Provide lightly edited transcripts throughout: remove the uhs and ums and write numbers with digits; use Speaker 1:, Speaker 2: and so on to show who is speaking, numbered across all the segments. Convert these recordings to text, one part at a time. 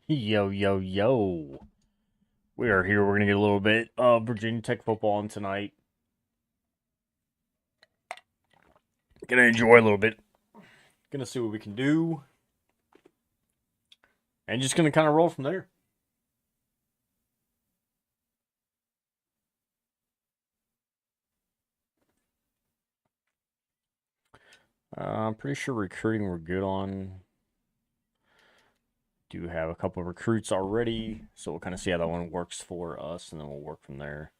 Speaker 1: Yo, yo, yo. We are here. We're going to get a little bit of Virginia Tech football on tonight. Going to enjoy a little bit. Going to see what we can do. And just going to kind of roll from there. I'm pretty sure recruiting we're good on. Do have a couple of recruits already, so we'll kind of see how that one works for us, and then we'll work from there.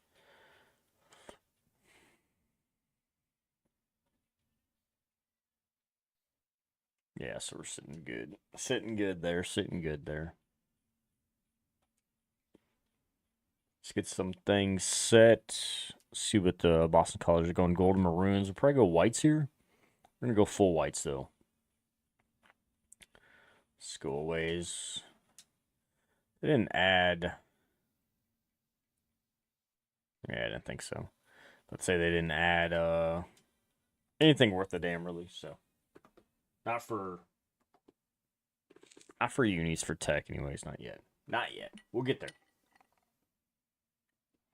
Speaker 1: Yeah, so we're sitting good. Sitting good there. Let's get some things set. See what the Boston College is going. Gold and maroons. We'll probably go whites here. We're going to go full whites, though. Schoolways. They didn't add. Yeah, I didn't think so. Let's say they didn't add anything worth a damn, really. So, not for unis, for tech, anyways. Not yet. Not yet. We'll get there.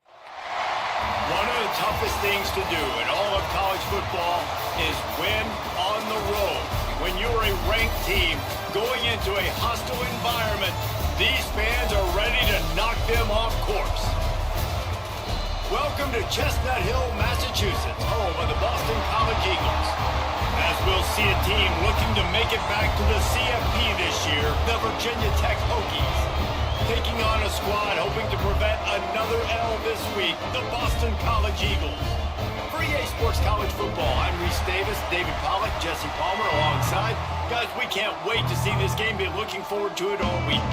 Speaker 2: One of the toughest things to do in all of college football is win on the road. When you're a ranked team going into a hostile environment, these fans are ready to knock them off course. Welcome to Chestnut Hill, Massachusetts, home of the Boston College Eagles. As we'll see a team looking to make it back to the CFP this year, the Virginia Tech Hokies. Taking on a squad hoping to prevent another L this week, the Boston College Eagles. For EA Sports College Football, I'm Reese Davis, David Pollack, Jesse Palmer alongside. Guys, we can't wait to see this game. Been looking forward to it all week.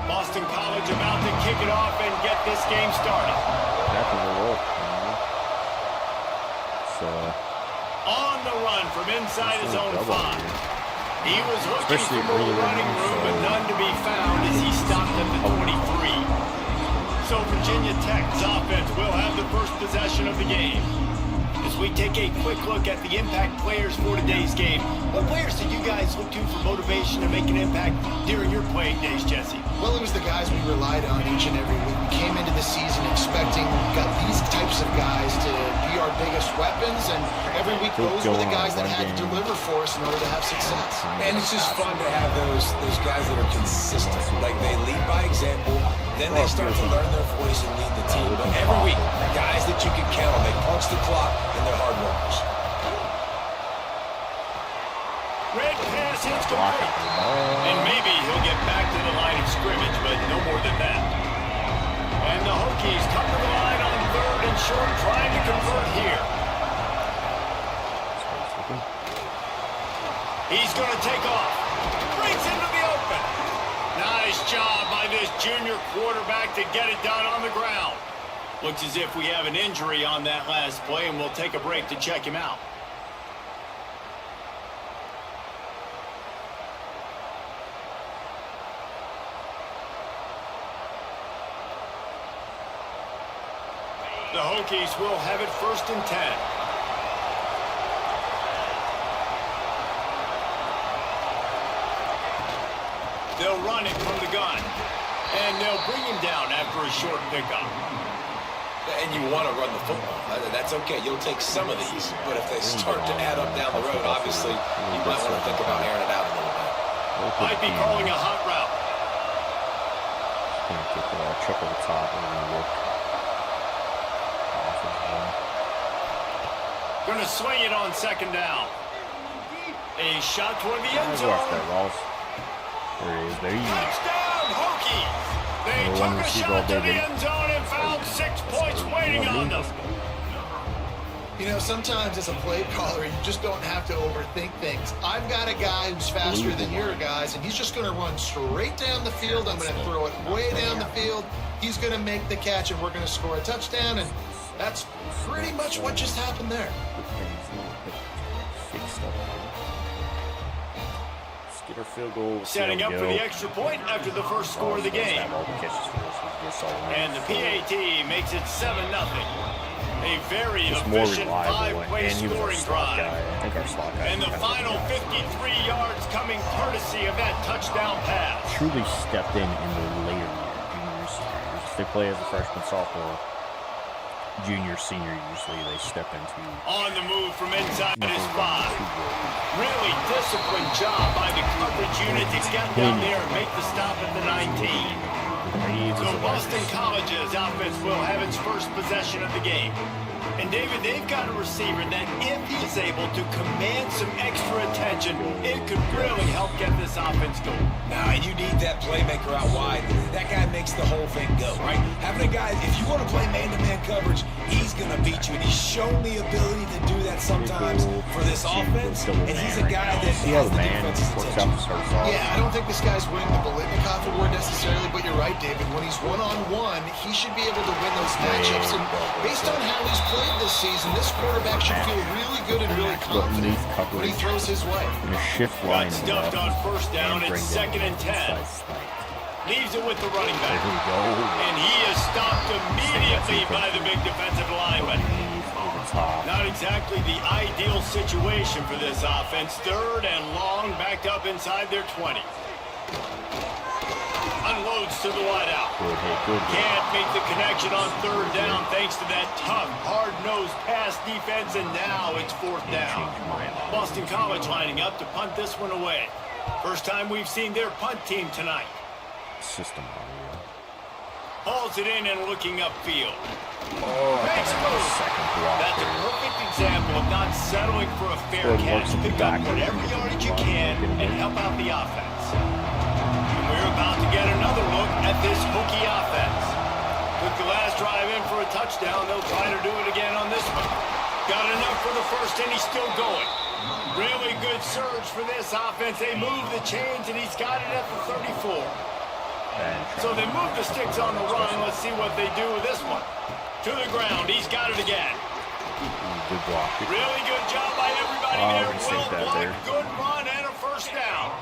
Speaker 2: Boston College about to kick it off and get this game started. On the run from inside his own 5. He was looking for more running room, but none to be found as he stopped at the 23. So Virginia Tech's offense will have the first possession of the game. As we take a quick look at the impact players for today's game, what players did you guys look to for motivation to make an impact during your playing days, Jesse?
Speaker 3: Well, it was the guys we relied on each and every week. We came into the season expecting these types of guys to be our biggest weapons, and every week those were the guys that had to deliver for us in order to have success.
Speaker 4: And it's just fun to have those guys that are consistent. Like, they lead by example, then they start to learn their voice and lead the team. But every week, guys that you can count on, they punch the clock, and they're hard workers.
Speaker 2: Red pass hits complete. And maybe he'll get back to the line of scrimmage, but no more than that. And the Hokies come to the line on 3rd and short, trying to convert here. He's going to take off. Brings into the open. Nice job by this junior quarterback to get it done on the ground. Looks as if we have an injury on that last play, and we'll take a break to check him out. The Hokies will have it 1st and 10. They'll run it from the gun. And they'll bring him down after a short pickup.
Speaker 4: And you want to run the football. That's okay. You'll take some of these. But if they start to add up down the road, obviously, you might want to think about airing it out a little bit.
Speaker 2: Might be calling a hot route.
Speaker 1: Going to get the triple the top and then look.
Speaker 2: Going to swing it on 2nd down. A shot toward the end zone.
Speaker 1: There he is. There he is.
Speaker 2: Touchdown, Hokies! They took a shot to the end zone and found 6 points waiting on them.
Speaker 3: You know, sometimes as a play caller, you just don't have to overthink things. I've got a guy who's faster than your guys, and he's just going to run straight down the field. I'm going to throw it way down the field. He's going to make the catch, and we're going to score a touchdown, and that's pretty much what just happened there.
Speaker 1: Get our field goal.
Speaker 2: Setting up for the extra point after the first score of the game. And the PAT makes it 7-0. A very
Speaker 1: Just more
Speaker 2: efficient
Speaker 1: reliable,
Speaker 2: five-play
Speaker 1: and he was our
Speaker 2: scoring
Speaker 1: slot
Speaker 2: drive.
Speaker 1: guy. I think our slot guy.
Speaker 2: And the final 53 yards coming courtesy of that touchdown pass.
Speaker 1: Truly stepped in their later year, junior, senior. If they play as a freshman, sophomore, junior, senior, usually they step into.
Speaker 2: On the move from inside his 5. Really disciplined job by the coverage unit to get down there and make the stop at the 19. So Boston College's offense will have its first possession of the game. And David, they've got a receiver that if he's able to command some extra attention, it could really help get this offense going.
Speaker 4: Now, you need that playmaker out wide. That guy makes the whole thing go, right? Having a guy, if you want to play man-to-man coverage, he's going to beat you. And he's shown the ability to do that sometimes for this offense. And he's a guy that has the defense's attention.
Speaker 3: Yeah, I don't think this guy's winning the Bolitnikoff award necessarily, but you're right, David. When he's one-on-one, he should be able to win those matchups. And based on how he's played this season, this quarterback should feel really good and really confident when he throws his way.
Speaker 1: In a shift line.
Speaker 2: Got stuffed on first down. It's 2nd and 10. Leaves it with the running back.
Speaker 1: There we go.
Speaker 2: And he is stopped immediately by the big defensive lineman. Not exactly the ideal situation for this offense. 3rd and long, backed up inside their 20. Unloads to the wideout. Can't make the connection on 3rd down thanks to that tough, hard-nosed pass defense, and now it's 4th down. Boston College lining up to punt this one away. First time we've seen their punt team tonight.
Speaker 1: System.
Speaker 2: Hauls it in and looking upfield.
Speaker 1: Makes a move.
Speaker 2: That's a perfect example of not settling for a fair catch. Pick up whatever yardage you can and help out the offense. And we're about to get another look at this Hokie offense. Took the last drive in for a touchdown. They'll try to do it again on this one. Got enough for the first, and he's still going. Really good surge for this offense. They move the chains, and he's got it at the 34. So they move the sticks on the run. Let's see what they do with this one. To the ground. He's got it again.
Speaker 1: Good block.
Speaker 2: Really good job by everybody there. Well blocked, good run, and a first down.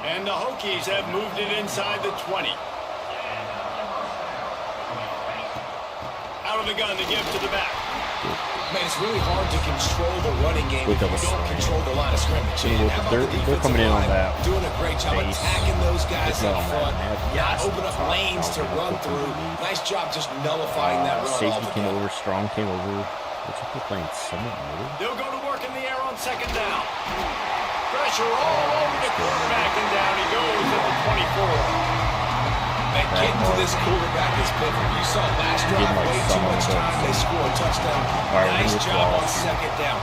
Speaker 2: And the Hokies have moved it inside the 20. Out of the gun to give to the back.
Speaker 4: Man, it's really hard to control the running game if you don't control the line of scrimmage.
Speaker 1: They're coming in on that.
Speaker 4: Doing a great job attacking those guys up front. Not open up lanes to run through. Nice job just nullifying that run.
Speaker 1: Safety came over, Strong came over. Looks like they're playing somewhat middle.
Speaker 2: They'll go to work in the air on 2nd down. Pressure all over the quarterback, and down he goes at the 24. And getting to this quarterback is pivotal. You saw last drive, way too much time. They score a touchdown. Nice job on 2nd down.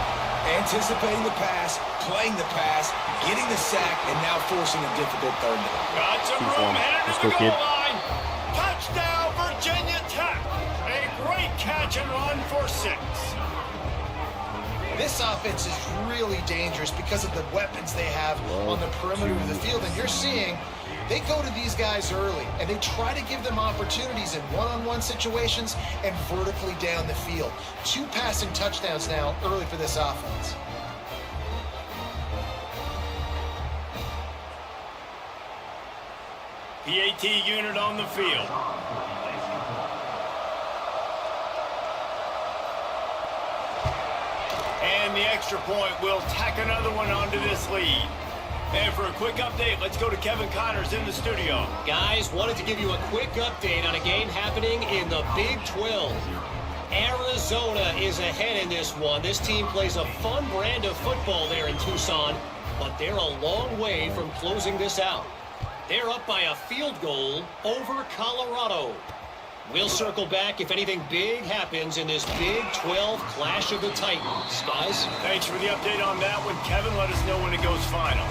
Speaker 2: Anticipating the pass, playing the pass, getting the sack, and now forcing a difficult 3rd down. Got some room headed to the goal line. Touchdown, Virginia Tech. A great catch and run for 6.
Speaker 3: This offense is really dangerous because of the weapons they have on the perimeter of the field. And you're seeing they go to these guys early, and they try to give them opportunities in one-on-one situations and vertically down the field. 2 passing touchdowns now early for this offense.
Speaker 2: PAT unit on the field. And the extra point will tack another one onto this lead. And for a quick update, let's go to Kevin Connors in the studio.
Speaker 5: Guys, wanted to give you a quick update on a game happening in the Big 12. Arizona is ahead in this one. This team plays a fun brand of football there in Tucson, but they're a long way from closing this out. They're up by a field goal over Colorado. We'll circle back if anything big happens in this Big 12 Clash of the Titans. Guys?
Speaker 2: Thanks for the update on that one, Kevin. Let us know when it goes final.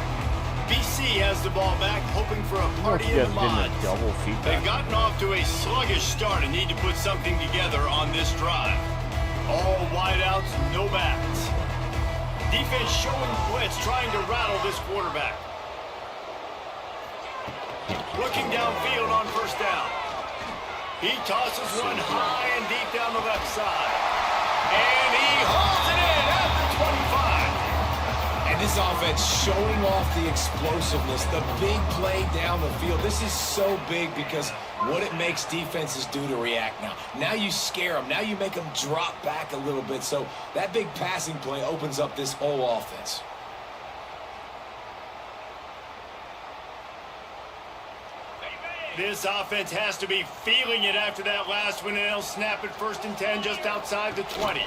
Speaker 2: BC has the ball back, hoping for a party in the mods. They've gotten off to a sluggish start and need to put something together on this drive. All wideouts, no backs. Defense showing blitz, trying to rattle this quarterback. Looking downfield on 1st down. He tosses one high and deep down the left side. And he hauls it in at the 25.
Speaker 4: And this this offense showing off the explosiveness, the big play down the field. This is so big because what it makes defenses do to react now. Now you scare them. Now you make them drop back a little bit. So that big passing play opens up this whole offense.
Speaker 2: This offense has to be feeling it after that last one, and they'll snap it 1st and 10 just outside the 20.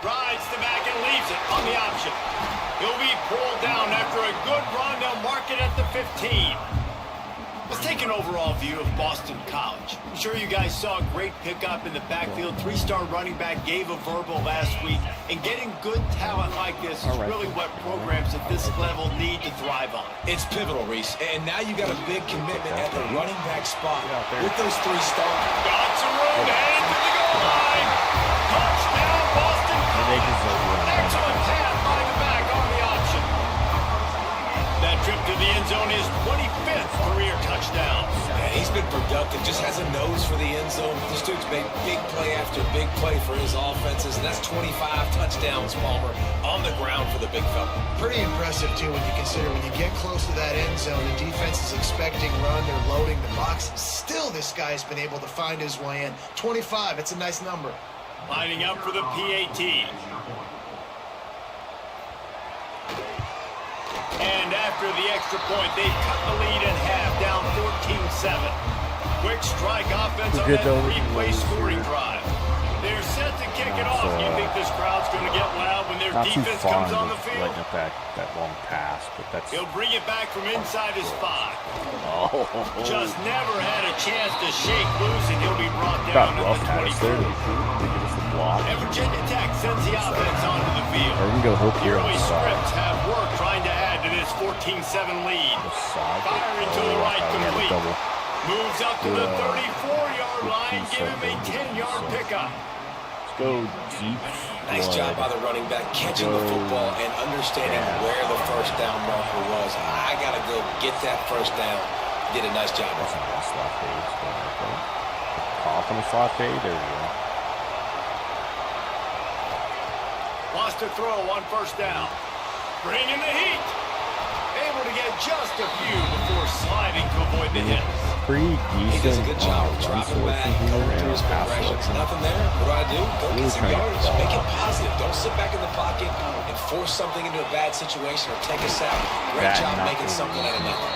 Speaker 2: Rides the back and leaves it on the option. He'll be pulled down after a good run. They'll mark it at the 15. Let's take an overall view of Boston College. I'm sure you guys saw a great pickup in the backfield. 3-star running back gave a verbal last week. And getting good talent like this is really what programs at this level need to thrive on.
Speaker 4: It's pivotal, Reese. And now you got a big commitment at the running back spot with those 3 stars.
Speaker 2: Got some room, heading to the goal line. Touchdown, Boston College. Excellent tap by the back on the option. That trip to the end zone is 25th career touchdown.
Speaker 4: Yeah, he's been productive, just has a nose for the end zone. This dude's made big play after big play for his offenses, and that's 25 touchdowns, Palmer, on the ground for the big fella.
Speaker 3: Pretty impressive, too, when you consider when you get close to that end zone, the defense is expecting run, they're loading the box. Still, this guy's been able to find his way in. 25, it's a nice number.
Speaker 2: Lining up for the PAT. And after the extra point, they've cut the lead in half, down 14-7. Quick strike offense on that 3-play scoring drive. They're set to kick it off. You think this crowd's going to get loud when their defense comes on the field?
Speaker 1: Letting up that long pass, but that's...
Speaker 2: He'll bring it back from inside his spot.
Speaker 1: Oh.
Speaker 2: Just never had a chance to shake loose, and he'll be brought down at the 24. And Virginia Tech sends the offense onto the field.
Speaker 1: Or we can go hook here on
Speaker 2: Early
Speaker 1: the side.
Speaker 2: scripts have worked trying to add to this 14-7 lead. Firing to the right, complete. Moves up to the 34-yard line, give him a 10-yard pickup.
Speaker 1: Let's go deep.
Speaker 4: Nice job by the running back, catching the football and understanding where the first down marker was. I got to go get that first down. Did a nice job.
Speaker 1: That's not a slot fade. Off on the slot fade. There we go.
Speaker 2: Lost a throw on 1st down. Bringing the heat. Able to get just a few before sliding to avoid the hit.
Speaker 1: Pretty decent.
Speaker 4: He does a good job of dropping back, going through his progressions. Nothing there. What do? Go get some yards. Make it positive. Don't sit back in the pocket and force something into a bad situation or take a sack. Great job making something out of nothing.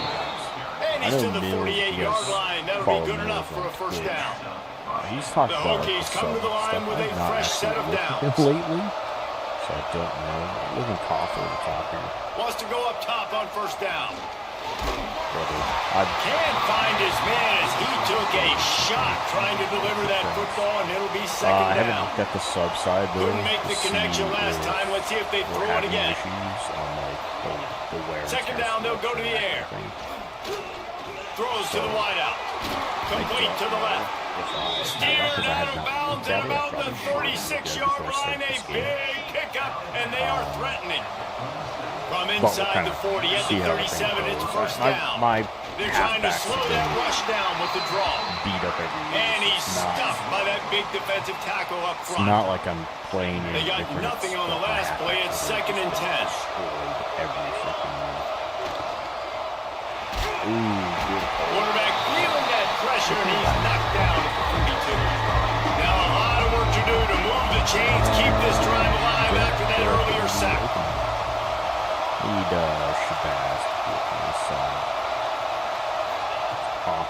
Speaker 2: And he's to the 48-yard line. That'll be good enough for a first down.
Speaker 1: He's talked about
Speaker 2: the Hokies come to the line with a fresh set of downs.
Speaker 1: Lately, so I don't know. It wasn't Cough over the top here.
Speaker 2: Wants to go up top on 1st down.
Speaker 1: Can't
Speaker 2: find his man as he took a shot trying to deliver that football, and it'll be 2nd down.
Speaker 1: I haven't got the sub side though.
Speaker 2: Couldn't make the connection last time. Let's see if they throw it again.
Speaker 1: On,
Speaker 2: 2nd down, they'll go to the air. Throws to the wideout. Complete to the left. Steered out of bounds at about the 36-yard line. A big pickup, and they are threatening. From inside the 40 at the 37, it's 1st down. They're trying to slow that rush down with the draw.
Speaker 1: Beat up
Speaker 2: and he's stuffed by that big defensive tackle up front.
Speaker 1: It's not like I'm playing in.
Speaker 2: They got nothing on the last play. It's 2nd and 10. Quarterback feeling that pressure, and he's knocked down at the 32. Now a lot of work to do to move the chains, keep this drive alive after that earlier sack.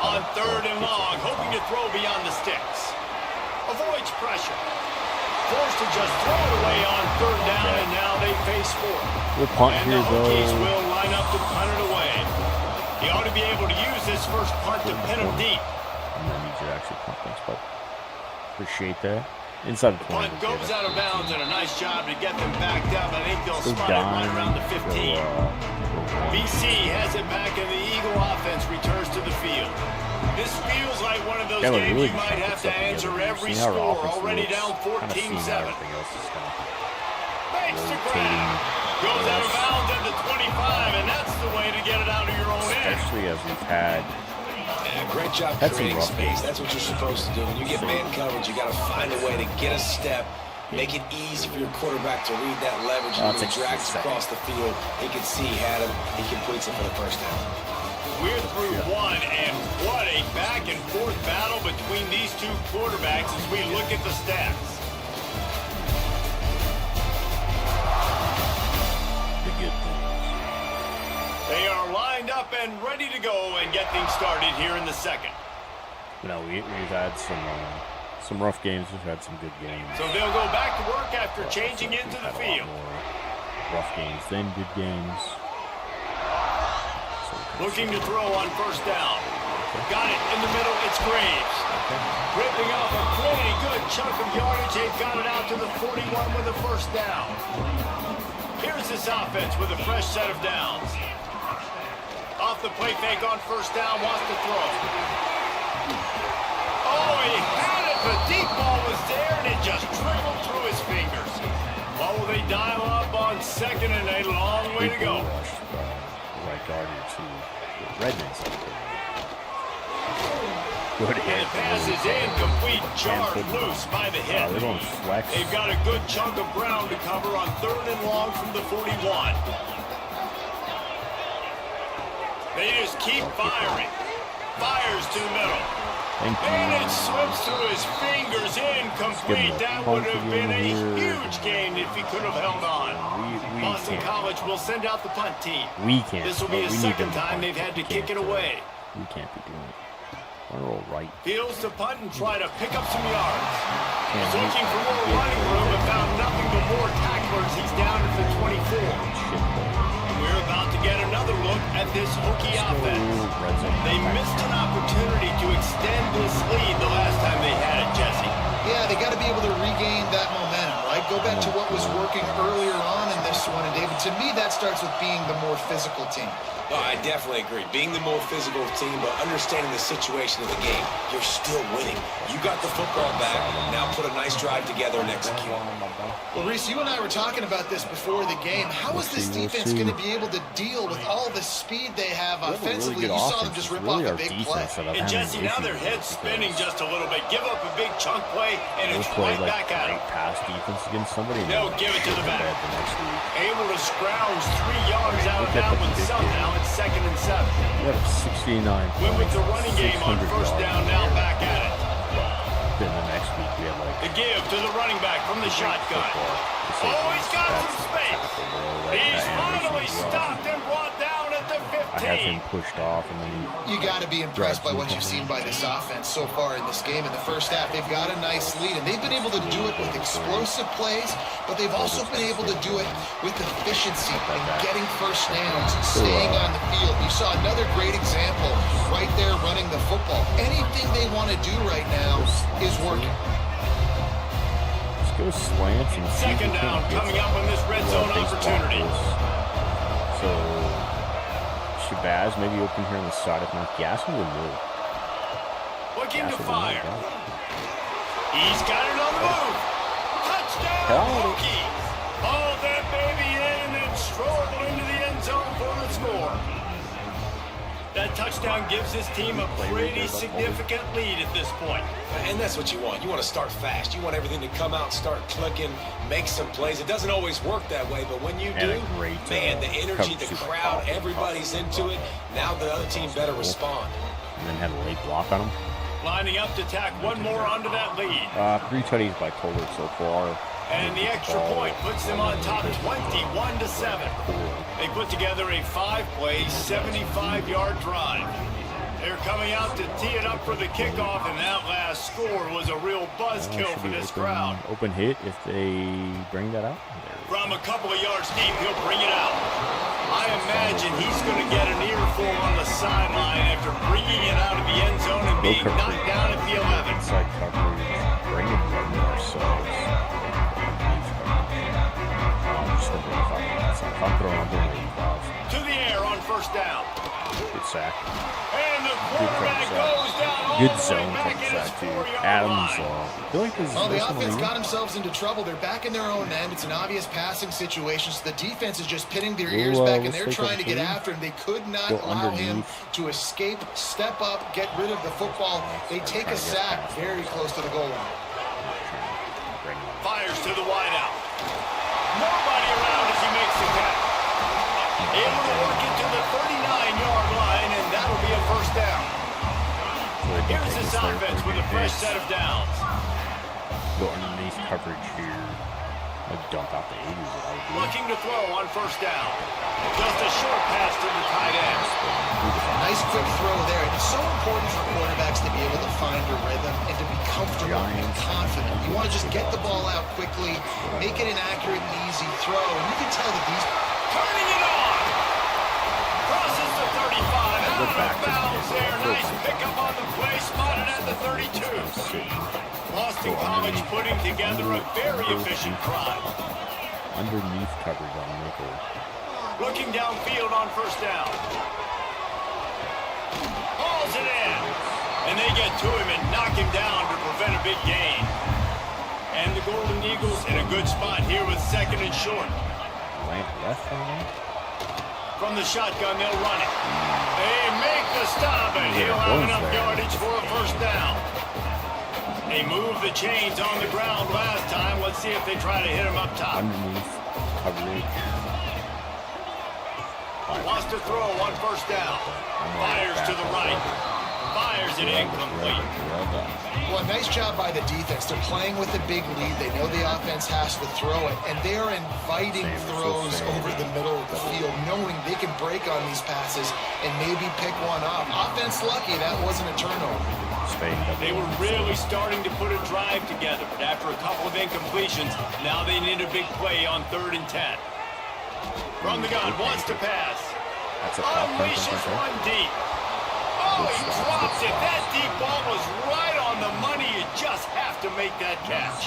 Speaker 2: On 3rd and long, hoping to throw beyond the sticks. Avoids pressure. Forced to just throw it away on 3rd down, and now they face 4th.
Speaker 1: We'll punt
Speaker 2: and
Speaker 1: here,
Speaker 2: the Hokies
Speaker 1: though.
Speaker 2: will line up to punt it away. He ought to be able to use this first punt to pin him deep.
Speaker 1: I'm going to need you to actually punt things, but appreciate that. Inside the 20.
Speaker 2: Punt goes out of bounds, and a nice job to get them backed up. I think they'll spot it right around the 15. BC has it back, and the Eagle offense returns to the field. This feels like one of those games you might have to answer every score. Already down 14-7. Makes the grab. Goes out of bounds at the 25, and that's the way to get it out of your own end.
Speaker 1: Especially as we've had.
Speaker 4: Great job creating space. That's what you're supposed to do. When you get man coverage, you got to find a way to get a step Make it easy for your quarterback to read that leverage and when he drags across the field. He can see he had him. He completes it for the first down.
Speaker 2: We're through one, and what a back-and-forth battle between these two quarterbacks as we look at the stats.
Speaker 1: The good things.
Speaker 2: They are lined up and ready to go and get things started here in the second.
Speaker 1: You know, we've had some rough games. We've had some good games.
Speaker 2: So they'll go back to work after changing into the field.
Speaker 1: Rough games, then good games.
Speaker 2: Looking to throw on first down. Got it in the middle. It's Graves. Ripping off a pretty good chunk of yardage. They've got it out to the 41 with a first down. Here's this offense with a fresh set of downs. Off the play fake on first down. Wants to throw. Oh, he had it. The deep ball was there, and it just trickled through his fingers. What will they dial up on second and a long way to go?
Speaker 1: Right guard here too. Redmond's up there. Good hit.
Speaker 2: And the pass is incomplete. Jarred loose by the hit.
Speaker 1: They're going flex.
Speaker 2: They've got a good chunk of ground to cover on third and long from the 41. They just keep firing. Fires to the middle. And it slips through his fingers. Incomplete. That would have been a huge gain if he could have held on. Boston College will send out the punt team. This will be the second time they've had to kick it away.
Speaker 1: We can't be doing it. We're all right.
Speaker 2: Fields to punt and try to pick up some yards. He's looking for more running room and found nothing but more tacklers. He's down at the 24. We're about to get another look at this Hokie offense. They missed an opportunity to extend this lead the last time they had it, Jesse.
Speaker 3: Yeah, they got to be able to regain that momentum, right? Go back to what was working earlier on in this one. And, David, to me, that starts with being the more physical team.
Speaker 4: Oh, I definitely agree. Being the more physical team, but understanding the situation of the game, you're still winning. You got the football back. Now put a nice drive together and execute.
Speaker 3: Well, Reese, you and I were talking about this before the game. How is this defense going to be able to deal with all the speed they have offensively? You saw them just rip off a big play.
Speaker 2: And Jesse, now their head's spinning just a little bit. Give up a big chunk play, and it's right back at it.
Speaker 1: Pass defense against somebody.
Speaker 2: They'll give it to the back. Able to scrounge 3 yards out of bounds somehow. It's second and 7.
Speaker 1: We have 69.
Speaker 2: Went with the running game on first down, now back at it.
Speaker 1: Then the next week we have like
Speaker 2: the give to the running back from the shotgun. Oh, he's got some space. He's finally stopped and brought down at the 15.
Speaker 1: I have him pushed off, and then
Speaker 3: you got to be impressed by what you've seen by this offense so far in this game. In the first half, they've got a nice lead, and they've been able to do it with explosive plays, but they've also been able to do it with efficiency and getting first downs, staying on the field. You saw another great example right there running the football. Anything they want to do right now is working.
Speaker 1: Just go slants and
Speaker 2: second down coming up on this red zone opportunity.
Speaker 1: So Shabazz maybe open here on the side. If not, Gasson will move.
Speaker 2: Looking to fire. He's got it on the move. Touchdown, Hokies. Ball that baby in and stroll into the end zone for the score. That touchdown gives his team a pretty significant lead at this point.
Speaker 4: And that's what you want. You want to start fast. You want everything to come out, start clicking, make some plays. It doesn't always work that way, but when you do, man, the energy, the crowd, everybody's into it. Now the other team better respond.
Speaker 1: And then had a late block on him.
Speaker 2: Lining up to tack one more onto that lead.
Speaker 1: 3 tutties by Kohler so far.
Speaker 2: And the extra point puts them on top 21-7. They put together a 5-play, 75-yard drive. They're coming out to tee it up for the kickoff, and that last score was a real buzzkill for this crowd.
Speaker 1: Open hit if they bring that out.
Speaker 2: From a couple of yards deep, he'll bring it out. I imagine he's going to get an earful on the sideline after bringing it out of the end zone and being knocked down at the 11.
Speaker 1: Inside coverage, bring it from ourselves. I'm throwing up
Speaker 2: to the air on first down.
Speaker 1: Good sack.
Speaker 2: And the quarterback goes down.
Speaker 1: Good zone sack too. Adams. I feel like this is
Speaker 3: the offense got themselves into trouble. They're back in their own end. It's an obvious passing situation. So the defense is just pinning their ears back, and they're trying to get after him. They could not allow him to escape, step up, get rid of the football. They take a sack very close to the goal line.
Speaker 2: Fires to the first down.
Speaker 1: So they can
Speaker 2: Here's
Speaker 1: take
Speaker 2: this
Speaker 1: us there
Speaker 2: offense
Speaker 1: for
Speaker 2: with a fresh
Speaker 1: base.
Speaker 2: set of downs.
Speaker 1: Go underneath coverage here. I'd dump out the 80s that I would do.
Speaker 2: Looking to throw on first down. Just a short pass to the tight end.
Speaker 3: Nice quick throw there. It's so important for quarterbacks to be able to find a rhythm and to be comfortable and confident. You want to just get the ball out quickly, make it an accurate and easy throw. And you can tell that these...
Speaker 2: Turning it on. Crosses the 35. Out of bounds there. Nice pickup on the play. Spotted at the 32. Boston College putting together a very efficient drive.
Speaker 1: Underneath coverage on nickel.
Speaker 2: Looking downfield on first down. Hauls it in. And they get to him and knock him down to prevent a big gain. And the Golden Eagles in a good spot here with second and short.
Speaker 1: Land left on that.
Speaker 2: From the shotgun, they'll run it. They make the stop, and he'll have enough yardage for a first down. They moved the chains on the ground last time. Let's see if they try to hit him up top.
Speaker 1: Underneath coverage.
Speaker 2: Wants to throw on first down. Fires to the right. Fires it incomplete.
Speaker 3: Well, nice job by the defense. They're playing with a big lead. They know the offense has to throw it, and they're inviting throws over the middle of the field, knowing they can break on these passes and maybe pick one off. Offense lucky that wasn't a turnover.
Speaker 2: They were really starting to put a drive together, but after a couple of incompletions, now they need a big play on 3rd and 10. From the gun, wants to pass. Unleashes one deep. Oh, he drops it. That deep ball was right on the money. You just have to make that catch.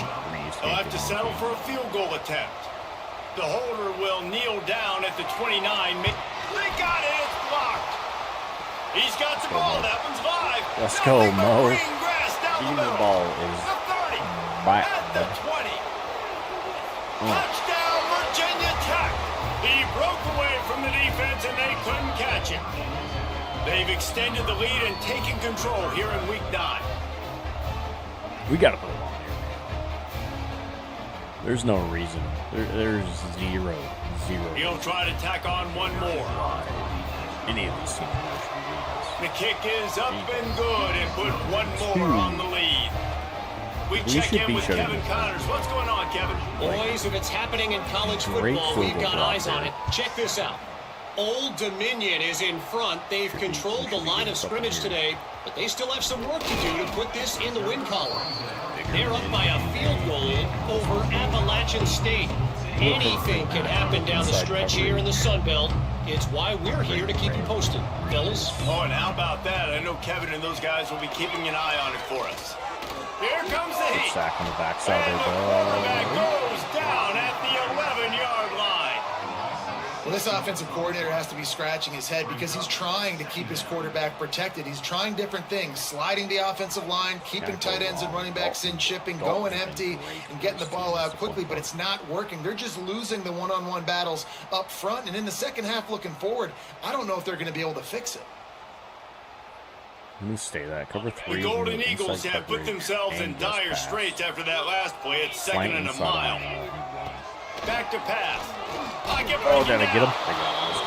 Speaker 2: They'll have to settle for a field goal attempt. The holder will kneel down at the 29. They got it. It's blocked. He's got the ball. That one's live.
Speaker 1: Let's go, Mo.
Speaker 2: Green grass down the middle.
Speaker 1: The ball is
Speaker 2: the 30.
Speaker 1: back.
Speaker 2: At the 20. Touchdown, Virginia Tech. He broke away from the defense, and they couldn't catch him. They've extended the lead and taken control here in Week 9.
Speaker 1: We got to put it on here. There's no reason. There's zero.
Speaker 2: He'll try to tack on one more.
Speaker 1: Any of these teams should be doing this.
Speaker 2: The kick is up and good and put one more on the lead. We check in with Kevin Connors. What's going on, Kevin?
Speaker 5: Boys, if it's happening in college football, we've got eyes on it. Check this out. Old Dominion is in front. They've controlled the line of scrimmage today, but they still have some work to do to put this in the win column. They're up by a field goal over Appalachian State. Anything can happen down the stretch here in the Sun Belt. It's why we're here to keep you posted, fellas.
Speaker 2: Oh, and how about that? I know Kevin and those guys will be keeping an eye on it for us. Here comes the heat.
Speaker 1: Sack on the backside
Speaker 2: and the quarterback goes down at the 11-yard line.
Speaker 3: Well, this offensive coordinator has to be scratching his head because he's trying to keep his quarterback protected. He's trying different things, sliding the offensive line, keeping tight ends and running backs in, chipping, going empty, and getting the ball out quickly, but it's not working. They're just losing the one-on-one battles up front, and in the second half looking forward, I don't know if they're going to be able to fix it.
Speaker 1: Let me stay that. Cover 3.
Speaker 2: The Golden Eagles have put themselves in dire straits after that last play. It's second and a mile. Back to pass.
Speaker 1: Oh, did I get him?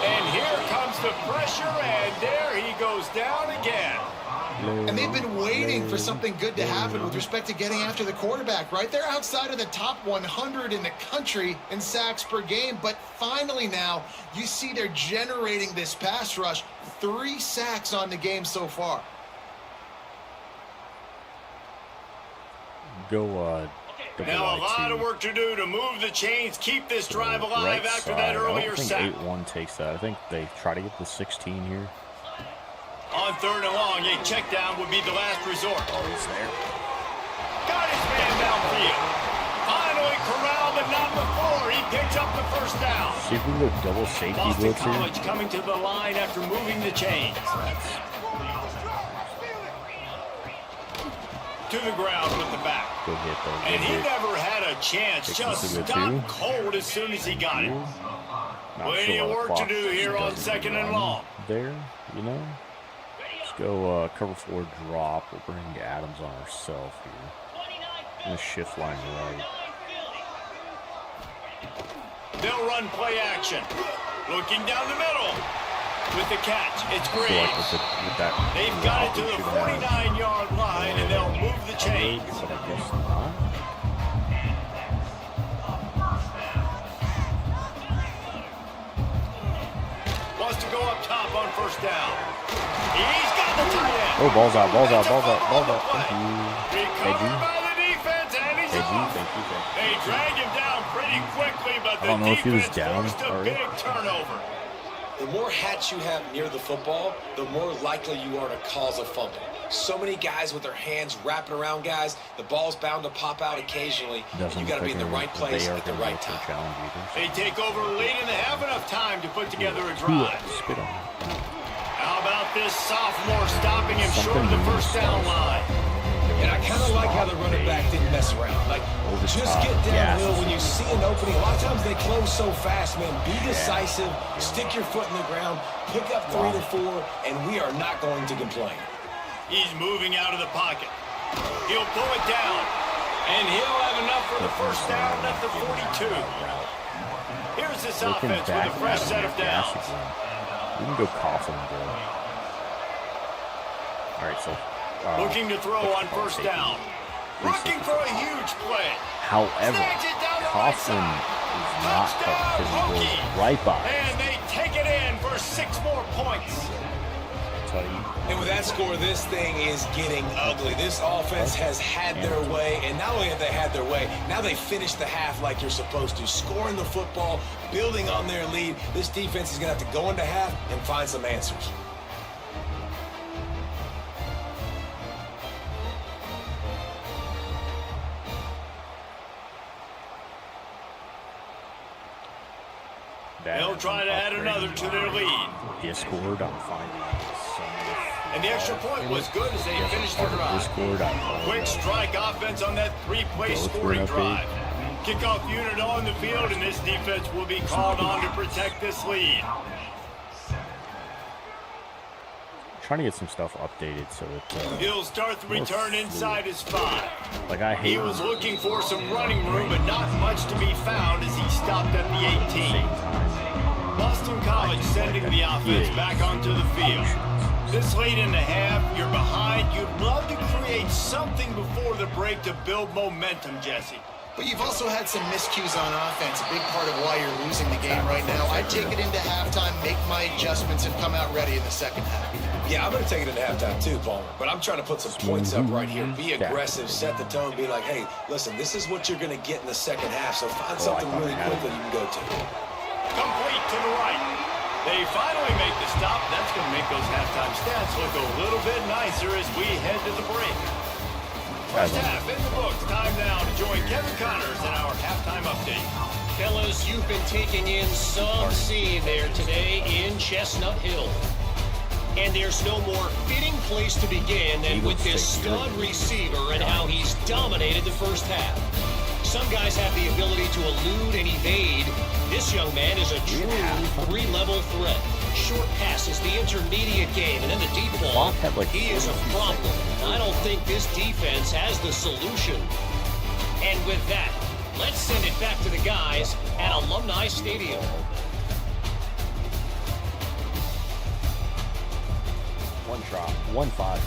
Speaker 2: And here comes the pressure, and there he goes down again.
Speaker 3: And they've been waiting for something good to happen with respect to getting after the quarterback, right? They're outside of the top 100 in the country in sacks per game, but finally now you see they're generating this pass rush. 3 sacks on the game so far.
Speaker 1: Go,
Speaker 2: now a lot of work to do to move the chains, keep this drive alive after that earlier sack.
Speaker 1: I don't think 8-1 takes that. I think they try to get the 16 here.
Speaker 2: On 3rd and long, a check down would be the last resort.
Speaker 1: Oh, he's there.
Speaker 2: Got his man downfield. Finally corralled, but not before. He picks up the first down.
Speaker 1: See if we can go double safety
Speaker 2: Boston
Speaker 1: blitz here.
Speaker 2: College coming to the line after moving the chains. To the ground with the back.
Speaker 1: Good hit, though.
Speaker 2: And he never had a chance. Just stopped cold as soon as he got it. Plenty of work to do here on 2nd and long.
Speaker 1: There, you know. Let's go cover 4 drop. We'll bring Adams on ourselves here. I'm going to shift line right.
Speaker 2: They'll run play action. Looking down the middle. with the catch. It's
Speaker 1: I feel
Speaker 2: Green.
Speaker 1: like with that
Speaker 2: They've got it to the 49-yard line, and they'll move the chains.
Speaker 1: But I guess not.
Speaker 2: Wants to go up top on first down. He's got the tight end.
Speaker 1: Oh, balls out, balls out,
Speaker 2: That's a
Speaker 1: balls out,
Speaker 2: fumble
Speaker 1: balls
Speaker 2: on
Speaker 1: out.
Speaker 2: the
Speaker 1: Thank you.
Speaker 2: play. Recovered by the defense, and he's off.
Speaker 1: Thank you.
Speaker 2: They drag him down pretty quickly, but
Speaker 1: I
Speaker 2: the
Speaker 1: don't know if he was
Speaker 2: defense
Speaker 1: down
Speaker 2: forced a
Speaker 1: already.
Speaker 2: big turnover.
Speaker 4: The more hats you have near the football, the more likely you are to cause a fumble. So many guys with their hands wrapping around guys. The ball's bound to pop out occasionally. You got to be in the right place at the right time.
Speaker 2: They take over late and they have enough time to put together a drive.
Speaker 1: Spit on.
Speaker 2: How about this sophomore stopping him short of the first down line?
Speaker 4: And I kind of like how the running back didn't mess around. Like, just get downhill when you see an opening. A lot of times they close so fast, man. Be decisive, stick your foot in the ground, pick up 3 to 4, and we are not going to complain.
Speaker 2: He's moving out of the pocket. He'll pull it down, and he'll have enough for the first down at the 42. Here's this offense with a fresh set of downs.
Speaker 1: We can go Coughlin, bro. All right, so.
Speaker 2: Looking to throw on first down. Looking for a huge play.
Speaker 1: However, Coughlin is not covered because he goes right by.
Speaker 2: And they take it in for 6 more points.
Speaker 4: And with that score, this thing is getting ugly. This offense has had their way, and not only have they had their way, now they finished the half like you're supposed to, scoring the football, building on their lead. This defense is going to have to go into half and find some answers.
Speaker 2: They'll try to add another to their lead.
Speaker 1: Discord, I'm finding
Speaker 2: and the extra point was good as they finished the drive. Quick strike offense on that 3-play scoring drive. Kickoff unit on the field, and this defense will be called on to protect this lead.
Speaker 1: Trying to get some stuff updated so that
Speaker 2: he'll start the return inside his 5.
Speaker 1: Like I hate.
Speaker 2: He was looking for some running room, but not much to be found as he stopped at the 18. Boston College sending the offense back onto the field. This late in the half, you're behind. You'd love to create something before the break to build momentum, Jesse.
Speaker 3: But you've also had some miscues on offense, a big part of why you're losing the game right now. I'd take it into halftime, make my adjustments, and come out ready in the second half.
Speaker 4: Yeah, I'm going to take it into halftime too, Palmer. But I'm trying to put some points up right here. Be aggressive, set the tone, be like, hey, listen, this is what you're going to get in the second half, so find something really quickly you can go to.
Speaker 2: Complete to the right. They finally make the stop. That's going to make those halftime stats look a little bit nicer as we head to the break. First half in the books. Time now to join Kevin Connors in our halftime update.
Speaker 5: Fellas, you've been taking in some scene there today in Chestnut Hill. And there's no more fitting place to begin than with this stud receiver and how he's dominated the first half. Some guys have the ability to elude and evade. This young man is a true 3-level threat. Short passes, the intermediate game, and then the deep ball. He is a problem. I don't think this defense has the solution. And with that, let's send it back to the guys at Alumni Stadium.
Speaker 1: One drop, 1-5.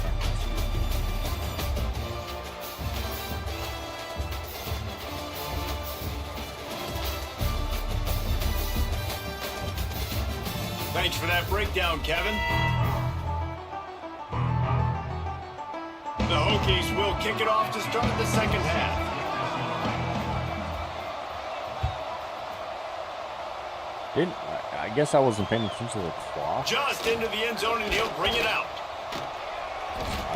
Speaker 2: Thanks for that breakdown, Kevin. The Hokies will kick it off to start the second half.
Speaker 1: I guess I wasn't paying attention to the clock.
Speaker 2: Just into the end zone, and he'll bring it out.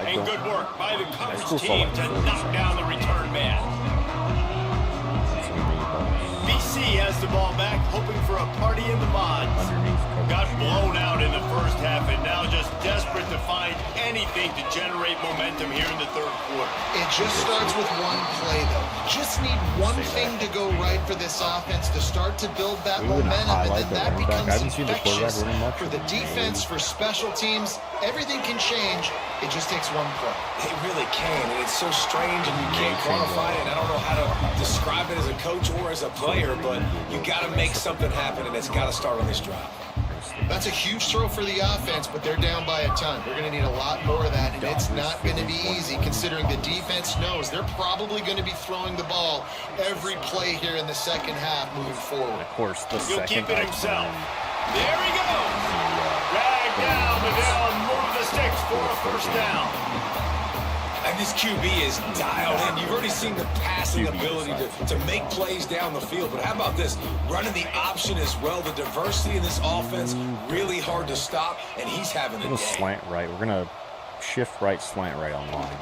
Speaker 2: And good work by the coverage team to knock down the return man. BC has the ball back, hoping for a party in the mods. Got blown out in the first half and now just desperate to find anything to generate momentum here in the third quarter.
Speaker 3: It just starts with one play, though. Just need one thing to go right for this offense to start to build that momentum, and then that becomes infectious for the defense, for special teams. Everything can change. It just takes one play.
Speaker 4: It really can, and it's so strange, and you can't quantify it. I don't know how to describe it as a coach or as a player, but you got to make something happen, and it's got to start on this drive.
Speaker 3: That's a huge throw for the offense, but they're down by a ton. They're going to need a lot more of that, and it's not going to be easy considering the defense knows they're probably going to be throwing the ball every play here in the second half moving forward.
Speaker 1: Of course, the
Speaker 2: He'll
Speaker 1: second
Speaker 2: keep it
Speaker 1: I
Speaker 2: himself.
Speaker 1: turn,
Speaker 2: There he goes. Drag down, but they'll move the sticks for a first down.
Speaker 4: And this QB is dialed in. You've already seen the passing ability to make plays down the field. But how about this? Running the option as well. The diversity in this offense, really hard to stop. And he's having a
Speaker 1: little
Speaker 4: day.
Speaker 1: slant right. We're going to shift right, slant right on line.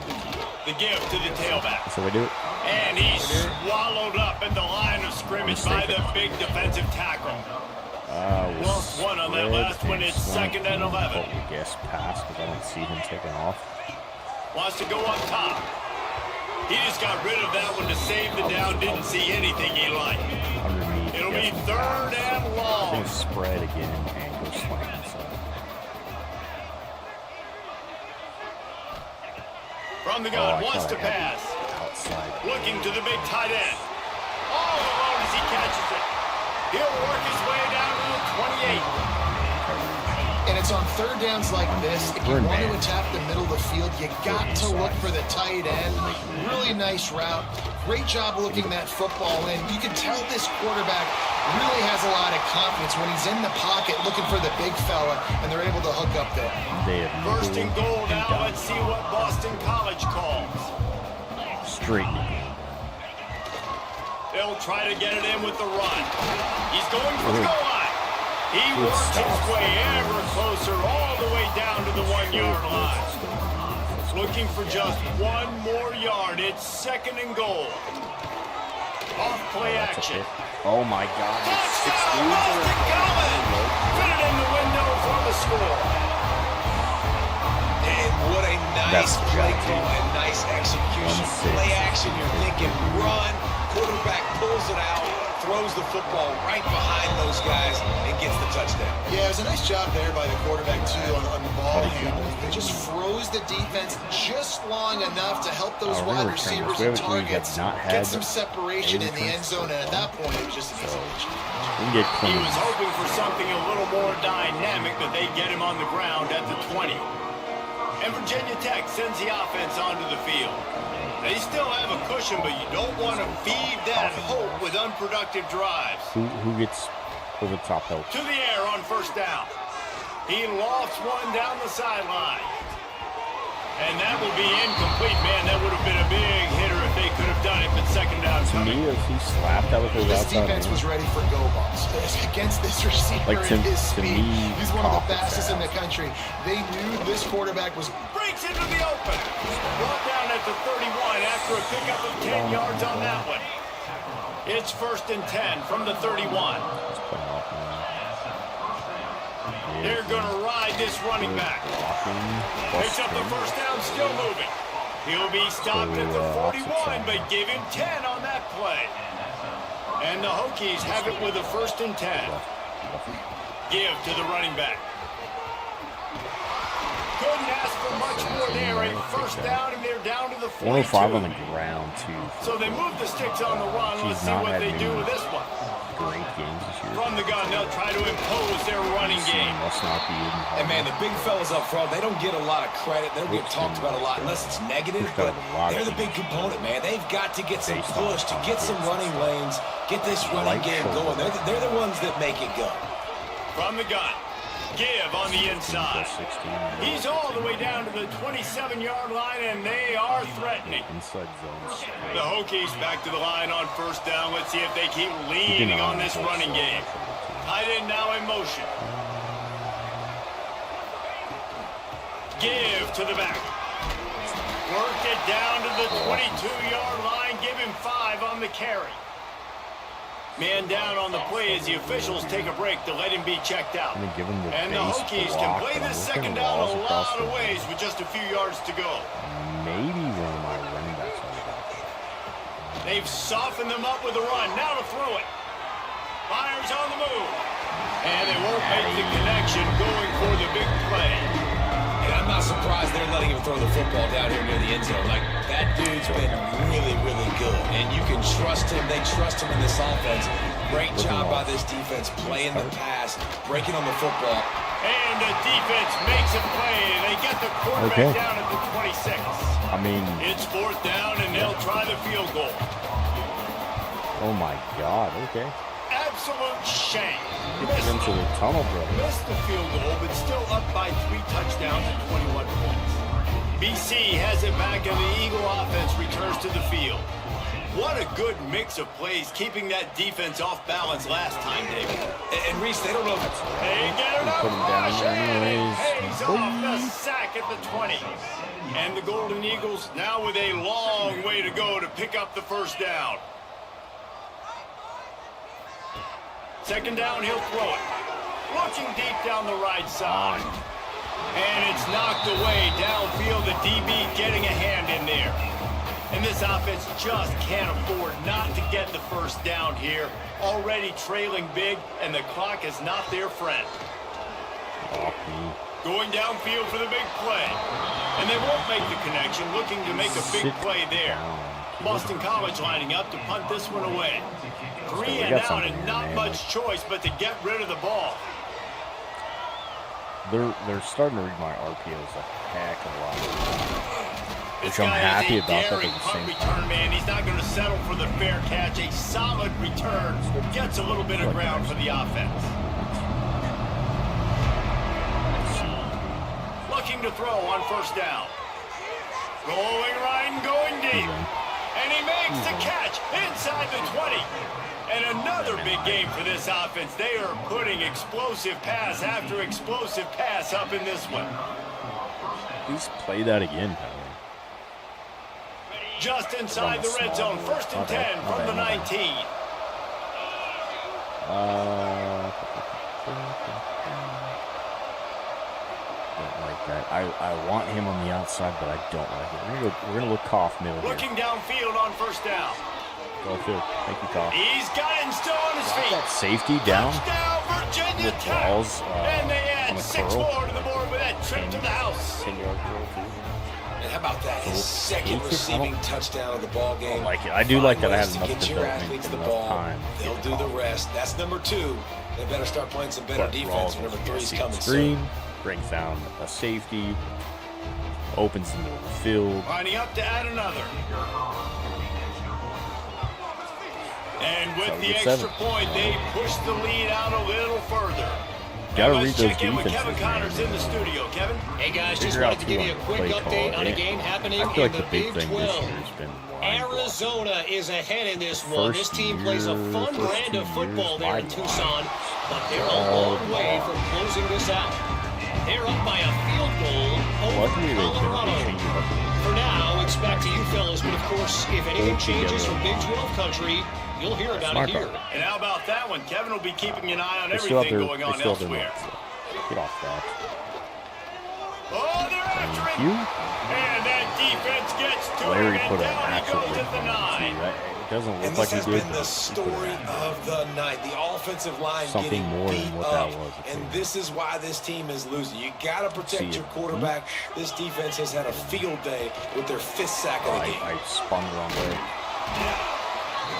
Speaker 2: The give to the tailback.
Speaker 1: So we do it.
Speaker 2: And he's swallowed up at the line of scrimmage by the big defensive tackle. Lost one on that last one. It's 2nd and 11.
Speaker 1: I guess pass because I don't see him taking off.
Speaker 2: Wants to go up top. He just got rid of that one to save the down. Didn't see anything he liked.
Speaker 1: Underneath.
Speaker 2: It'll be 3rd and
Speaker 1: I
Speaker 2: long.
Speaker 1: think spread again and go slant inside.
Speaker 2: From the gun, wants to
Speaker 1: I had
Speaker 2: pass.
Speaker 1: it outside.
Speaker 2: Looking to the big tight end. All alone as he catches it. He'll work his way down to the 28.
Speaker 3: And it's on 3rd downs like this. If you want to attack the middle of the field, you got to look for the tight end. Really nice route. Great job looking that football in. You can tell this quarterback really has a lot of confidence when he's in the pocket looking for the big fella, and they're able to hook up there.
Speaker 2: First and goal now. Let's see what Boston College calls.
Speaker 1: Straight.
Speaker 2: They'll try to get it in with the run. He's going for the goal line. He worked his way ever closer all the way down to the 1-yard line. Looking for just 1 more yard. It's 2nd and goal. Off play action.
Speaker 1: Oh my God.
Speaker 2: Touchdown, Boston College! Put it in the window for the score.
Speaker 4: And what a nice play call and nice execution. Play action, you're thinking run. Quarterback pulls it out, throws the football right behind those guys, and gets the touchdown.
Speaker 3: Yeah, it was a nice job there by the quarterback, too, on the ball handle. They just froze the defense just long enough to help those wide receivers and targets get some separation in the end zone, and at that point, it was just an easy mission.
Speaker 2: He was hoping for something a little more dynamic, but they get him on the ground at the 20. And Virginia Tech sends the offense onto the field. They still have a cushion, but you don't want to feed that hope with unproductive drives.
Speaker 1: Who gets over the top help?
Speaker 2: To the air on 1st down. He lofts one down the sideline. And that will be incomplete. Man, that would have been a big hitter if they could have done it, but 2nd down
Speaker 1: To
Speaker 2: coming.
Speaker 1: me, if he slapped that with his
Speaker 3: This
Speaker 1: outside
Speaker 3: defense
Speaker 1: hand,
Speaker 3: was ready for go balls against this receiver and his speed. He's one of the fastest in the country. They knew this quarterback was
Speaker 2: Breaks into the open. Brought down at the 31 after a pickup of 10 yards on that one. It's 1st and 10 from the 31. They're going to ride this running back. Picks up the 1st down, still moving. He'll be stopped at the 41, but give him 10 on that play. And the Hokies have it with a 1st and 10. Give to the running back. Couldn't ask for much more there. A 1st down, and they're down to the 42.
Speaker 1: 105 on the ground, too.
Speaker 2: So they move the sticks on the run. Let's see what they do with this one.
Speaker 1: Great games this year.
Speaker 2: From the gun, they'll try to impose their running game.
Speaker 4: And man, the big fellas up front, they don't get a lot of credit. They don't get talked about a lot unless it's negative, but they're the big component, man. They've got to get some push, to get some running lanes, get this running game going. They're the ones that make it go.
Speaker 2: From the gun. Give on the inside. He's all the way down to the 27-yard line, and they are threatening.
Speaker 1: Inside zones.
Speaker 2: The Hokies back to the line on 1st down. Let's see if they keep leaning on this running game. Tight end now in motion. Give to the back. Worked it down to the 22-yard line. Give him 5 on the carry. Man down on the play as the officials take a break to let him be checked out. And the Hokies can play this 2nd down a lot of ways with just a few yards to go.
Speaker 1: Maybe one of my running backs on the back.
Speaker 2: They've softened them up with a run. Now to throw it. Fires on the move. And they won't make the connection going for the big play.
Speaker 4: And I'm not surprised they're letting him throw the football down here near the end zone. Like, that dude's been really, really good. And you can trust him. They trust him in this offense. Great job by this defense playing the pass, breaking on the football.
Speaker 2: And the defense makes a play. They get the quarterback down at the 26.
Speaker 1: I mean,
Speaker 2: it's 4th down, and they'll try the field goal.
Speaker 1: oh my God. Okay.
Speaker 2: Absolute shame.
Speaker 1: Get into the tunnel, bro.
Speaker 2: Missed the field goal, but still up by 3 touchdowns and 21 points. BC has it back, and the Eagle offense returns to the field. What a good mix of plays, keeping that defense off balance last time, David.
Speaker 4: And Reese, they don't know if it's...
Speaker 2: They get it up,
Speaker 1: put him down there anyways.
Speaker 2: Pays off the sack at the 20. And the Golden Eagles now with a long way to go to pick up the first down. 2nd down, he'll throw it. Looking deep down the right side. And it's knocked away downfield. The DB getting a hand in there. And this offense just can't afford not to get the first down here. Already trailing big, and the clock is not their friend. Going downfield for the big play. And they won't make the connection, looking to make a big play there. Boston College lining up to punt this one away. 3 and out, and not much choice but to get rid of the ball.
Speaker 1: They're starting to read my RPOs a heck of a lot.
Speaker 2: This
Speaker 1: Which I'm
Speaker 2: guy
Speaker 1: happy
Speaker 2: is a
Speaker 1: about that
Speaker 2: daring
Speaker 1: at the
Speaker 2: punt
Speaker 1: same
Speaker 2: return
Speaker 1: time.
Speaker 2: man. He's not going to settle for the fair catch. A solid return gets a little bit of ground for the offense. Looking to throw on 1st down. Rolling right and going deep. And he makes the catch inside the 20. And another big game for this offense. They are putting explosive pass after explosive pass up in this one.
Speaker 1: Please play that again, Tyler.
Speaker 2: Just inside the red zone. 1st and 10 from the 19.
Speaker 1: Don't like that. I want him on the outside, but I don't like it. We're gonna look Koff middle here.
Speaker 2: Looking downfield on 1st down.
Speaker 1: Go field. Thank you, Koff.
Speaker 2: He's got him still on his feet.
Speaker 1: That safety down.
Speaker 2: Touchdown, Virginia
Speaker 1: With
Speaker 2: Tech.
Speaker 1: balls,
Speaker 2: And they
Speaker 1: on
Speaker 2: add
Speaker 1: the
Speaker 2: 6
Speaker 1: curl.
Speaker 2: more to the board with that trip to the house.
Speaker 1: 10-yard curl, too.
Speaker 4: And how about that? His second receiving touchdown of the ball game.
Speaker 1: I like it. I do like that I
Speaker 4: Find
Speaker 1: have
Speaker 4: ways
Speaker 1: enough
Speaker 4: to get your
Speaker 1: development
Speaker 4: athletes
Speaker 1: and
Speaker 4: the
Speaker 1: enough
Speaker 4: ball.
Speaker 1: time.
Speaker 4: They'll do the rest. That's number 2. They better start playing some better defense when number 3's coming
Speaker 1: screen,
Speaker 4: soon.
Speaker 1: brings down a safety, opens the middle of the field.
Speaker 2: Lining up to add another. And with the extra point, they push the lead out a little further.
Speaker 1: Gotta
Speaker 2: Let's
Speaker 1: read those
Speaker 2: check in with
Speaker 1: defenses,
Speaker 2: Kevin Connors in the studio. Kevin?
Speaker 5: Hey guys, just
Speaker 1: Figure out
Speaker 5: wanted to give
Speaker 1: who
Speaker 5: you a
Speaker 1: wants
Speaker 5: quick
Speaker 1: play
Speaker 5: update
Speaker 1: call.
Speaker 5: on a game happening
Speaker 1: I feel
Speaker 5: in
Speaker 1: like
Speaker 5: the
Speaker 1: the big
Speaker 5: Big
Speaker 1: thing this
Speaker 5: 12.
Speaker 1: year has been line blocking.
Speaker 5: Arizona is ahead in this one. This
Speaker 1: First
Speaker 5: team plays a fun
Speaker 1: year,
Speaker 5: brand of
Speaker 1: first 2
Speaker 5: football
Speaker 1: years,
Speaker 5: there in
Speaker 1: line
Speaker 5: Tucson,
Speaker 1: blocking.
Speaker 5: but they're a long way from closing this out. They're up by a field goal over
Speaker 1: Luckily, they
Speaker 5: Colorado.
Speaker 1: couldn't change it up.
Speaker 5: For now, it's back to you fellas, but of course, if anything changes from Big 12 country, you'll hear about it here.
Speaker 2: And how about that one? Kevin will be keeping an eye on
Speaker 1: They still have
Speaker 2: everything
Speaker 1: their,
Speaker 2: going
Speaker 1: they
Speaker 2: on
Speaker 1: still have their
Speaker 2: elsewhere.
Speaker 1: nuts, so get off that.
Speaker 2: Oh, they're after
Speaker 1: Thank
Speaker 2: it.
Speaker 1: you.
Speaker 2: And that defense gets to
Speaker 1: Larry
Speaker 2: him,
Speaker 1: put
Speaker 2: and
Speaker 1: an
Speaker 2: down he
Speaker 1: actual
Speaker 2: goes at the
Speaker 1: win on it,
Speaker 2: 9.
Speaker 1: too. It doesn't look
Speaker 4: And
Speaker 1: like
Speaker 4: this
Speaker 1: he
Speaker 4: has
Speaker 1: did,
Speaker 4: been
Speaker 1: but
Speaker 4: the
Speaker 1: he put it
Speaker 4: story
Speaker 1: in.
Speaker 4: of the night. The offensive line
Speaker 1: Something
Speaker 4: getting
Speaker 1: more than
Speaker 4: beat
Speaker 1: what
Speaker 4: up.
Speaker 1: that was,
Speaker 4: And
Speaker 1: too.
Speaker 4: this is why this team is losing. You got to protect
Speaker 1: See
Speaker 4: your
Speaker 1: it.
Speaker 4: quarterback. This defense has had a field day with their 5th sack of the game.
Speaker 1: I spun the wrong way.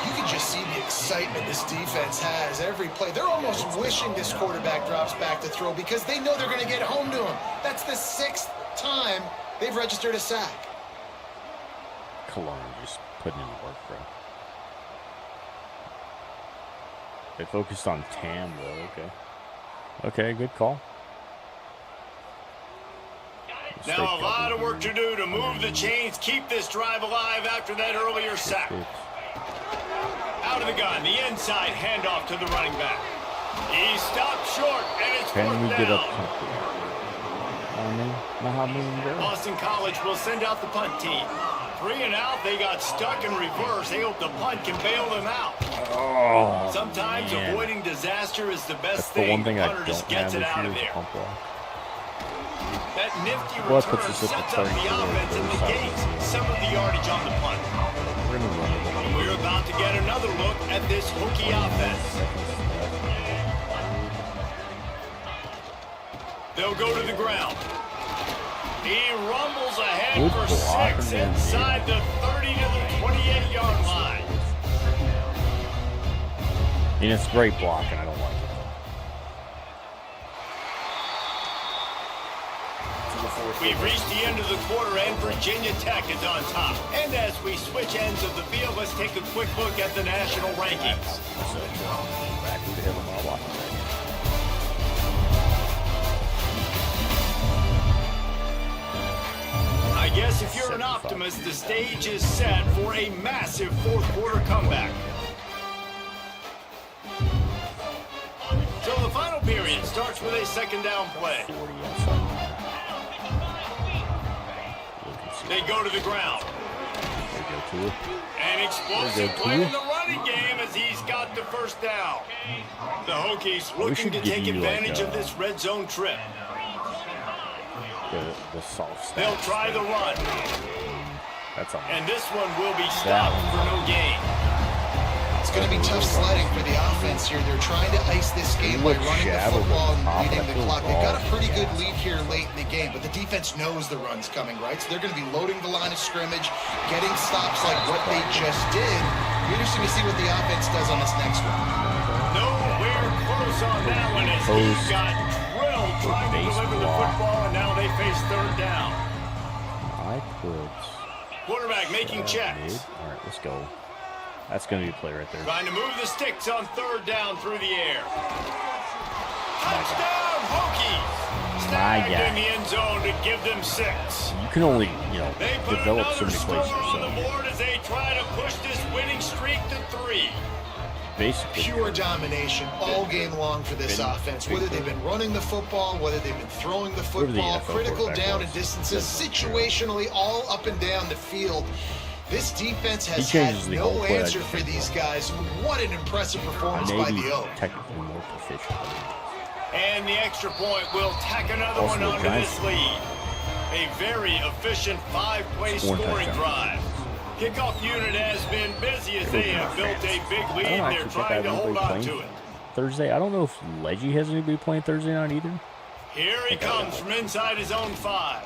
Speaker 3: You can just see the excitement this defense has every play. They're almost wishing this quarterback drops back to throw because they know they're going to get home to him. That's the 6th time they've registered a sack.
Speaker 1: Cologne just putting in the work, bro. They focused on Tam, though. Okay. Okay, good call.
Speaker 2: Now a lot of work to do to move the chains, keep this drive alive after that earlier sack. Out of the gun, the inside handoff to the running back. He stopped short, and it's
Speaker 1: Can we
Speaker 2: 4th
Speaker 1: get up?
Speaker 2: down. Boston College will send out the punt team. 3 and out, they got stuck in reverse. They hope the punt can bail them out.
Speaker 1: Oh,
Speaker 2: Sometimes
Speaker 1: man.
Speaker 2: avoiding disaster is the best
Speaker 1: That's the one thing I
Speaker 2: Punter
Speaker 1: don't
Speaker 2: just
Speaker 1: have
Speaker 2: gets
Speaker 1: this
Speaker 2: it out
Speaker 1: year
Speaker 2: of
Speaker 1: is
Speaker 2: there.
Speaker 1: pump block.
Speaker 2: That nifty
Speaker 1: Well, that
Speaker 2: return
Speaker 1: puts us at the
Speaker 2: sets up the
Speaker 1: 34,
Speaker 2: offense and
Speaker 1: 35.
Speaker 2: negates some of the yardage on the punt.
Speaker 1: We're gonna run it.
Speaker 2: And we're about to get another look at this hooky offense. They'll go to the ground. He rumbles ahead
Speaker 1: Good
Speaker 2: for
Speaker 1: block
Speaker 2: 6
Speaker 1: and then,
Speaker 2: inside the 30 to the 28-yard line.
Speaker 1: And it's great blocking. I don't like it.
Speaker 2: We've reached the end of the quarter, and Virginia Tech is on top. And as we switch ends of the field, let's take a quick look at the national rankings.
Speaker 1: Back who the hell am I watching?
Speaker 2: I guess if you're an optimist, the stage is set for a massive fourth quarter comeback. So the final period starts with a second down play.
Speaker 1: 40 outside.
Speaker 2: They go to the ground.
Speaker 1: They go to it.
Speaker 2: An explosive play in the running game as he's got the first down. The Hokies looking to take advantage of this red zone trip.
Speaker 1: The soft stance.
Speaker 2: They'll try the run.
Speaker 1: That's all.
Speaker 2: And this one will be stopped for no gain.
Speaker 3: It's going to be tough sledding for the offense here. They're trying to ice this game by running the football and leading the clock. They've got a pretty good lead here late in the game, but the defense knows the run's coming, right? So they're going to be loading the line of scrimmage, getting stops like what they just did. Interesting to see what the offense does on this next one.
Speaker 2: Nowhere close on that one as he got drilled trying to deliver the football, and now they face third down.
Speaker 1: I put
Speaker 2: Quarterback making checks.
Speaker 1: All right, let's go. That's going to be a play right there.
Speaker 2: Trying to move the sticks on third down through the air. Touchdown, Hokies! Snagged in the end zone to give them 6.
Speaker 1: You can only,
Speaker 2: They put
Speaker 1: develop so
Speaker 2: another
Speaker 1: many plays
Speaker 2: score on the
Speaker 1: yourself.
Speaker 2: board as they try to push this winning streak to 3.
Speaker 1: Basically.
Speaker 3: Pure domination all game long for this offense. Whether they've been running the football, whether they've been throwing the football, critical down and distances, situationally all up and down the field. This defense has had no answer for these guys. What an impressive performance by the Oak.
Speaker 1: Technically more proficient.
Speaker 2: And the extra point will tack another one onto this lead. A very efficient 5-play scoring drive. Kickoff unit has been busy as they have built a big lead and they're trying to hold on to it.
Speaker 1: Thursday, I don't know if Leggy has anybody playing Thursday night either.
Speaker 2: Here he comes from inside his own 5.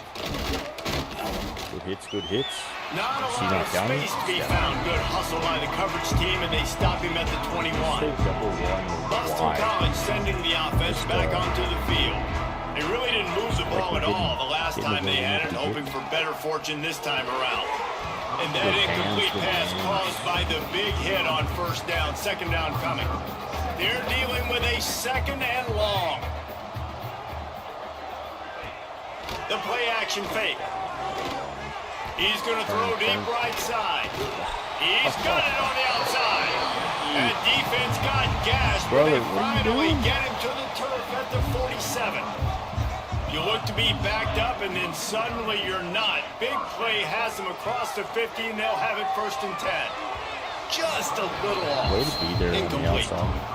Speaker 1: Good hits.
Speaker 2: Not a lot of space to be found. Good hustle by the coverage team, and they stop him at the 21. Boston College sending the offense back onto the field. They really didn't move the ball at all the last time they had it, hoping for better fortune this time around. And that incomplete pass caused by the big hit on first down, second down coming. They're dealing with a second and long. The play action fake. He's going to throw deep right side. He's got it on the outside. That defense got gashed, but they finally get him to the turf at the 47. You look to be backed up, and then suddenly you're not. Big play has them across the 50, and they'll have it 1st and 10. Just a little off.
Speaker 1: Way to be there on the outside.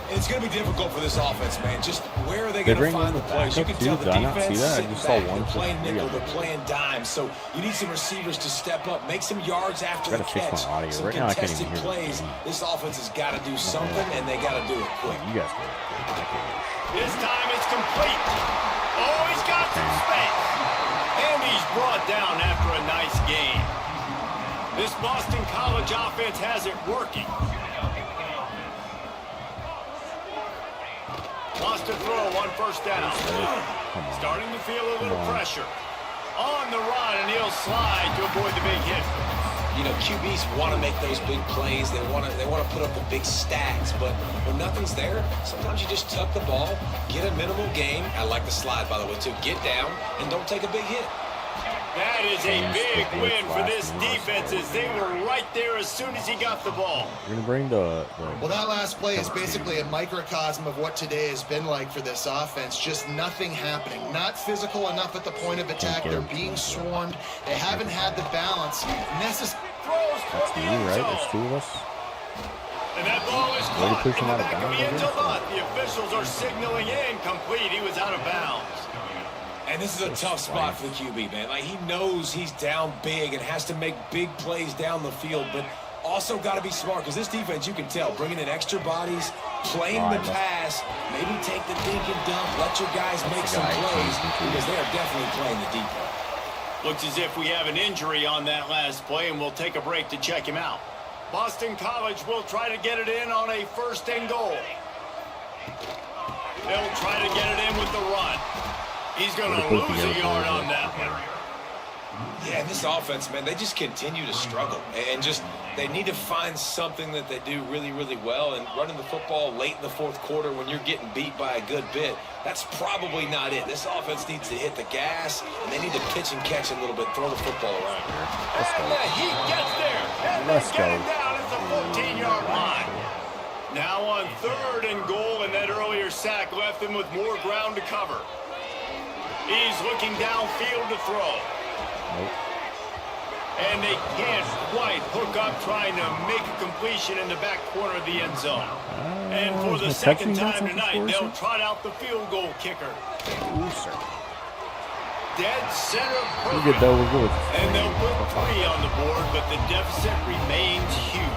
Speaker 4: It's going to be difficult for this offense, man. Just where are they going to find the plays? You can tell the defense sitting back. They're playing nickel, they're playing dime. So you need some receivers to step up, make some yards after the catch, some contested plays. This offense has got to do something, and they got to do it quick.
Speaker 1: You guys can.
Speaker 2: This time it's complete. Oh, he's got some space. And he's brought down after a nice game. This Boston College offense has it working. Lost to throw on first down. Starting to feel a little pressure. On the run, and he'll slide to avoid the big hit.
Speaker 4: You know, QBs want to make those big plays. They want to put up the big stacks. But when nothing's there, sometimes you just tuck the ball, get a minimal gain. I like the slide, by the way, too. Get down and don't take a big hit.
Speaker 2: That is a big win for this defense as they were right there as soon as he got the ball.
Speaker 1: We're going to bring the
Speaker 3: well, that last play is basically a microcosm of what today has been like for this offense. Just nothing happening. Not physical enough at the point of attack. They're being swarmed. They haven't had the balance necessary.
Speaker 1: That's me, right? That's 2 of us.
Speaker 2: And that ball is caught in the back of the end zone. The officials are signaling incomplete. He was out of bounds.
Speaker 4: And this is a tough spot for the QB, man. Like, he knows he's down big and has to make big plays down the field, but also got to be smart because this defense, you can tell, bringing in extra bodies, playing the pass, maybe take the dink and dump, let your guys make some plays because they are definitely playing the deep ball.
Speaker 2: Looks as if we have an injury on that last play, and we'll take a break to check him out. Boston College will try to get it in on a 1st and goal. They'll try to get it in with the run. He's going to lose a yard on that one.
Speaker 4: Yeah, this offense, man, they just continue to struggle. And just, they need to find something that they do really, really well. And running the football late in the 4th quarter when you're getting beat by a good bit, that's probably not it. This offense needs to hit the gas, and they need to pitch and catch a little bit, throw the football around here.
Speaker 2: And the heat gets there. And they get him down at the 14-yard line. Now on 3rd and goal, and that earlier sack left him with more ground to cover. He's looking downfield to throw.
Speaker 1: Nope.
Speaker 2: And they can't quite hook up trying to make a completion in the back corner of the end zone. And for the 2nd time tonight, they'll trot out the field goal kicker.
Speaker 1: Ooh, sir.
Speaker 2: Dead center perfect.
Speaker 1: We're good, though. We're good.
Speaker 2: And they'll put 3 on the board, but the deficit remains huge.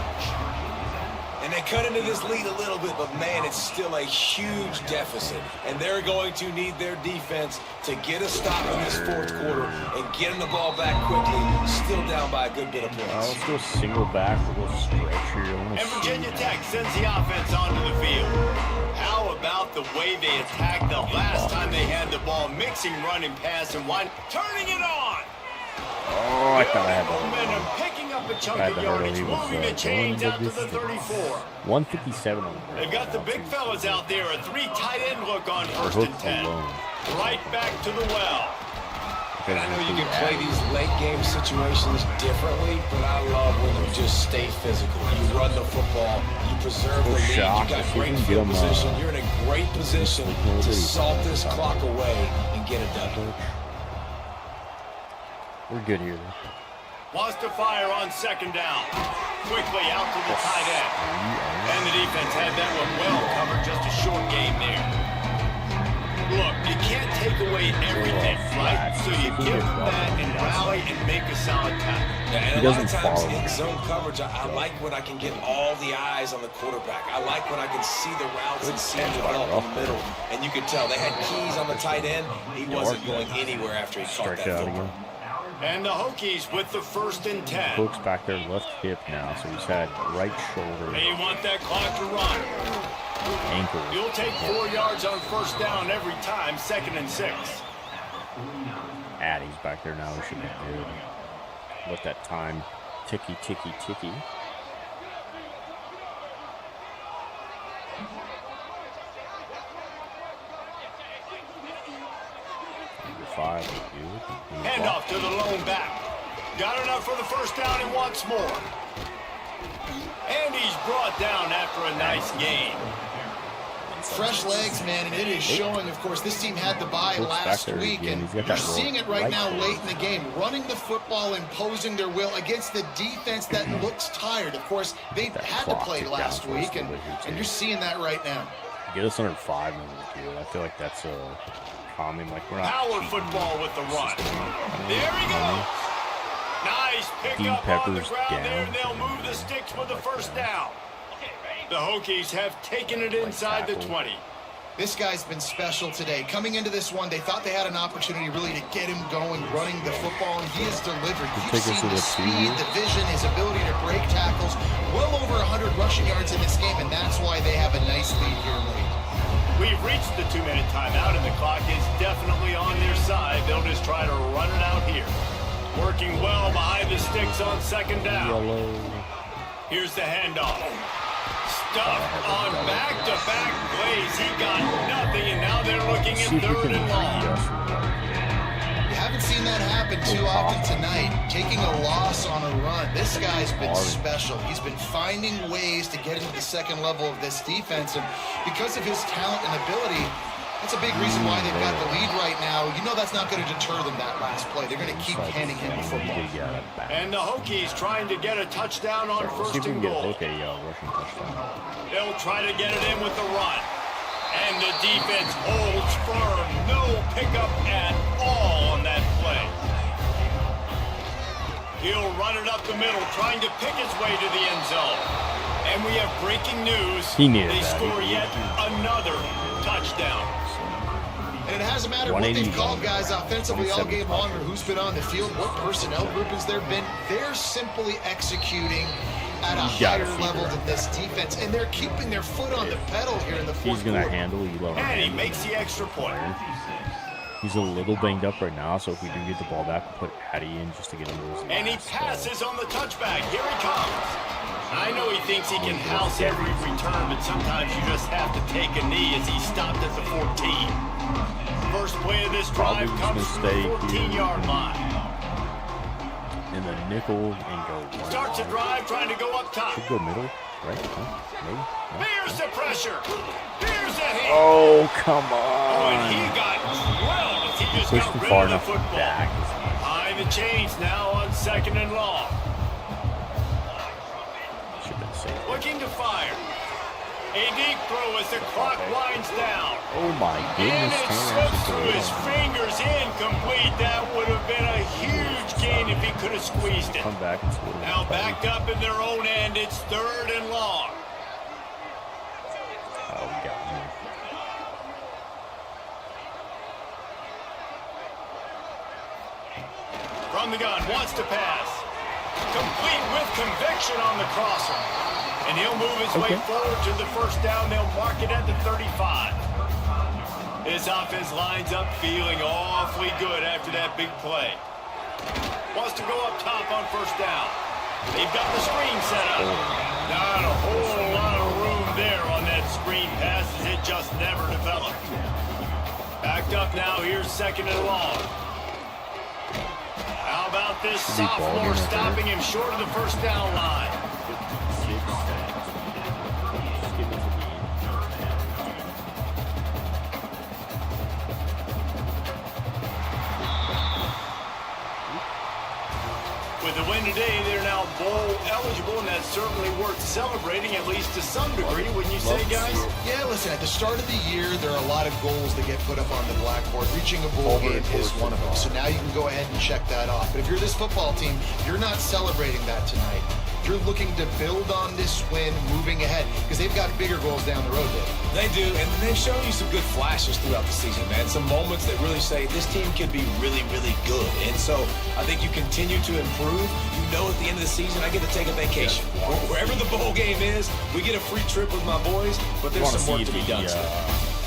Speaker 4: And they cut into this lead a little bit, but, man, it's still a huge deficit. And they're going to need their defense to get a stop in this 4th quarter and get them the ball back quickly, still down by a good bit of points.
Speaker 1: Let's go single back. We'll go stretch here.
Speaker 2: And Virginia Tech sends the offense onto the field. How about the way they attacked the last time they had the ball, mixing run and pass and one, turning it on.
Speaker 1: Oh, I thought I had
Speaker 2: momentum,
Speaker 1: that.
Speaker 2: picking up a chunk of yardage, moving the chains out to the 34.
Speaker 1: 157 on the ground.
Speaker 2: They've got the big fellas out there, a 3 tight end look on 1st and 10. Right back to the well.
Speaker 4: And I know you can play these late game situations differently, but I love when you just stay physical. You run the football, you preserve the lead, you got great field position, you're in a great position to salt this clock away and get it done.
Speaker 1: We're good here.
Speaker 2: Wants to fire on 2nd down. Quickly out to the tight end. And the defense had that one well covered, just a short game there. Look, you can't take away everything, right? So you give them that and rally and make a solid tackle.
Speaker 4: Yeah, and a lot of times in zone coverage, I like when I can get all the eyes on the quarterback. I like when I can see the routes and see him develop in the middle. And you could tell they had keys on the tight end. He wasn't going anywhere after he caught that football.
Speaker 2: And the Hokies with the 1st and 10.
Speaker 1: Hook's back there left hip now, so he's had right shoulder.
Speaker 2: They want that clock to run.
Speaker 1: Ankle.
Speaker 2: You'll take 4 yards on 1st down every time, 2nd and 6.
Speaker 1: Addie's back there now. We should be good. Let that time ticky, ticky, ticky.
Speaker 2: Handoff to the lone back. Got enough for the 1st down and wants more. And he's brought down after a nice gain.
Speaker 3: Fresh legs, man, and it is showing, of course, this team had the bye last week, and you're seeing it right now late in the game, running the football, imposing their will against the defense that looks tired. Of course, they had to play last week, and you're seeing that right now.
Speaker 1: Get us under 5 minutes, dude. I feel like that's a common, like, we're not
Speaker 2: power football with the run. There he goes. Nice pickup on the ground there, and they'll move the sticks with the 1st down. The Hokies have taken it inside the 20.
Speaker 3: This guy's been special today. Coming into this one, they thought they had an opportunity really to get him going, running the football, and he has delivered. You've seen the speed, the vision, his ability to break tackles. Well over 100 rushing yards in this game, and that's why they have a nice lead here late.
Speaker 2: We've reached the 2-minute timeout, and the clock is definitely on their side. They'll just try to run it out here. Working well behind the sticks on 2nd down. Here's the handoff. Stuffed on back-to-back plays. He got nothing, and now they're looking at 3rd and long.
Speaker 3: You haven't seen that happen too often tonight, taking a loss on a run. This guy's been special. He's been finding ways to get into the 2nd level of this defense, and because of his talent and ability, that's a big reason why they've got the lead right now. You know that's not going to deter them that last play. They're going to keep handing him the football.
Speaker 2: And the Hokies trying to get a touchdown on 1st and goal. They'll try to get it in with the run. And the defense holds firm. No pickup at all on that play. He'll run it up the middle, trying to pick his way to the end zone. And we have breaking news. They score yet another touchdown.
Speaker 3: And it hasn't mattered what they've
Speaker 1: 181,
Speaker 3: called guys offensively all game
Speaker 1: 27
Speaker 3: long or who's been on the field, what personnel groupings there been. They're simply executing at a higher level than this defense, and they're keeping their foot on the pedal here in the fourth
Speaker 1: He's going to
Speaker 3: quarter.
Speaker 1: handle Elo.
Speaker 2: And he makes the extra point.
Speaker 1: He's a little banged up right now, so if we do get the ball back, we'll put Hattie in just to get him to his
Speaker 2: And he
Speaker 1: last,
Speaker 2: passes on the touchback. Here he comes. I know he thinks he can house every return, but sometimes you just have to take a knee as he stopped at the 14. First play of this drive comes from the 14-yard line.
Speaker 1: In the nickel and go one.
Speaker 2: Starts a drive trying to go up top.
Speaker 1: Should go middle, right? Huh? Maybe? No?
Speaker 2: Here's the pressure. Here's the hit.
Speaker 1: Oh, come
Speaker 2: Oh, and
Speaker 1: on.
Speaker 2: he got drilled as he just
Speaker 1: Pushed
Speaker 2: got
Speaker 1: him
Speaker 2: rid
Speaker 1: far
Speaker 2: of the
Speaker 1: enough
Speaker 2: football.
Speaker 1: back.
Speaker 2: Behind the chains now on 2nd and long.
Speaker 1: Should have been safe.
Speaker 2: Looking to fire. A deep throw as the clock winds down.
Speaker 1: Oh my
Speaker 2: And
Speaker 1: goodness.
Speaker 2: it
Speaker 1: Tanner
Speaker 2: slips
Speaker 1: actually
Speaker 2: through his
Speaker 1: threw it.
Speaker 2: fingers incomplete. That would have been a huge gain if he could have squeezed it.
Speaker 1: Come back and score.
Speaker 2: Now backed up in their own end, it's 3rd and long.
Speaker 1: Oh, we got him.
Speaker 2: From the gun, wants to pass. Complete with conviction on the crosser. And he'll move his way forward to the first down. They'll mark it at the 35. His offense lines up feeling awfully good after that big play. Wants to go up top on first down. They've got the screen set up. Not a whole lot of room there on that screen pass as it just never developed. Backed up now, here's 2nd and long. How about this sophomore stopping him short of the first down line? With the win today, they're now bowl eligible, and that's certainly worth celebrating, at least to some degree, wouldn't you say, guys?
Speaker 3: Yeah, listen, at the start of the year, there are a lot of goals that get put up on the blackboard. Reaching a bowl game is one of them. So now you can go ahead and check that off. But if you're this football team, you're not celebrating that tonight. You're looking to build on this win moving ahead because they've got bigger goals down the road, Dave.
Speaker 4: They do, and they've shown you some good flashes throughout the season, man. Some moments that really say this team can be really, really good. And so I think you continue to improve. You know at the end of the season, I get to take a vacation. Wherever the bowl game is, we get a free trip with my boys, but there's some work to be done still.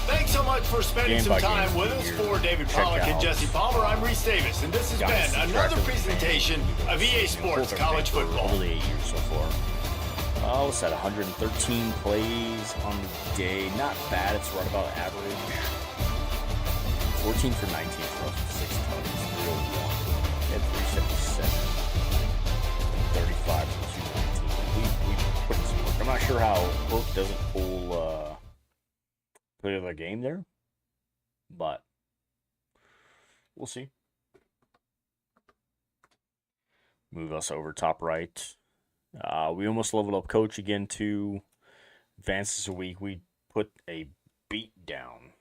Speaker 2: Thanks so much for spending some time with us. For David Pollack and Jesse Palmer, I'm Reese Davis, and this has been another presentation of EA Sports College Football.
Speaker 1: Over the 8 years so far. Oh, it's at 113 plays on the day. Not bad. It's right about average. 14 for 19 for us with 6 touchdowns. 301. He had 377. 35 for 219. We put in some work. I'm not sure how Burke doesn't pull play of the game there, but we'll see. Move us over top right. We almost leveled up Coach again to advances a week. We put a beat down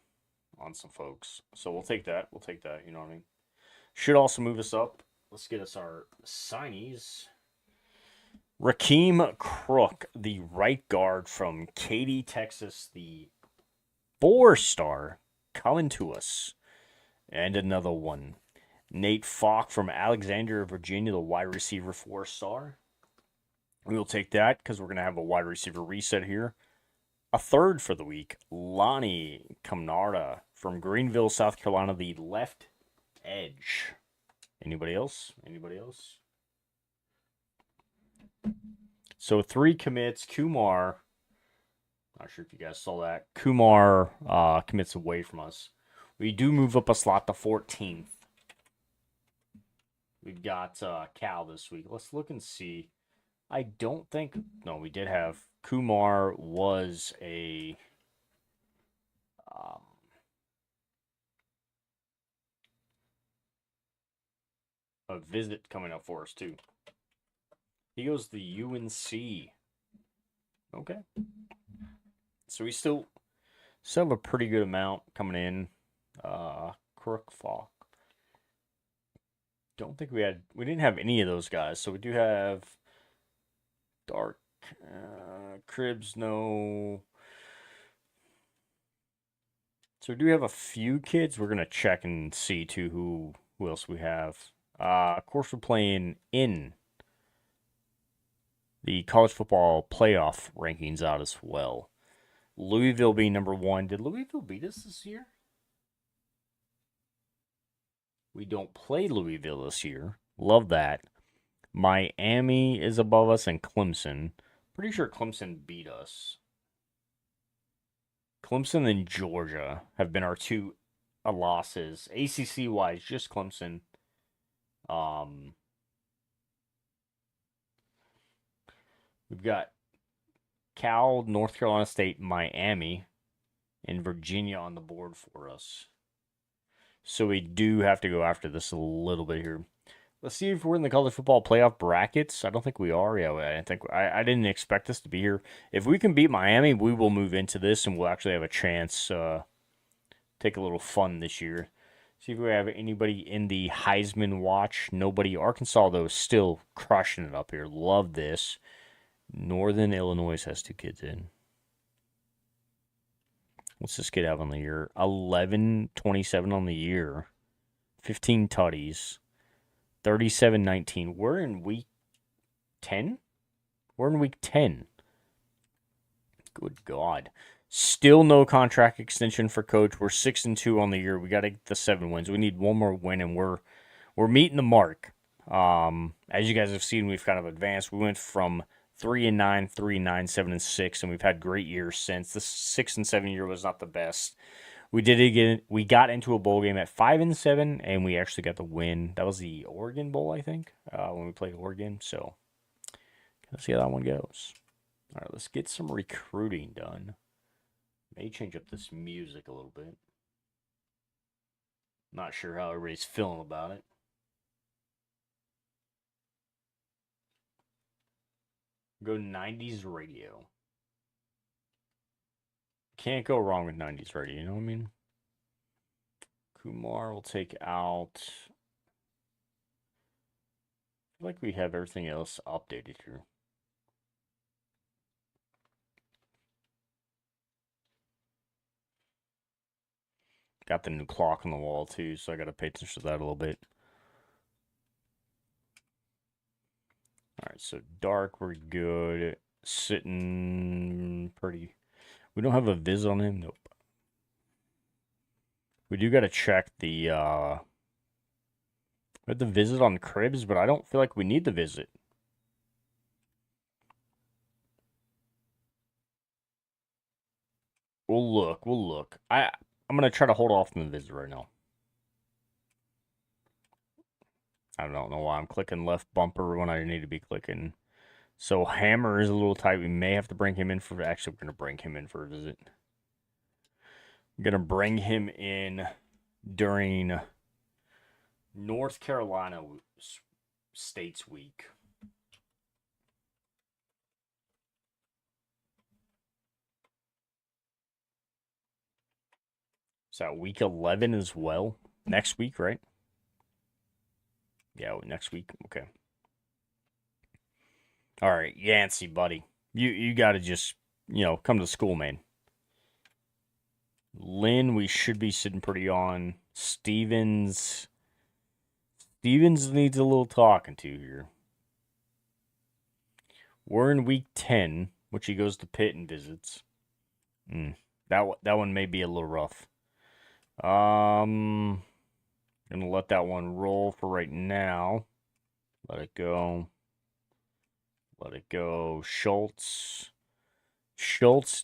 Speaker 1: on some folks, so we'll take that. You know what I mean? Should also move us up. Let's get us our signees. Rakeem Crook, the right guard from Katy, Texas, the 4-star coming to us. And another one. Nate Falk from Alexandria, Virginia, the wide receiver 4-star. We'll take that because we're going to have a wide receiver reset here. A third for the week. Lonnie Camarda from Greenville, South Carolina, the left edge. Anybody else? So 3 commits. Kumar. Not sure if you guys saw that. Kumar commits away from us. We do move up a slot to 14th. We've got Cal this week. Let's look and see. I don't think... No, we did have... Kumar was a... visit coming up for us, too. He goes to the UNC. Okay. So we still have a pretty good amount coming in. Crook Falk. Don't think we didn't have any of those guys. So we do have Dark Cribs, no. So we do have a few kids. We're gonna check and see too who else we have. Of course, we're playing in the college football playoff rankings out as well. Louisville being number 1. Did Louisville beat us this year? We don't play Louisville this year. Love that. Miami is above us and Clemson. Pretty sure Clemson beat us. Clemson and Georgia have been our two losses. ACC wise, just Clemson. We've got Cal, North Carolina State, Miami, and Virginia on the board for us. So we do have to go after this a little bit here. Let's see if we're in the college football playoff brackets. I don't think we are. Yeah, I didn't expect us to be here. If we can beat Miami, we will move into this, and we'll actually have a chance. Take a little fun this year. See if we have anybody in the Heisman watch. Nobody. Arkansas though is still crushing it up here. Love this. Northern Illinois has 2 kids in. What's this kid have on the year? 11-27 on the year. 15 tutties. 37-19. We're in week 10? We're in week 10. Good God. Still no contract extension for coach. We're 6-2 on the year. We got to get the 7 wins. We need one more win, and we're meeting the mark. As you guys have seen, we've kind of advanced. We went from 3-9, 3-9, 7-6, and we've had great years since. This 6-7 year was not the best. We did it again. We got into a bowl game at 5-7, and we actually got the win. That was the Oregon Bowl, I think, when we played Oregon. So, let's see how that one goes. All right, let's get some recruiting done. May change up this music a little bit. Not sure how everybody's feeling about it. Go 90s radio. Can't go wrong with 90s radio, you know what I mean? Kumar will take out. I feel like we have everything else updated here. Got the new clock on the wall too, so I got to pay attention to that a little bit. Alright, so dark, we're good. Sitting pretty. We don't have a visit on him? Nope. We do got to check the, we have the visit on Cribs, but I don't feel like we need the visit. We'll look. I'm going to try to hold off on the visit right now. I don't know why I'm clicking left bumper when I need to be clicking. So Hammer is a little tight. We may have to bring him in for... Actually, we're going to bring him in for a visit. I'm going to bring him in during North Carolina State's week. Is that week 11 as well? Next week, right? Yeah, next week. Okay. All right, Yancey, buddy. You got to just, come to school, man. Lynn, we should be sitting pretty on. Stevens needs a little talking to here. We're in week 10, which he goes to Pitt and visits. That one may be a little rough. Gonna let that one roll for right now. Let it go. Schultz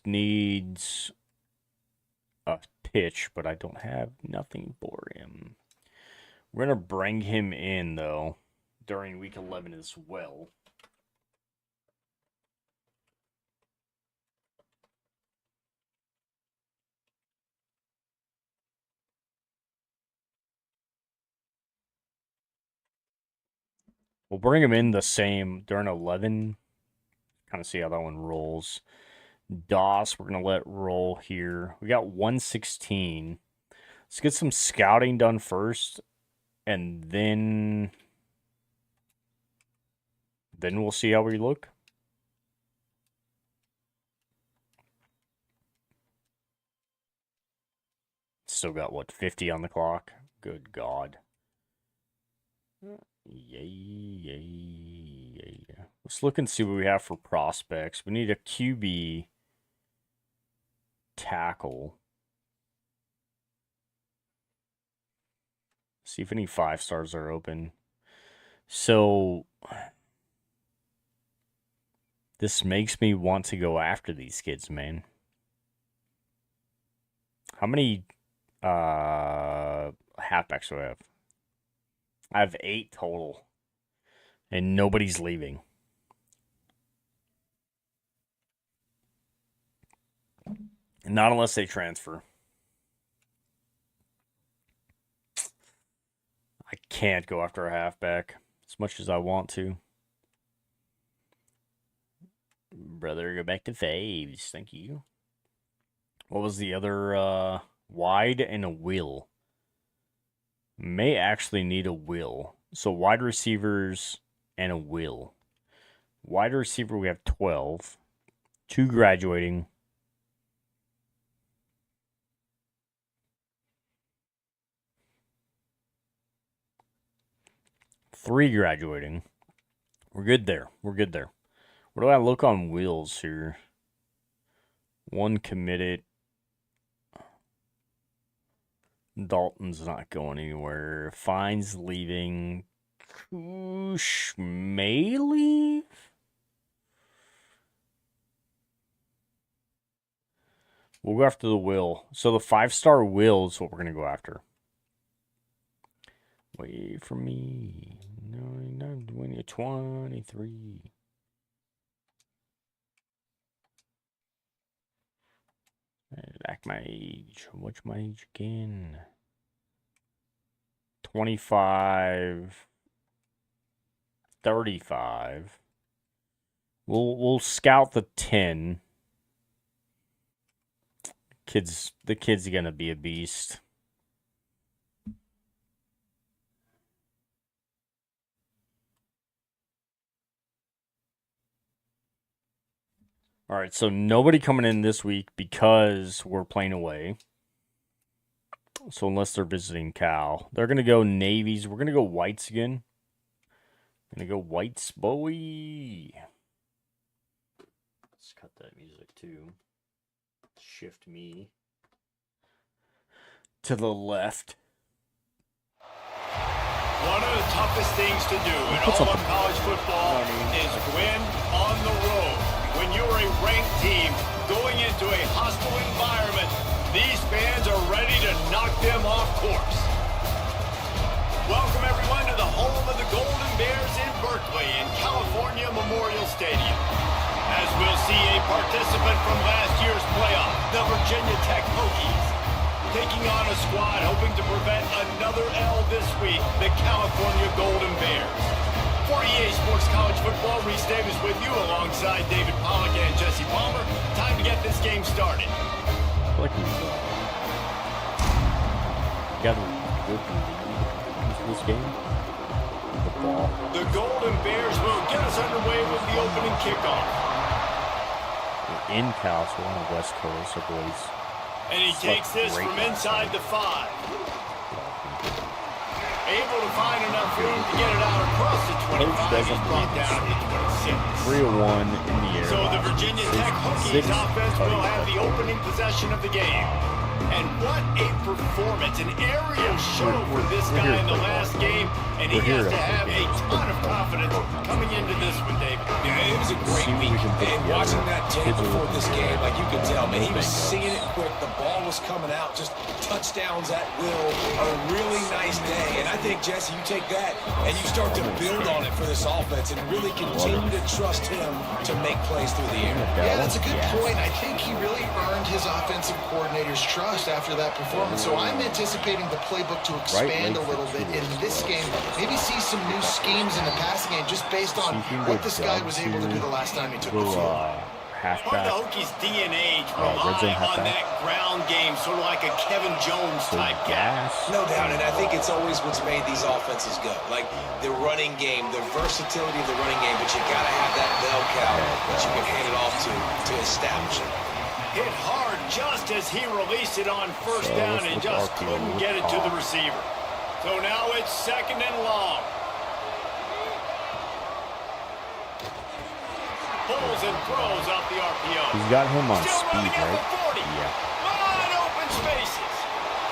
Speaker 1: needs a pitch, but I don't have nothing for him. We're gonna bring him in though during week 11 as well. We'll bring him in the same during 11. Kind of see how that one rolls. Doss, we're going to let roll here. We got 116. Let's get some scouting done first. And then we'll see how we look. still got, what, 50 on the clock? Good God. Yay. Let's look and see what we have for prospects. We need a QB tackle. See if any 5-stars are open. So this makes me want to go after these kids, man. How many halfbacks do I have? I have 8 total. And nobody's leaving. Not unless they transfer. I can't go after a halfback as much as I want to. Brother, go back to faves. Thank you. What was the other? Wide and a will. May actually need a will. So wide receivers and a will. Wide receiver, we have 12. 2 graduating. 3 graduating. We're good there. We're good there. Where do I look on wheels here? 1 committed. Dalton's not going anywhere. Fine's leaving. Koosh may leave? We'll go after the will. So the 5-star will is what we're going to go after. Wait for me. No, not 23. I like my age. What's my age again? 25. 35. We'll scout the 10. The kid's gonna be a beast. All right, so nobody coming in this week because we're playing away. So unless they're visiting Cal, they're gonna go navies. We're gonna go whites again. Gonna go whites, boy. Let's cut that music too. Shift me to the left.
Speaker 2: One of the toughest things to do in all of college football is win on the road. When you're a ranked team going into a hostile environment, these fans are ready to knock them off course. Welcome everyone to the home of the Golden Bears in Berkeley in California Memorial Stadium. As we'll see a participant from last year's playoff, the Virginia Tech Hokies, taking on a squad hoping to prevent another L this week, the California Golden Bears. For EA Sports College Football, Reese Davis with you alongside David Pollack and Jesse Palmer. Time to get this game started.
Speaker 1: Got this game. The ball.
Speaker 2: The Golden Bears will get us underway with the opening kickoff.
Speaker 1: We're in Cal, so we're on the West Coast, so boys.
Speaker 2: And he takes this from inside the 5. Able to find enough room to get it out across the 25. He's brought down to 26.
Speaker 1: 301 in the air.
Speaker 2: So the Virginia Tech Hokies offense will have the opening possession of the game. And what a performance, an aerial show for this guy in the last game, and he has to have a ton of confidence coming into this one, Dave.
Speaker 4: Yeah, it was a great week, and watching that tape before this game, like you could tell, man, he was seeing it quick, the ball was coming out, just touchdowns at will, a really nice day, and I think, Jesse, you take that, and you start to build on it for this offense, and really continue to trust him to make plays through the air.
Speaker 3: Yeah, that's a good point. I think he really earned his offensive coordinator's trust after that performance. So I'm anticipating the playbook to expand a little bit in this game. Maybe see some new schemes in the passing game just based on what this guy was able to do the last time he took the field.
Speaker 2: Part of the Hokies' DNA to rely on that ground game, sort of like a Kevin Jones type guy.
Speaker 4: No doubt, and I think it's always what's made these offenses go. Like the running game, the versatility of the running game, but you got to have that bell cow that you can hand it off to establish it.
Speaker 2: Hit hard just as he released it on first down and just couldn't get it to the receiver. So now it's 2nd and long. Pulls and throws off the RPO.
Speaker 1: He's got him on
Speaker 2: Still
Speaker 1: speed,
Speaker 2: running at
Speaker 1: right?
Speaker 2: the 40.
Speaker 1: Yeah.
Speaker 2: Wide open spaces.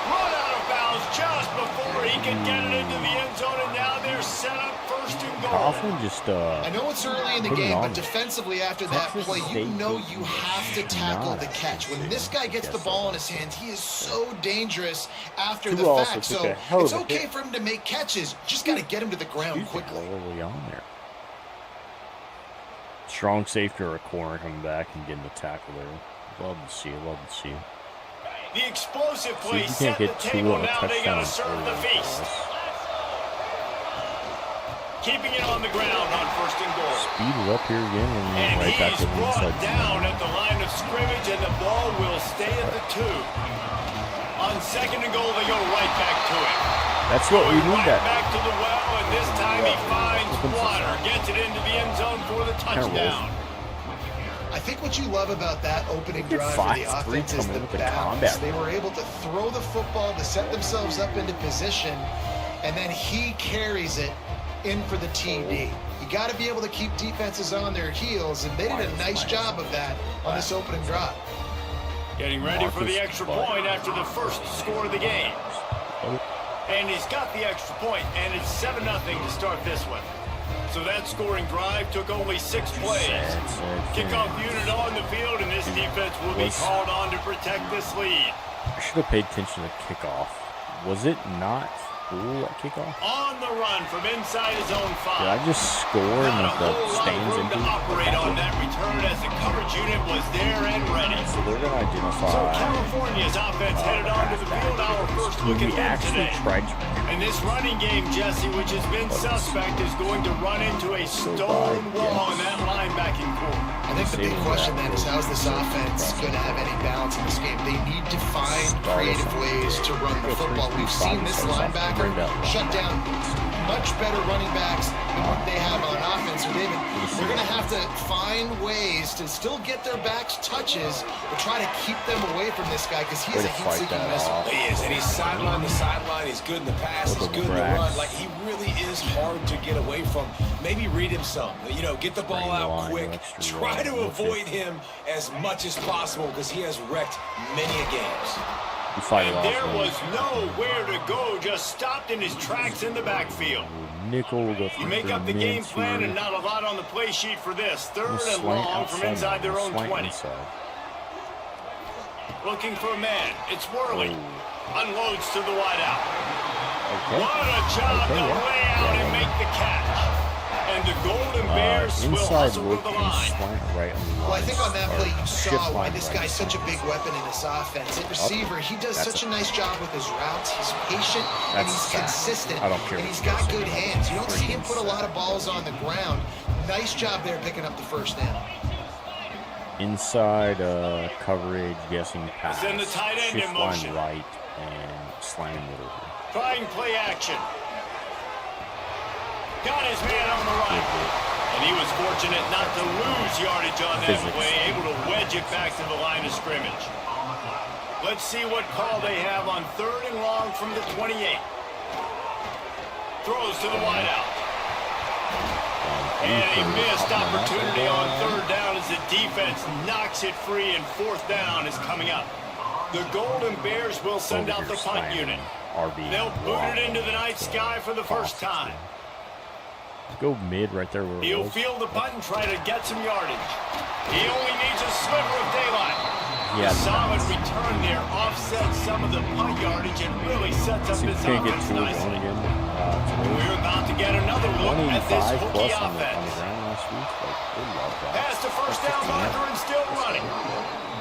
Speaker 2: Run out of bounds just before he can get it into the end zone, and now they're set up 1st and goal.
Speaker 1: Coughlin just
Speaker 3: I know it's early in the
Speaker 1: put it
Speaker 3: game,
Speaker 1: on.
Speaker 3: but defensively after that
Speaker 1: Texas
Speaker 3: play, you
Speaker 1: State
Speaker 3: know you have to tackle
Speaker 1: not
Speaker 3: the catch. When this guy gets the ball in his hands, he is so dangerous after
Speaker 1: Who
Speaker 3: the
Speaker 1: also
Speaker 3: fact.
Speaker 1: took
Speaker 3: So
Speaker 1: a hell of
Speaker 3: it's
Speaker 1: a
Speaker 3: okay
Speaker 1: hit.
Speaker 3: for him to make catches. Just got to get him to the ground
Speaker 1: He's
Speaker 3: quickly.
Speaker 1: early on there. Strong safety or a corner coming back and getting the tackle there. Love to see it. Love to see it.
Speaker 2: The explosive play
Speaker 1: See,
Speaker 2: set
Speaker 1: you
Speaker 2: the
Speaker 1: can't get
Speaker 2: table.
Speaker 1: two
Speaker 2: Now they got to
Speaker 1: touchdowns
Speaker 2: serve the
Speaker 1: early
Speaker 2: feast.
Speaker 1: for us.
Speaker 2: Keeping it on the ground on 1st and goal.
Speaker 1: Speed it up here again
Speaker 2: And
Speaker 1: and right back
Speaker 2: he's
Speaker 1: to the
Speaker 2: brought
Speaker 1: inside.
Speaker 2: down at the line of scrimmage, and the ball will stay at the 2. On 2nd and goal, they go right back to it.
Speaker 1: That's what we
Speaker 2: Going
Speaker 1: need.
Speaker 2: right
Speaker 1: That
Speaker 2: back to the well, and this time he finds water. Gets it into the end zone for the touchdown.
Speaker 3: I think what you love about that opening
Speaker 1: Look
Speaker 3: drive
Speaker 1: at
Speaker 3: for the
Speaker 1: 5'3"
Speaker 3: offense is
Speaker 1: coming
Speaker 3: the
Speaker 1: with the
Speaker 3: balance.
Speaker 1: combat.
Speaker 3: They were able to throw the football to set themselves up into position, and then he carries it in for the TD. You got to be able to keep defenses on their heels, and they did a nice job of that on this opening drive.
Speaker 2: Getting ready for the extra point after the first score of the game. And he's got the extra point, and it's 7-0 to start this one. So that scoring drive took only 6 plays. Kickoff unit on the field, and this defense will be called on to protect this lead.
Speaker 1: I should have paid attention to kickoff. Was it not full at kickoff?
Speaker 2: On the run from inside his own 5.
Speaker 1: Did I just score and
Speaker 2: Not a
Speaker 1: the
Speaker 2: whole lot of
Speaker 1: stands
Speaker 2: room to
Speaker 1: empty?
Speaker 2: operate on that return as the coverage unit was there and ready.
Speaker 1: So they're going to identify.
Speaker 2: So California's offense headed onto the field. Our first look at
Speaker 1: We
Speaker 2: them
Speaker 1: actually
Speaker 2: today.
Speaker 1: tried to.
Speaker 2: And this running game, Jesse, which has been suspect, is going to run into a stone wall in that linebacking core.
Speaker 3: I think the big question then is how's this offense going to have any balance in this game? They need to find creative ways to run the football. We've seen this linebacker shut down much better running backs than what they have on offense. So they're going to have to find ways to still get their backs touches, but try to keep them away from this guy because he is a heat-seeking missile.
Speaker 4: He is, and he's sideline to sideline. He's good in the pass. He's good in the run. Like, he really is hard to get away from. Maybe read him some. You know, get the ball out quick. Try to avoid him as much as possible because he has wrecked many a games.
Speaker 2: And there was nowhere to go, just stopped in his tracks in the backfield.
Speaker 1: Nickel will go
Speaker 2: You make up the game plan and not a lot on the play sheet for this. 3rd and long from inside their own 20. Looking for a man. It's Worley. Unloads to the wideout. What a job to lay out and make the catch. And the Golden Bears will hustle to the line.
Speaker 3: Well, I think on that play you saw why this guy's such a big weapon in this offense. At receiver, he does such a nice job with his routes. He's patient and he's consistent. And he's got good hands. You don't see him put a lot of balls on the ground. Nice job there picking up the first down.
Speaker 1: Inside coverage, guessing pass.
Speaker 2: Send the tight end in
Speaker 1: shift
Speaker 2: motion.
Speaker 1: line right and slam it over.
Speaker 2: Trying play action. Got his man on the right. And he was fortunate not to lose yardage on that play, able to wedge it back to the line of scrimmage. Let's see what call they have on 3rd and long from the 28. Throws to the wideout. And a missed opportunity on 3rd down as the defense knocks it free, and 4th down is coming up. The Golden Bears will send out the punt unit. They'll boot it into the night sky for the first time.
Speaker 1: Go mid right there.
Speaker 2: He'll field the punt and try to get some yardage. He only needs a sliver of daylight. The solid return there offsets some of the punt yardage and really sets up this offense nicely. We're about to get another look at this hooky offense. Pass to first down marker and still running.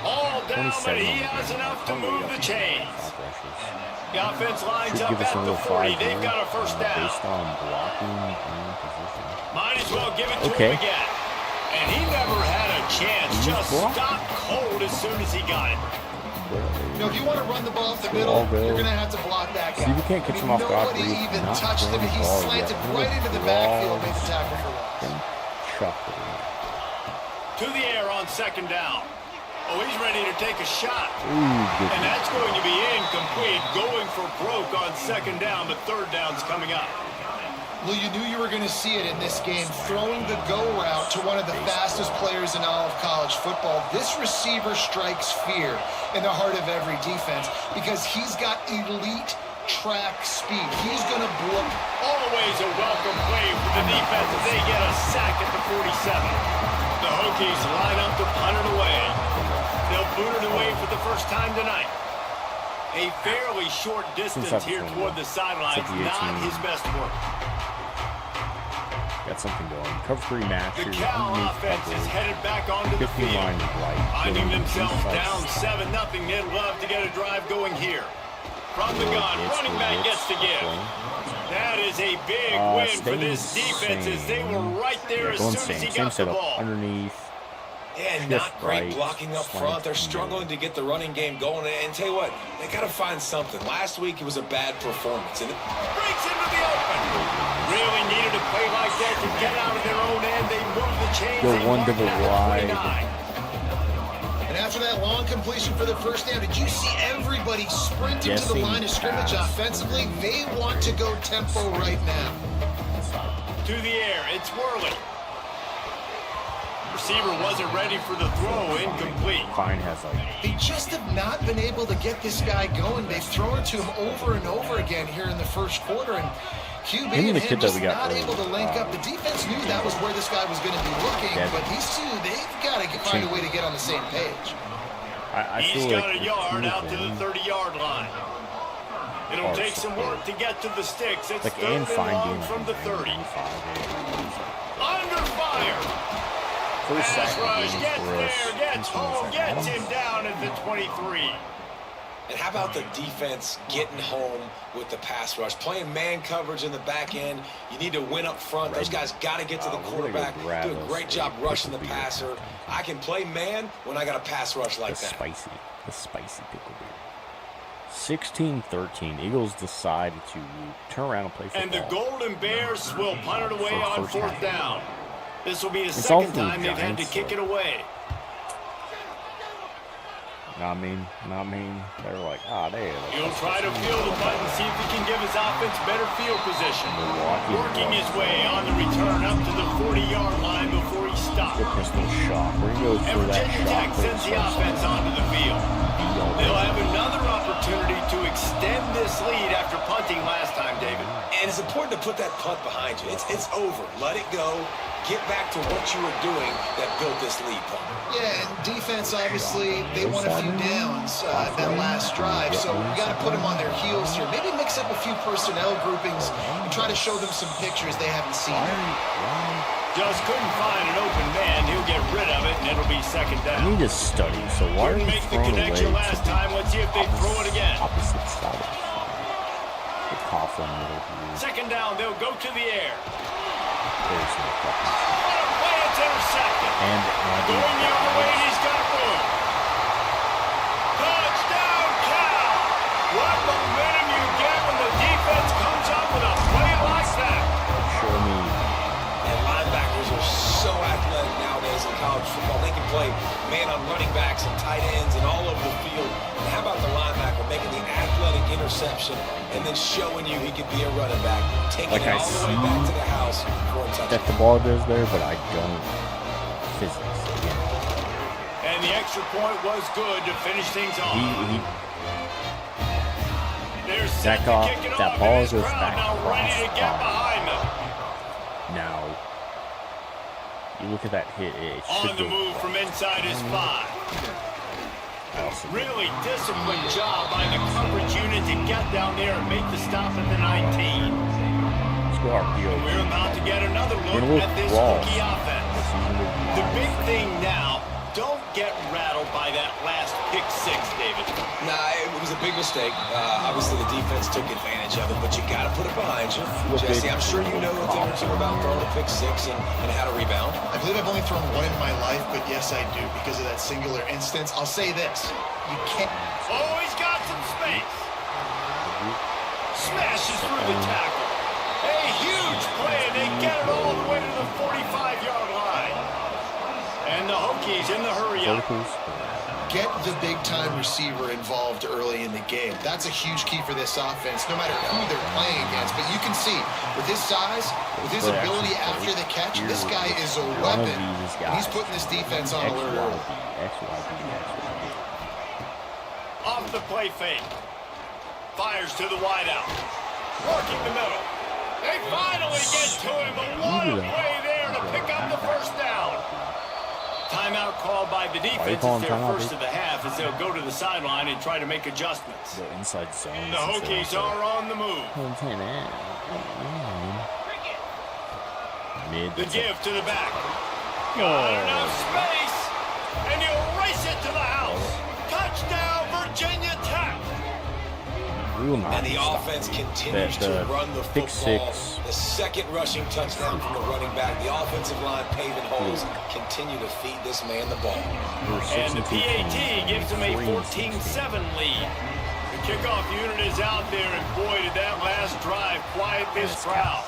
Speaker 2: All down, but he has enough to move the chains. The offense lines up at the 40. They've got a first down.
Speaker 1: Based on blocking and position.
Speaker 2: Might as well give it to him again. And he never had a chance. Just stopped cold as soon as he got it.
Speaker 3: You know, if you want to run the ball up the middle, you're going to have to block that guy.
Speaker 1: See, we can't catch him off guard.
Speaker 3: Nobody even touched him. He slanted right into the backfield, made the tackle for loss.
Speaker 2: To the air on 2nd down. Oh, he's ready to take a shot.
Speaker 1: Ooh,
Speaker 2: And that's going to be incomplete. Going for broke on second down, but third down's coming up.
Speaker 3: Well, you knew you were going to see it in this game, throwing the go route to one of the fastest players in all of college football. This receiver strikes fear in the heart of every defense because he's got elite track speed. He's going to blow.
Speaker 2: Always a welcome play for the defense as they get a sack at the 47. The Hokies line up to punt it away. They'll boot it away for the first time tonight. A fairly short distance here toward the sidelines, not his best work.
Speaker 1: Got something going. Cover 3 match.
Speaker 2: The Cal offense is headed back onto the field. Finding themselves down 7-0. They'd love to get a drive going here. From the gun, running back gets to give. That is a big win for this defense as they were right there as soon as he got the ball.
Speaker 1: Underneath.
Speaker 4: And not great blocking up front. They're struggling to get the running game going. And tell you what, they got to find something. Last week, it was a bad performance. And it
Speaker 2: breaks into the open. Really needed to play like that to get out of their own end. They moved the chains.
Speaker 1: Go one to the wide.
Speaker 3: And after that long completion for the first down, did you see everybody sprinting to the line of scrimmage offensively? They want to go tempo right now.
Speaker 2: To the air, it's Worley. Receiver wasn't ready for the throw, incomplete.
Speaker 1: Fine has
Speaker 3: They just have not been able to get this guy going. They've thrown it to him over and over again here in the first quarter, and QB and him just not able to link up. The defense knew that was where this guy was going to be looking, but these two, they've got to find a way to get on the same page.
Speaker 2: He's got a yard out to the 30-yard line. It'll take some work to get to the sticks. It's third and long from the 30. Under fire. Pass rush, gets there, gets home, gets him down at the 23.
Speaker 4: And how about the defense getting home with the pass rush? Playing man coverage in the back end. You need to win up front. Those guys got to get to the quarterback. Do a great job rushing the passer. I can play man when I got a pass rush like that.
Speaker 1: The spicy pickle beer. 16-13. Eagles decided to turn around and play football.
Speaker 2: And the Golden Bears will punt it away on fourth down. This will be the second time they've had to kick it away.
Speaker 1: Not mean. They're like, there.
Speaker 2: He'll try to feel the button, see if he can give his offense better field position. Working his way on the return up to the 40-yard line before he stops. And Virginia Tech sends the offense onto the field. They'll have another opportunity to extend this lead after punting last time, David.
Speaker 4: And it's important to put that punt behind you. It's over. Let it go. Get back to what you were doing that built this lead, Paul.
Speaker 3: Yeah, and defense, obviously, they won a few downs that last drive, so we got to put them on their heels here. Maybe mix up a few personnel groupings and try to show them some pictures they haven't seen.
Speaker 2: Just couldn't find an open man. He'll get rid of it, and it'll be second down.
Speaker 1: I need to study, so why are you
Speaker 2: make the connection last time? Let's see if they throw it again.
Speaker 1: Opposite side. The Coughlin middle here.
Speaker 2: Second down, they'll go to the air.
Speaker 1: There's no fucking.
Speaker 2: What a play, it's intercepted.
Speaker 1: And
Speaker 2: going the other way, and he's got room. Touchdown, Cal! What momentum you get when the defense comes up with a play like that.
Speaker 1: Show me.
Speaker 4: And linebackers are so athletic nowadays in college football. They can play man on running backs and tight ends and all over the field. And how about the linebacker making the athletic interception and then showing you he could be a running back, taking it all the way back to the house for a touchdown.
Speaker 1: That the ball goes there, but I don't. Physics again.
Speaker 2: And the extra point was good to finish things off.
Speaker 1: That ball goes back across. Now, you look at that hit. It should
Speaker 2: on the move from inside his 5. Really disciplined job by the coverage unit to get down there and make the stop at the 19. We're about to get another look at this Hokie offense. The big thing now, don't get rattled by that last pick 6, David.
Speaker 4: Nah, it was a big mistake. Obviously, the defense took advantage of it, but you got to put it behind you. Jesse, I'm sure you know a thing or two about throwing a pick 6 and how to rebound.
Speaker 3: I believe I've only thrown one in my life, but yes, I do because of that singular instance. I'll say this. You can't.
Speaker 2: Oh, he's got some space. Smashes through the tackle. A huge play, and they get it all the way to the 45-yard line. And the Hokies in the hurry up.
Speaker 3: get the big-time receiver involved early in the game. That's a huge key for this offense, no matter who they're playing against. But you can see, with his size, with his ability after the catch, this guy is a weapon. And he's putting this defense on alert early.
Speaker 2: Off the play fake. Fires to the wideout. Working the middle. They finally get to him. But what a play there to pick up the first down. Timeout called by the defense. It's their first of the half as they'll go to the sideline and try to make adjustments.
Speaker 1: The inside zone.
Speaker 2: The Hokies are on the move. The give to the back. Got enough space. And he'll race it to the house. Touchdown, Virginia Tech.
Speaker 4: And the offense continues to run the football. The second rushing touchdown from the running back. The offensive line paving holes. Continue to feed this man the ball.
Speaker 2: And the PAT gives him a 14-7 lead. The kickoff unit is out there, and boy, did that last drive quiet this crowd.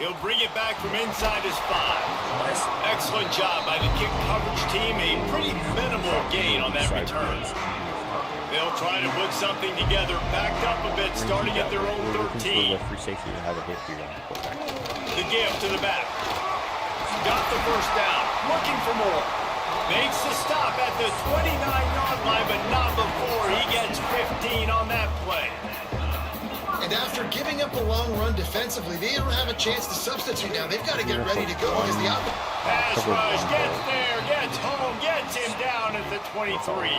Speaker 2: He'll bring it back from inside his 5. Excellent job by the kick coverage team. A pretty minimal gain on that return. They'll try to put something together, backed up a bit, starting at their own 13. The give to the back. Got the first down. Looking for more. Makes the stop at the 29-yard line, but not before he gets 15 on that play.
Speaker 3: And after giving up a long run defensively, they don't have a chance to substitute now. They've got to get ready to go because the offense.
Speaker 2: Pass rush gets there, gets home, gets him down at the 23.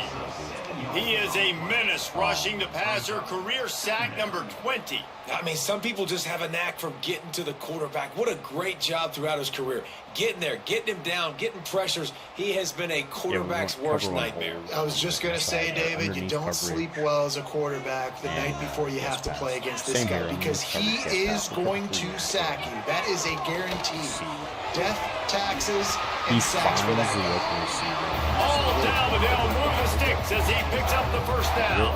Speaker 2: He is a menace rushing the passer, career sack number 20.
Speaker 4: I mean, some people just have a knack for getting to the quarterback. What a great job throughout his career. Getting there, getting him down, getting pressures. He has been a quarterback's worst nightmare.
Speaker 3: I was just going to say, David, you don't sleep well as a quarterback the night before you have to play against this guy because he is going to sack you. That is a guarantee. Death, taxes, and sacks for that guy.
Speaker 2: All down, but they'll move the sticks as he picks up the first down.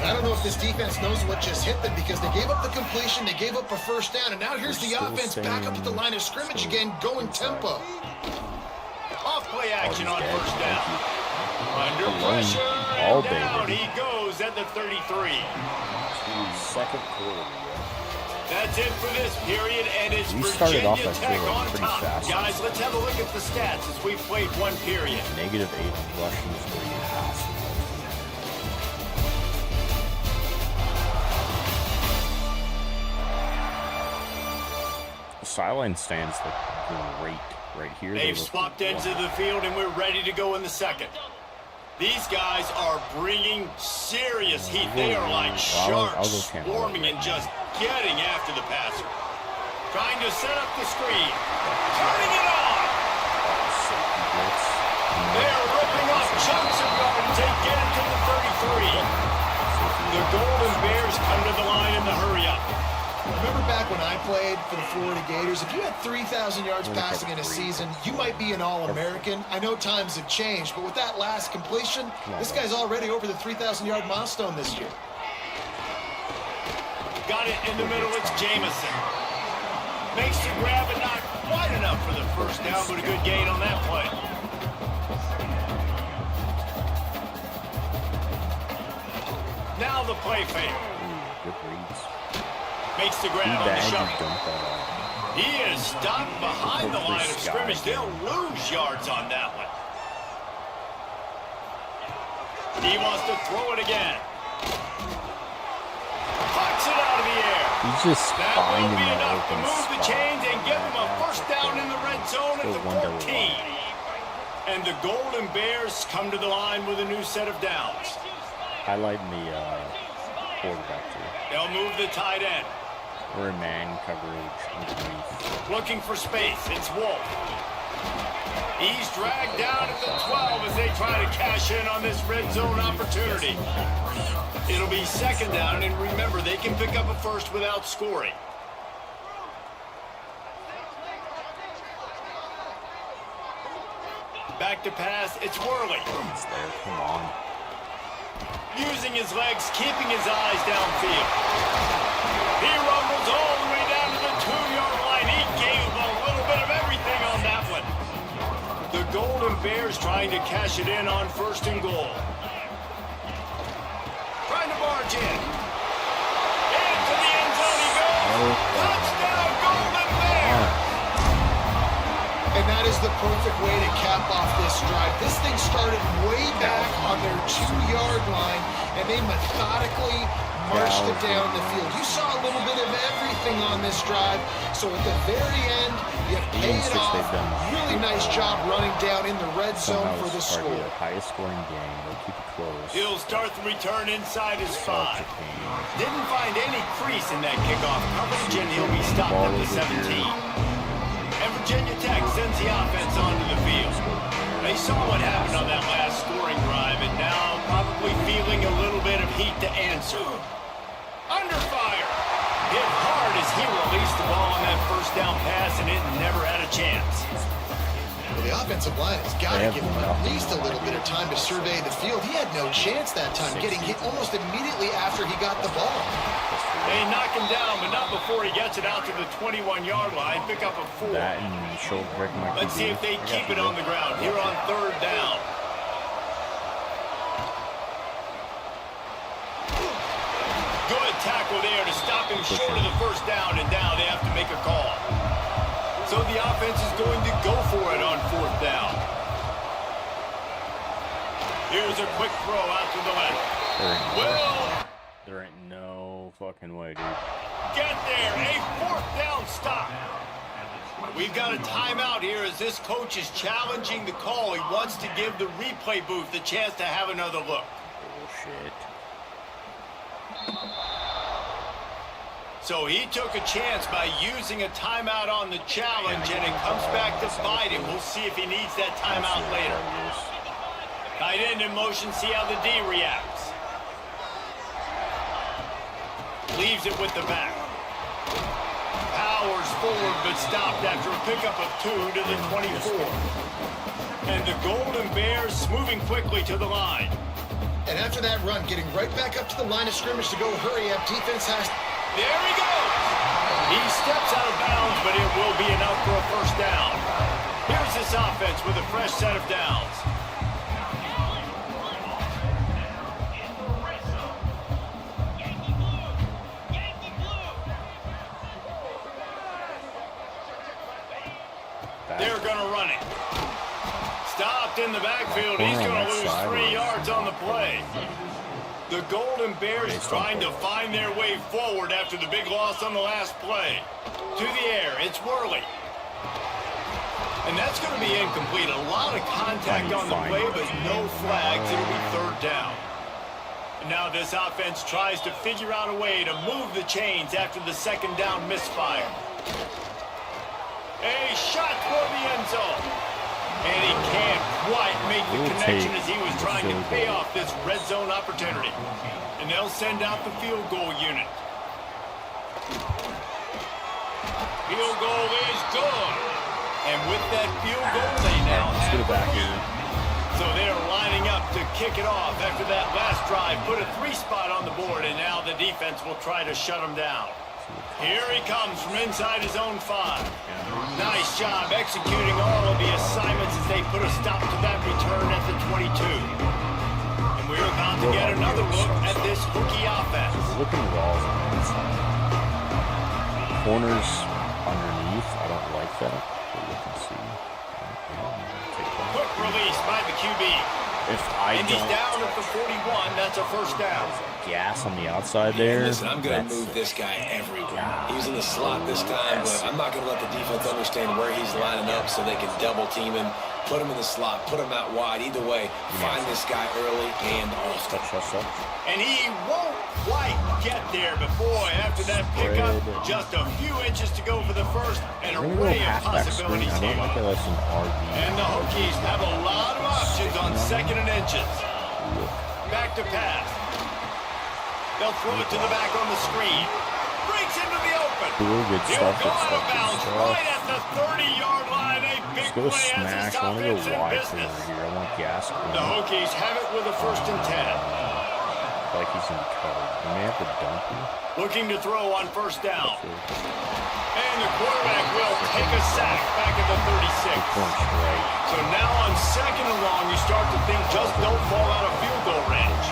Speaker 3: I don't know if this defense knows what just hit them because they gave up the completion, they gave up a first down, and now here's the offense back up at the line of scrimmage again, going tempo.
Speaker 2: Off play action on first down. Under pressure, and down he goes at the 33.
Speaker 1: Second quarter.
Speaker 2: That's it for this period, and it's
Speaker 1: We started
Speaker 2: Virginia
Speaker 1: off that
Speaker 2: Tech
Speaker 1: quarter
Speaker 2: on
Speaker 1: pretty
Speaker 2: top.
Speaker 1: fast.
Speaker 2: Guys, let's have a look at the stats as we've played one period.
Speaker 1: -8 on rushing is where you pass. The sideline stands look great right here.
Speaker 2: They've swapped ends of the field, and we're ready to go in the second. These guys are bringing serious heat. They are like sharks swarming and just getting after the passer. Trying to set up the screen. Turning it on. They're ripping off chunks of yards. They get it to the 33. The Golden Bears come to the line in the hurry-up.
Speaker 3: Remember back when I played for the Florida Gators, if you had 3,000 yards passing in a season, you might be an All-American. I know times have changed, but with that last completion, this guy's already over the 3,000-yard milestone this year.
Speaker 2: Got it in the middle, it's Jamison. Makes the grab, but not quite enough for the first down, but a good gain on that play. Now the play fake.
Speaker 1: Good reads.
Speaker 2: Makes the grab on the shovel. He is stopped behind the line of scrimmage. They'll lose yards on that one. He wants to throw it again. Pucks it out of the air.
Speaker 1: He's just
Speaker 2: That
Speaker 1: finding
Speaker 2: will be
Speaker 1: that
Speaker 2: enough to
Speaker 1: open
Speaker 2: move the
Speaker 1: spot.
Speaker 2: chains and give them a first down in the red zone at the 14. And the Golden Bears come to the line with a new set of downs.
Speaker 1: Highlighting the quarterback too.
Speaker 2: They'll move the tight end.
Speaker 1: Or in man coverage underneath.
Speaker 2: Looking for space. It's Wolf. He's dragged down at the 12 as they try to cash in on this red zone opportunity. It'll be second down, and remember, they can pick up a first without scoring. Back to pass. It's Worley.
Speaker 1: It's there. Come on.
Speaker 2: Using his legs, keeping his eyes downfield. He rumbles all the way down to the 2-yard line. He gave a little bit of everything on that one. Golden Bears trying to cash it in on 1st and goal. Trying to barge in. Into the end zone he goes. Touchdown, Golden Bears!
Speaker 3: And that is the perfect way to cap off this drive. This thing started way back on their 2-yard line, and they methodically marched it down the field. You saw a little bit of everything on this drive. So at the very end, you pay it off. Really nice job running down in the red zone for the score.
Speaker 1: Highest scoring game. They'll keep it close.
Speaker 2: He'll start the return inside his 5. Didn't find any crease in that kickoff coverage, and he'll be stopped at the 17. And Virginia Tech sends the offense onto the field. They saw what happened on that last scoring drive, and now probably feeling a little bit of heat to answer. Under fire. Hit hard as he released the ball on that 1st down pass, and it never had a chance.
Speaker 3: Well, the offensive line has got to give him at least a little bit of time to survey the field. He had no chance that time, getting hit almost immediately after he got the ball.
Speaker 2: They knock him down, but not before he gets it out to the 21-yard line. Pick up a 4.
Speaker 1: That and shoulder break my
Speaker 2: Let's see if they keep it on the ground here on 3rd down. Good tackle there to stop him short of the 1st down, and now they have to make a call. So the offense is going to go for it on 4th down. Here's a quick throw out to the left.
Speaker 1: There ain't no fucking way, dude.
Speaker 2: Get there, a 4th down stop. We've got a timeout here as this coach is challenging the call. He wants to give the replay booth the chance to have another look.
Speaker 1: Bullshit.
Speaker 2: So he took a chance by using a timeout on the challenge, and it comes back to bite him. We'll see if he needs that timeout later. Tight end in motion, see how the D reacts. Leaves it with the back. Powers forward, but stopped after a pickup of 2 to the 24. And the Golden Bears moving quickly to the line.
Speaker 3: And after that run, getting right back up to the line of scrimmage to go hurry up, defense has...
Speaker 2: There he goes! He steps out of bounds, but it will be enough for a 1st down. Here's this offense with a fresh set of downs. They're going to run it. Stopped in the backfield. He's going to lose 3 yards on the play. The Golden Bears trying to find their way forward after the big loss on the last play. To the air, it's Worley. And that's going to be incomplete. A lot of contact on the play, but no flags. It'll be 3rd down. And now this offense tries to figure out a way to move the chains after the 2nd down misfire. A shot toward the end zone. And he can't quite make the connection as he was trying to pay off this red zone opportunity. And they'll send out the field goal unit. Field goal is good. And with that field goal, they now have the lead. So they're lining up to kick it off after that last drive. Put a 3-spot on the board, and now the defense will try to shut them down. Here he comes from inside his own 5. Nice job executing all of the assignments as they put a stop to that return at the 22. And we're about to get another look at this Hokie offense.
Speaker 1: Look at the walls on the inside. Corners underneath. I don't like that. But you can see.
Speaker 2: Quick release by the QB. And he's down at the 41. That's a 1st down.
Speaker 1: Gas on the outside there.
Speaker 4: Listen, I'm going to move this guy everywhere. He's in the slot this time, but I'm not going to let the defense understand where he's lining up so they can double team him, put him in the slot, put him out wide. Either way, find this guy early and often.
Speaker 2: And he won't quite get there, but boy, after that pickup, just a few inches to go for the 1st, and an array of possibilities here. And the Hokies have a lot of options on 2nd and inches. Back to pass. They'll throw it to the back on the screen. Breaks into the open. He'll go out of bounds right at the 30-yard line. A big play as this offense in business.
Speaker 1: I want gas.
Speaker 2: The Hokies have it with a 1st and 10.
Speaker 1: feel like he's in covered. We may have to dunk here.
Speaker 2: Looking to throw on first down. And the quarterback will take a sack back at the 36. So now on second and long, you start to think just don't fall out of field goal range.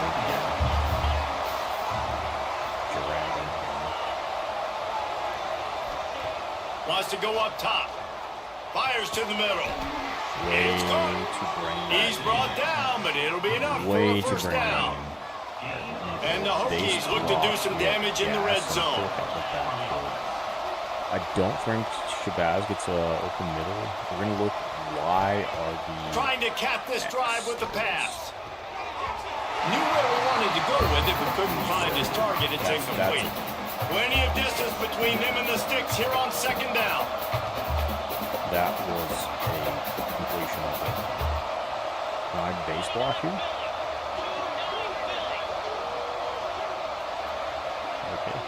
Speaker 2: Wants to go up top. Fires to the middle. He's brought down, but it'll be enough for a first down. And the Hokies look to do some damage in the red zone.
Speaker 1: I don't think Shabazz gets an open middle. We're going to look YR8.
Speaker 2: Trying to cap this drive with the pass. Knew where we wanted to go with it, but couldn't find his target. It's incomplete. Plenty of distance between him and the sticks here on second down.
Speaker 1: That was a completion of it. Wide base block here. Okay.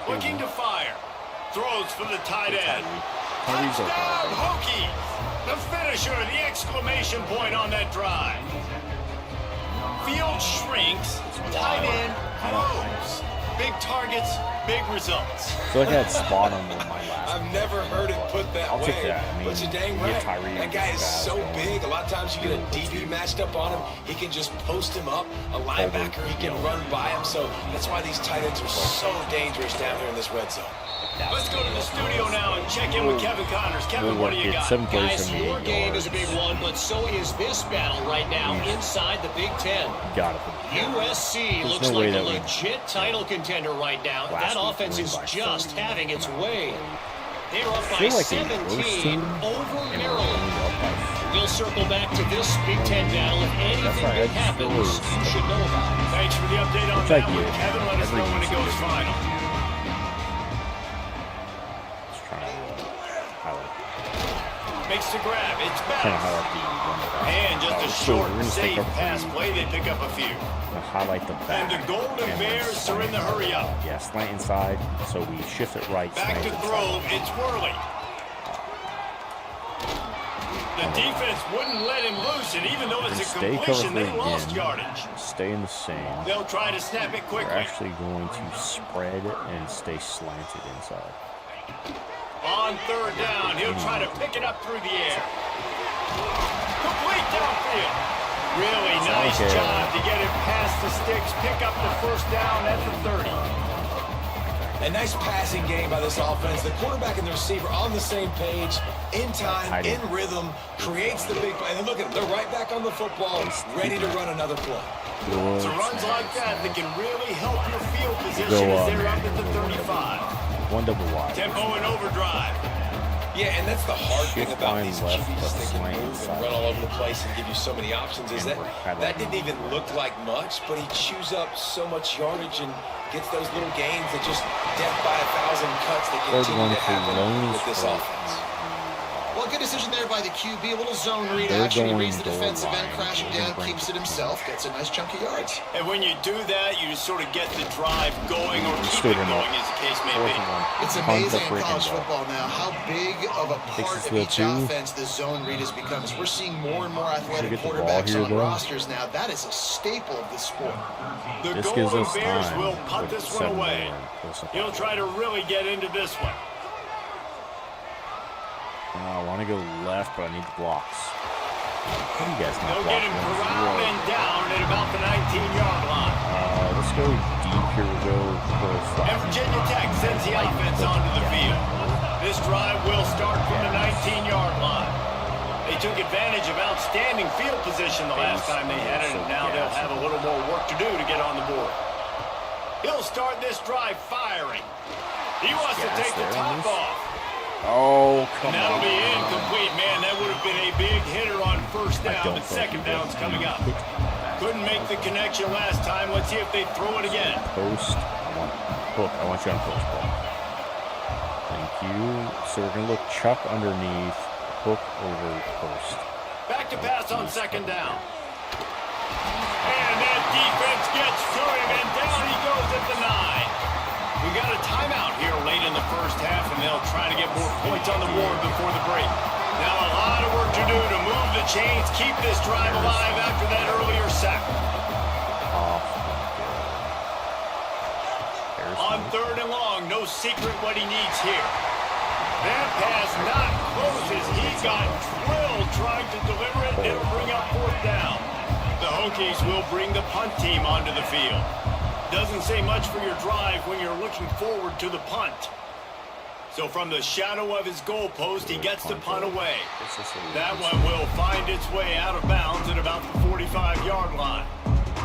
Speaker 2: Looking to fire. Throws for the tight end. Touchdown, Hokies! The finisher, the exclamation point on that drive. Field shrinks. Tight end grows. Big targets, big results.
Speaker 1: I feel like I had spot on my last.
Speaker 4: I've never heard it put that
Speaker 1: I'll
Speaker 4: way.
Speaker 1: take that. I mean,
Speaker 4: but you're dang right. That guy is so big. A lot of times you get a DB matched up on him. He can just post him up. A linebacker, he can run by him. So that's why these tight ends are so dangerous down here in this red zone.
Speaker 2: Let's go to the studio now and check in with Kevin Connors. Kevin, what do you got?
Speaker 5: Guys, your game is a big one, but so is this battle right now inside the Big Ten.
Speaker 1: Got it.
Speaker 5: USC looks like a legit title contender right now. That offense is just having its way. They're up by 17 over Maryland. We'll circle back to this Big Ten battle. If anything big happens, you should know about it.
Speaker 2: Thanks for the update on that one. Kevin, let us know when it goes final. Makes the grab. It's back. And just a short, safe pass play. They pick up a few.
Speaker 1: Highlight the back.
Speaker 2: And the Golden Bears are in the hurry up.
Speaker 1: Yeah, slant inside, so we shift it right.
Speaker 2: Back to throw. It's Worley. The defense wouldn't let him loose, and even though it's a completion, they lost yardage.
Speaker 1: Stay in the same.
Speaker 2: They'll try to snap it quickly.
Speaker 1: We're actually going to spread and stay slanted inside.
Speaker 2: On third down, he'll try to pick it up through the air. Complete downfield. Really nice job to get it past the sticks, pick up the first down at the 30.
Speaker 4: A nice passing game by this offense. The quarterback and the receiver on the same page, in time, in rhythm, creates the big play. And look at them, they're right back on the football, ready to run another play.
Speaker 2: It's runs like that that can really help your field position as they're up at the 35.
Speaker 1: One double wide.
Speaker 2: Tempo and overdrive.
Speaker 4: Yeah, and that's the hard thing about these QBs that can move and run all over the place and give you so many options is that didn't even look like much, but he chews up so much yardage and gets those little gains that just death by 1,000 cuts that continue to happen with this offense.
Speaker 3: Well, good decision there by the QB. A little zone read action. He reads the defensive end, crashing down, keeps it himself, gets a nice chunk of yards.
Speaker 2: And when you do that, you just sort of get the drive going or keep it going, as the case may be.
Speaker 3: It's amazing in college football now how big of a part of each offense the zone read has become. As we're seeing more and more athletic quarterbacks on rosters now, that is a staple of the sport.
Speaker 2: The Golden Bears will punt this one away. He'll try to really get into this one.
Speaker 1: I want to go left, but I need the blocks. What do you guys
Speaker 2: know? They'll get him corralled and down at about the 19-yard line.
Speaker 1: Let's go deep here. We'll go flat.
Speaker 2: And Virginia Tech sends the offense onto the field. This drive will start from the 19-yard line. They took advantage of outstanding field position the last time they had it, and now they'll have a little more work to do to get on the board. He'll start this drive firing. He wants to take the top off.
Speaker 1: Oh, come on.
Speaker 2: And that'll be incomplete, man. That would have been a big hitter on first down, but second down's coming up. Couldn't make the connection last time. Let's see if they throw it again.
Speaker 1: Post. I want you on post ball. Thank you. So we're going to look Chuck underneath, hook over post.
Speaker 2: Back to pass on second down. And that defense gets to him, and down he goes at the 9. We got a timeout here late in the first half, and they'll try to get more points on the board before the break. Now a lot of work to do to move the chains, keep this drive alive after that earlier sack. On 3rd and long, no secret what he needs here. That pass not close as he got drilled trying to deliver it. It'll bring up 4th down. The Hokies will bring the punt team onto the field. Doesn't say much for your drive when you're looking forward to the punt. So from the shadow of his goalpost, he gets the punt away. That one will find its way out of bounds at about the 45-yard line.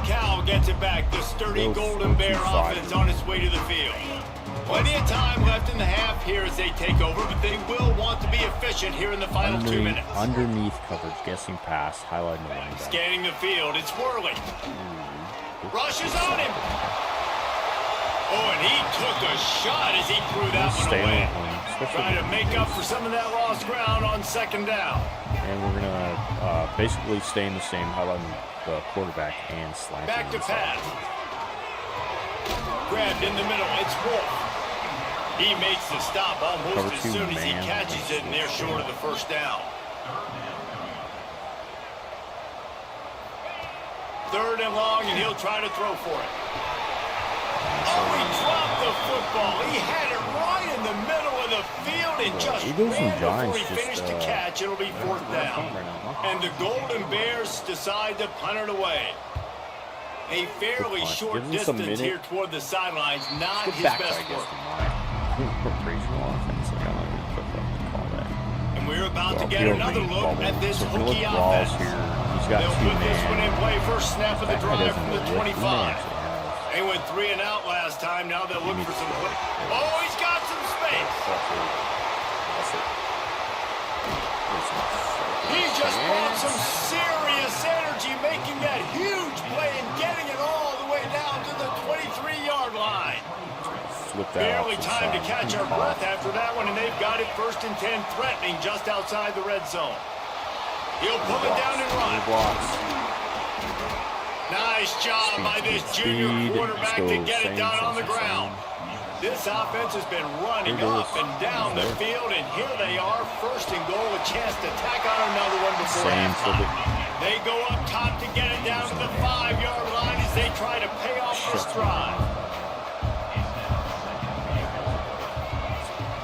Speaker 2: Cal gets it back. The sturdy Golden Bear offense on its way to the field. Plenty of time left in the half here as they take over, but they will want to be efficient here in the final 2 minutes.
Speaker 1: Underneath coverage, guessing pass, highlighting the running back.
Speaker 2: Scanning the field, it's Worley. Rushes on him. Oh, and he took a shot as he threw that one away. Trying to make up for some of that lost ground on 2nd down.
Speaker 1: And we're going to basically stay in the same, highlighting the quarterback and slanting.
Speaker 2: Back to pass. Grabbed in the middle, it's Wolf. He makes the stop almost as soon as he catches it, and they're short of the 1st down. 3rd and long, and he'll try to throw for it. Oh, he dropped the football. He had it right in the middle of the field and just ran before he finished the catch. It'll be 4th down. And the Golden Bears decide to punt it away. A fairly short distance here toward the sidelines, not his best work. And we're about to get another look at this Hokie offense. They'll put this one in play first snap of the drive from the 25. They went 3 and out last time. Now they're looking for some play. Oh, he's got some space. He just brought some serious energy, making that huge play and getting it all the way down to the 23-yard line. Barely time to catch our breath after that one, and they've got it 1st and 10, threatening just outside the red zone. He'll pull it down and run. Nice job by this junior quarterback to get it done on the ground. This offense has been running up and down the field, and here they are, 1st and goal, a chance to tack on another one before halftime. They go up top to get it down to the 5-yard line as they try to pay off this drive.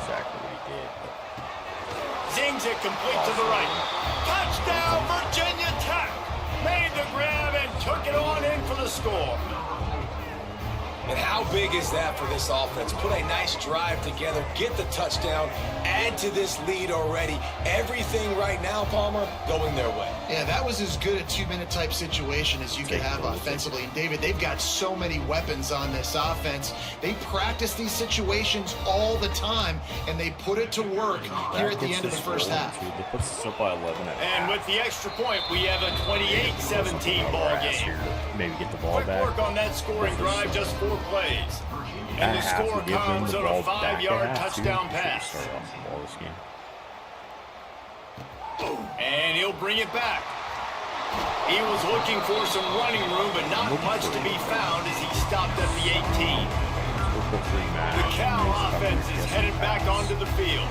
Speaker 1: Exactly what he did.
Speaker 2: Zings it complete to the right. Touchdown, Virginia Tech! Made the grab and took it on in for the score.
Speaker 4: And how big is that for this offense? Put a nice drive together, get the touchdown, add to this lead already. Everything right now, Palmer, going their way.
Speaker 3: Yeah, that was as good a 2-minute type situation as you could have offensively. And David, they've got so many weapons on this offense. They practice these situations all the time, and they put it to work here at the end of the first half.
Speaker 1: They put us up by 11 at
Speaker 2: And with the extra point, we have a 28-17 ball game.
Speaker 1: Maybe get the ball
Speaker 2: Quick
Speaker 1: back.
Speaker 2: work on that scoring drive, just 4 plays. And the score comes on a 5-yard touchdown pass. And he'll bring it back. He was looking for some running room, but not much to be found as he stopped at the 18. The Cal offense is headed back onto the field.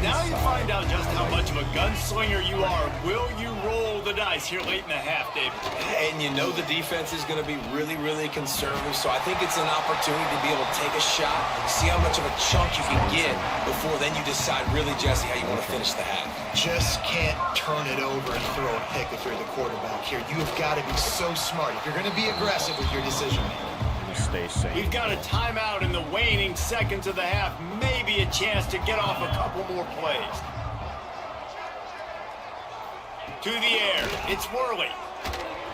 Speaker 2: Now you find out just how much of a gunslinger you are. Will you roll the dice here late in the half, David?
Speaker 4: And you know the defense is going to be really, really conservative, so I think it's an opportunity to be able to take a shot, see how much of a chunk you can get before then you decide really, Jesse, how you want to finish the half.
Speaker 3: Just can't turn it over and throw a pick if you're the quarterback here. You have got to be so smart. If you're going to be aggressive with your decision-making.
Speaker 1: Stay safe.
Speaker 2: We've got a timeout in the waning seconds of the half. Maybe a chance to get off a couple more plays. To the air, it's Worley.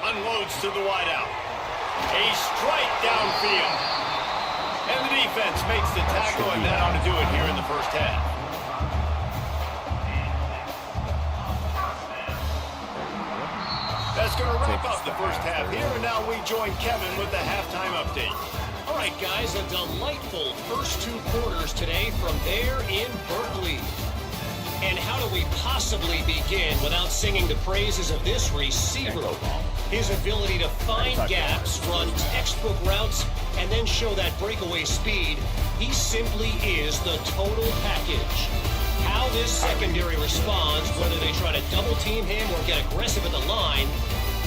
Speaker 2: Unloads to the wideout. A strike downfield. And the defense makes the tackle, and that ought to do it here in the first half. That's going to wrap up the first half here, and now we join Kevin with the halftime update.
Speaker 5: All right, guys, a delightful first 2 quarters today from there in Berkeley. And how do we possibly begin without singing the praises of this receiver? His ability to find gaps, run textbook routes, and then show that breakaway speed. He simply is the total package. How this secondary responds, whether they try to double team him or get aggressive at the line,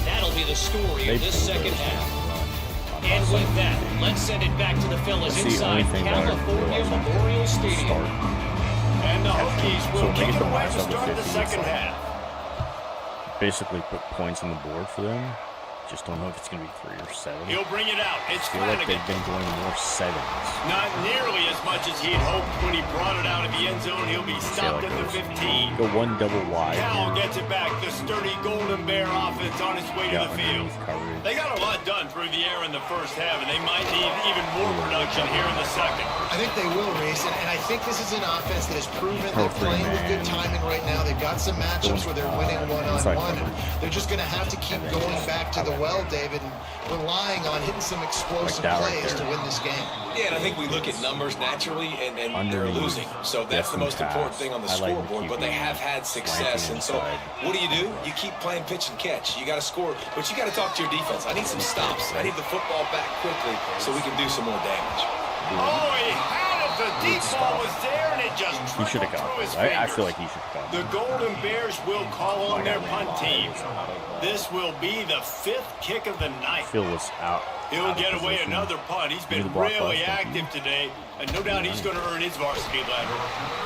Speaker 5: that'll be the story of this second half. And with that, Let's send it back to the fellas
Speaker 1: That's the only
Speaker 5: inside
Speaker 1: thing that I
Speaker 5: California
Speaker 1: realized on
Speaker 5: Memorial Stadium.
Speaker 1: start.
Speaker 2: And the Hokies
Speaker 1: So
Speaker 2: will
Speaker 1: when they
Speaker 2: kick
Speaker 1: get
Speaker 2: it
Speaker 1: the
Speaker 2: away
Speaker 1: last
Speaker 2: to
Speaker 1: of the
Speaker 2: start
Speaker 1: 50,
Speaker 2: the
Speaker 1: it's
Speaker 2: second
Speaker 1: like-
Speaker 2: half.
Speaker 1: Basically put points on the board for them. Just don't know if it's going to be 3 or 7.
Speaker 2: He'll bring it out. It's
Speaker 1: I feel like
Speaker 2: Flanagan.
Speaker 1: they've been going more 7s.
Speaker 2: Not nearly as much as he'd hoped when he brought it out of the end zone. He'll be stopped
Speaker 1: like
Speaker 2: at the
Speaker 1: those.
Speaker 2: 15.
Speaker 1: Go one double wide.
Speaker 2: Cal gets it back. The sturdy Golden Bear offense on its way to
Speaker 1: Got
Speaker 2: the field.
Speaker 1: underneath coverage.
Speaker 2: They got a lot done through the air in the first half, and they might need even more production here in the second.
Speaker 3: I think they will, Reese, and I think this is an offense that has proven they're playing with good timing right now. They've got some matchups where they're winning one-on-one. They're just going to have to keep going back to the well, David, and relying on hitting some explosive
Speaker 1: Like that right
Speaker 3: plays
Speaker 1: there.
Speaker 3: to win this game.
Speaker 4: Yeah, and I think we look at numbers naturally, and they're
Speaker 1: Underneath.
Speaker 4: losing. So that's the most
Speaker 1: Definitely
Speaker 4: important
Speaker 1: pass.
Speaker 4: thing on the
Speaker 1: I like
Speaker 4: scoreboard,
Speaker 1: to
Speaker 4: but they
Speaker 1: keep
Speaker 4: have had success.
Speaker 1: slanting
Speaker 4: And so
Speaker 1: inside.
Speaker 4: what do? You keep playing pitch and catch. You got to score, but you got to talk to your defense. I need some stops. I need the football back quickly so we can do some more damage.
Speaker 2: Oh, he had it. The deep ball was there, and it just
Speaker 1: He
Speaker 2: trickled
Speaker 1: should have
Speaker 2: through
Speaker 1: gone.
Speaker 2: his
Speaker 1: I
Speaker 2: fingers.
Speaker 1: feel like he should have gone.
Speaker 2: The Golden Bears will call on their punt team. This will be the 5th kick of the night.
Speaker 1: Phil was out.
Speaker 2: He'll
Speaker 1: out of
Speaker 2: get away
Speaker 1: position.
Speaker 2: another punt. He's been
Speaker 1: Near the block
Speaker 2: really
Speaker 1: last time.
Speaker 2: active today, and no doubt he's going to earn his varsity letter.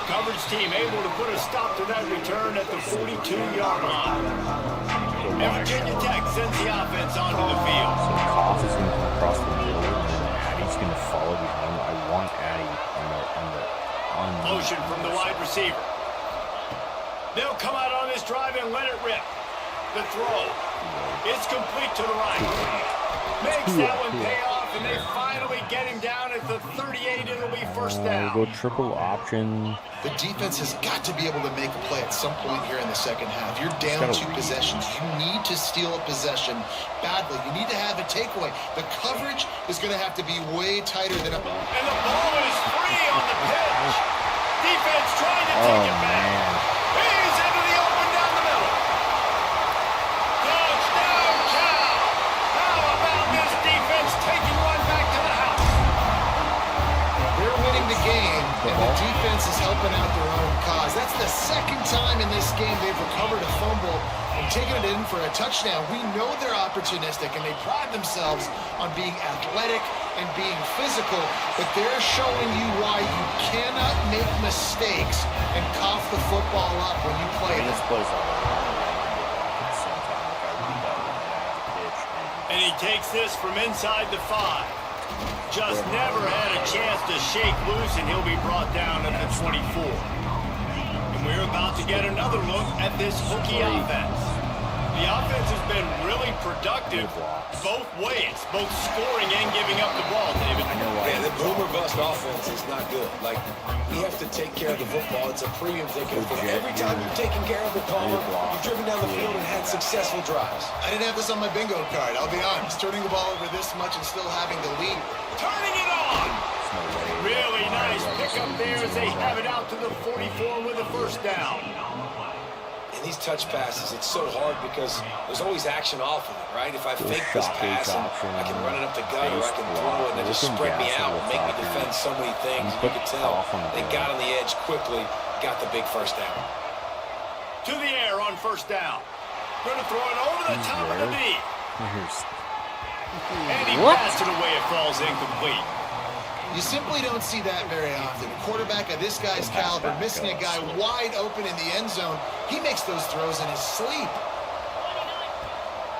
Speaker 2: Coverage team able to put a stop to that return at the 42-yard line. And Virginia Tech sends the offense onto the field.
Speaker 1: So Koff is going to come across the middle, and then Addie's going to follow behind. I want Addie on the
Speaker 2: Motion from the wide receiver. They'll come out on this drive and let it rip. The throw. It's complete to the right. Makes that one pay off, and they finally get him down at the 38. It'll be first down.
Speaker 1: Go triple option.
Speaker 3: The defense has got to be able to make a play at some point here in the second half. You're down
Speaker 1: gotta
Speaker 3: 2
Speaker 1: read.
Speaker 3: possessions. You need to steal a possession badly. You need to have a takeaway. The coverage is going to have to be way tighter than a...
Speaker 2: And the ball is free on the pitch. Defense trying to take it back.
Speaker 1: Man.
Speaker 2: He's into the open down the middle. Touchdown, Cal. How about this defense taking one back to the house?
Speaker 3: They're winning the game, and the defense is helping out their own cause. That's the second time in this game they've recovered a fumble and taken it in for a touchdown. We know they're opportunistic, and they pride themselves on being athletic and being physical, but they're showing you why you cannot make mistakes and cough the football up when you play
Speaker 1: This
Speaker 3: them.
Speaker 1: plays all at the same time. Like I read that one at the pitch.
Speaker 2: And he takes this from inside the 5. Just never had a chance to shake loose, and he'll be brought down at the 24. And we're about to get another look at this Hokie offense. The offense has been really productive both ways, both scoring and giving up the ball, David.
Speaker 4: Yeah, the boomer bust offense is not good. Like, we have to take care of the football. It's a premium ticket. Every time you're taking care of the Palmer, you've driven down the field and had successful drives.
Speaker 3: I didn't have this on my bingo card, I'll be honest. Turning the ball over this much and still having the lead.
Speaker 2: Turning it on! Really nice pickup there as they have it out to the 44 with a first down.
Speaker 4: In these touch passes, it's so hard because there's always action off of it, right? If I fake this pass, and I can run it up the gut, or I can throw it, and they just spread me out and make me defend so many things. You could tell they got on the edge quickly, got the big first down.
Speaker 2: To the air on first down. Going to throw it over the top of the knee. And he passes it away. It falls incomplete.
Speaker 3: You simply don't see that very often. A quarterback of this guy's caliber missing a guy wide open in the end zone. He makes those throws in his sleep.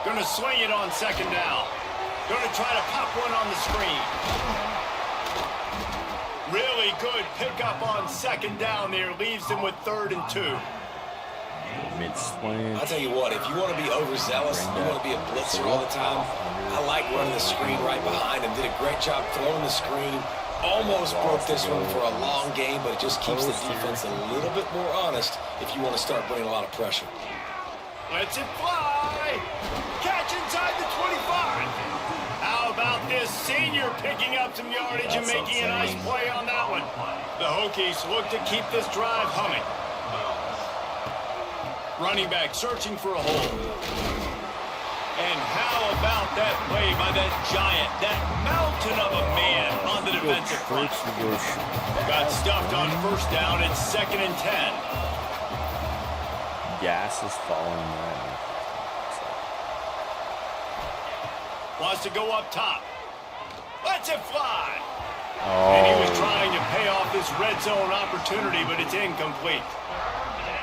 Speaker 2: Going to swing it on second down. Going to try to pop one on the screen. Really good pickup on second down there. Leaves them with 3rd and 2.
Speaker 1: Mid-slant.
Speaker 4: I'll tell you what, if you want to be overzealous, you want to be a blitzer all the time, I like running the screen right behind him. Did a great job throwing the screen. Almost broke this one for a long game, but it just keeps the defense a little bit more honest if you want to start bringing a lot of pressure.
Speaker 2: Lets it fly. Catch inside the 25. How about this senior picking up some yardage and making a nice play on that one? The Hokies look to keep this drive humming. Running back searching for a hole. And how about that play by that giant, that mountain of a man on the defensive front? Got stuffed on first down. It's 2nd and 10.
Speaker 1: Gas is following that.
Speaker 2: Wants to go up top. Let's Lets it fly.
Speaker 1: Oh.
Speaker 2: And he was trying to pay off this red zone opportunity, but it's incomplete.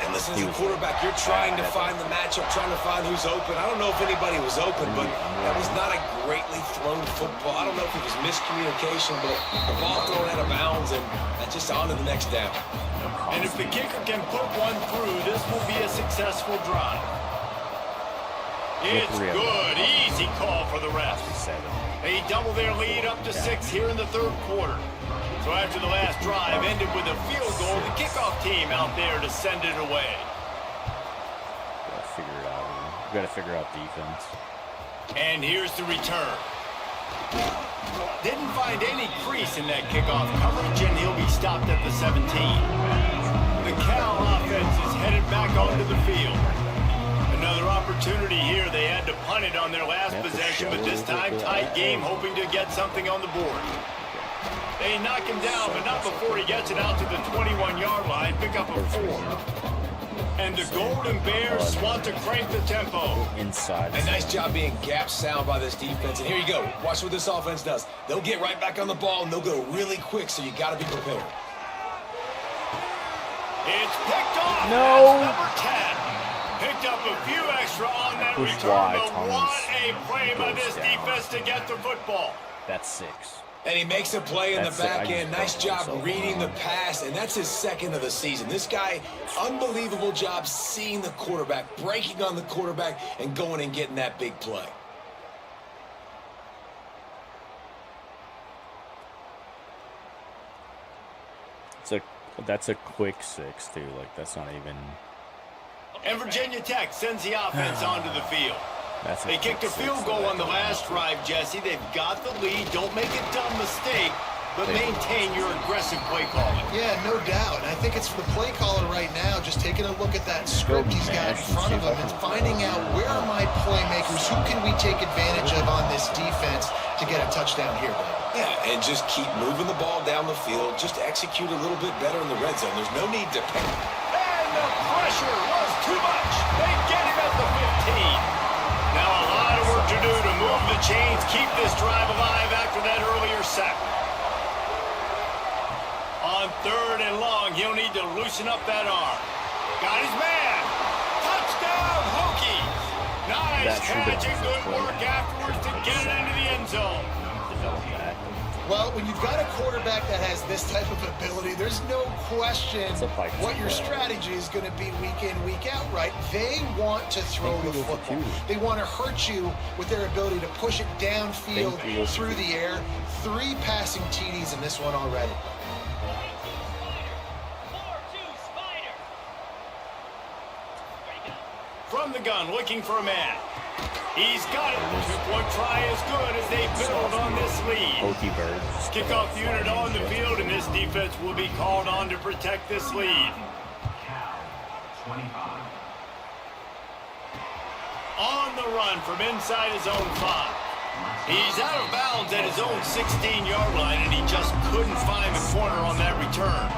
Speaker 4: And listen, as a quarterback, you're trying to find the matchup, trying to find who's open. I don't know if anybody was open, but that was not a greatly thrown football. I don't know if it was miscommunication, but the ball thrown out of bounds, and that's just on to the next down.
Speaker 2: And if the kicker can put one through, this will be a successful drive. It's good. Easy call for the refs. They double their lead up to 6 here in the third quarter. So after the last drive ended with a field goal, the kickoff team out there to send it away.
Speaker 1: Gotta figure it out. We gotta figure out defense.
Speaker 2: And here's the return. Didn't find any crease in that kickoff coverage, and he'll be stopped at the 17. The Cal offense is headed back onto the field. Another opportunity here. They had to punt it on their last possession, but this time tight game, hoping to get something on the board. They knock him down, but not before he gets it out to the 21-yard line. Pick up a 4. And the Golden Bears want to crank the tempo.
Speaker 1: Inside.
Speaker 4: A nice job being gap sound by this defense. And here you go. Watch what this offense does. They'll get right back on the ball, and they'll go really quick, so you got to be prepared.
Speaker 2: It's picked off.
Speaker 1: No.
Speaker 2: That's number 10. Picked up a few extra on that return, but what a play by this defense to get the football.
Speaker 1: That's 6.
Speaker 4: And he makes a play in the back end. Nice job reading the pass, and that's his second of the season. This guy, unbelievable job seeing the quarterback, breaking on the quarterback, and going and getting that big play.
Speaker 1: That's a quick 6 too. Like that's not even.
Speaker 2: And Virginia Tech sends the offense onto the field. They kicked a field goal on the last drive, Jesse. They've got the lead. Don't make a dumb mistake, but maintain your aggressive play calling.
Speaker 3: Yeah, no doubt. I think it's the play caller right now just taking a look at that script he's got in front of him and finding out where are my playmakers, who can we take advantage of on this defense to get a touchdown here.
Speaker 4: Yeah, and just keep moving the ball down the field. Just execute a little bit better in the red zone. There's no need to panic.
Speaker 2: And the pressure was too much. They get him at the 15. Now a lot of work to do to move the chains, keep this drive alive after that earlier sack. On 3rd and long, he'll need to loosen up that arm. Got his man. Touchdown, Hokies. Nice catch and good work afterwards to get it into the end zone.
Speaker 3: Well, when you've got a quarterback that has this type of ability, there's no question what your strategy is going to be week in, week out, right? They want to throw the football. They want to hurt you with their ability to push it downfield through the air. 3 passing TDs in this one already.
Speaker 2: From the gun, looking for a man. He's got it. 2-point try as good as they build on this lead. Kickoff unit on the field, and this defense will be called on to protect this lead. On the run from inside his own 5. He's out of bounds at his own 16-yard line, and he just couldn't find the corner on that return.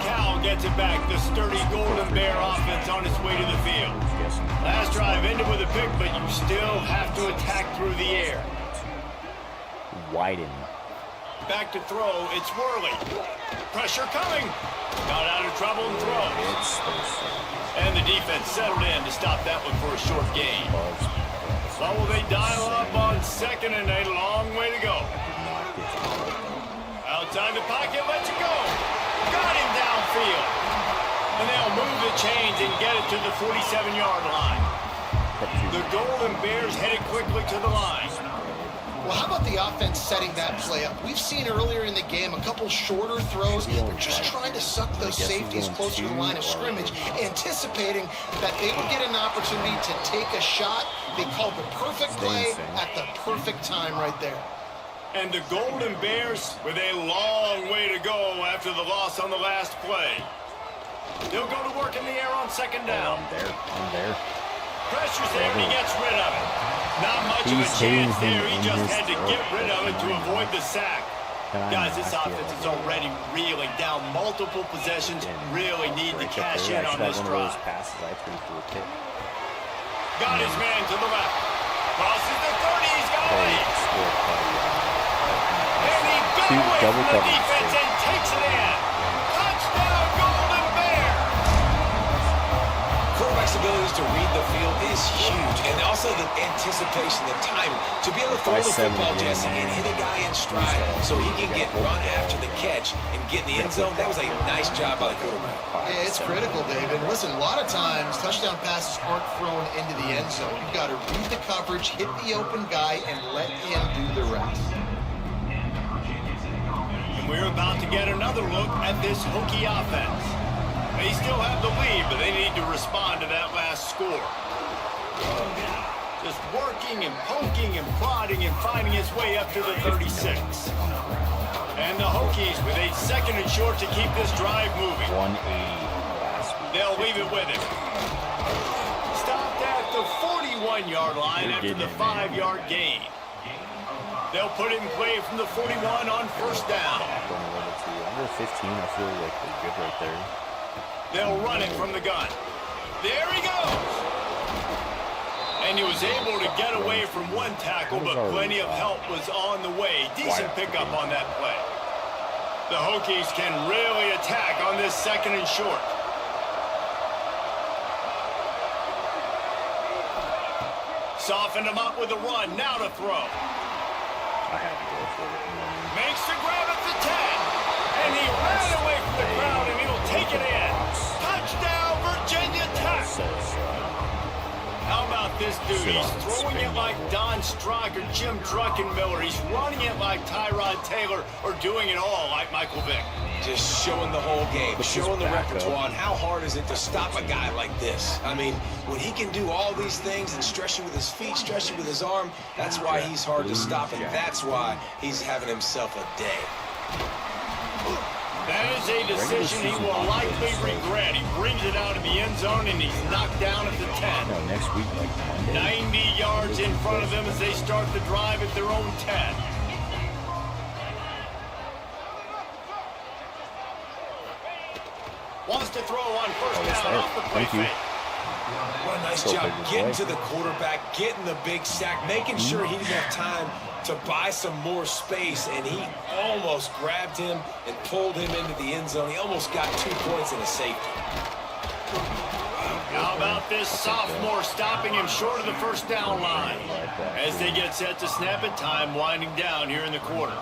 Speaker 2: Cal gets it back. The sturdy Golden Bear offense on its way to the field. Last drive ended with a pick, but you still have to attack through the air.
Speaker 1: Widen.
Speaker 2: Back to throw. It's Worley. Pressure coming. Got out of trouble and throws. And the defense settled in to stop that one for a short gain. So will they dial up on 2nd and a long way to go. Outside the pocket, lets it go. Got him downfield. And they'll move the chains and get it to the 47-yard line. The Golden Bears headed quickly to the line.
Speaker 3: Well, how about the offense setting that play up? We've seen earlier in the game a couple shorter throws. They're just trying to suck those safeties closer to the line of scrimmage, anticipating that they would get an opportunity to take a shot. They called the perfect play at the perfect time right there.
Speaker 2: And the Golden Bears with a long way to go after the loss on the last play. They'll go to work in the air on 2nd down.
Speaker 1: I'm there.
Speaker 2: Pressure's there and he gets rid of it. Not much of a chance there. He just had to get rid of it to avoid the sack. Guys, this offense is already reeling down multiple possessions. Really need to cash in on this drive. Got his man to the left. Crosses the 30. He's got a lead. And he
Speaker 1: double
Speaker 2: from the
Speaker 1: coverage.
Speaker 2: defense and takes it in. Touchdown, Golden Bear.
Speaker 4: Quarterback's abilities to read the field is huge, and also the anticipation, the timing, to be able to throw the football, Jesse, and hit a guy in stride so he can get run after the catch and get in the end zone. That was a nice job by the quarterback.
Speaker 3: Yeah, it's critical, David. Listen, a lot of times touchdown passes aren't thrown into the end zone. You've got to read the coverage, hit the open guy, and let him do the rest.
Speaker 2: And we're about to get another look at this Hokie offense. They still have the lead, but they need to respond to that last score. Just working and poking and prodding and finding its way up to the 36. And the Hokies with a 2nd and short to keep this drive moving.
Speaker 1: 180 last week.
Speaker 2: They'll leave it with him. Stopped at the 41-yard line after the 5-yard gain. They'll put it in play from the 41 on first down.
Speaker 1: Under 15, I feel like they're good right there.
Speaker 2: They'll run it from the gun. There he goes. And he was able to get away from one tackle, but plenty of help was on the way. Decent pickup on that play. The Hokies can really attack on this 2nd and short. Softened him up with a run. Now to throw.
Speaker 1: I had to go for it.
Speaker 2: Makes the grab at the 10. And he ran away from the crowd, and he'll take it in. Touchdown, Virginia Tech. How about this dude? He's throwing it like Don Strock or Jim Druckenmiller. He's running it like Tyrod Taylor or doing it all like Michael Vick.
Speaker 4: Just showing the whole game, showing the repertoire, and how hard is it to stop a guy like this? I mean, when he can do all these things and stretch you with his feet, stretch you with his arm, that's why he's hard to stop, and that's why he's having himself a day.
Speaker 2: That is a decision he will likely regret. He brings it out of the end zone, and he's knocked down at the 10.
Speaker 1: No, next week, like Monday.
Speaker 2: 90 yards in front of them as they start the drive at their own 10. Wants to throw on first down off the play fake.
Speaker 4: What a nice job getting to the quarterback, getting the big sack, making sure he didn't have time to buy some more space, and he almost grabbed him and pulled him into the end zone. He almost got 2 points and a safety.
Speaker 2: How about this sophomore stopping him short of the first down line as they get set to snap it, time winding down here in the quarter.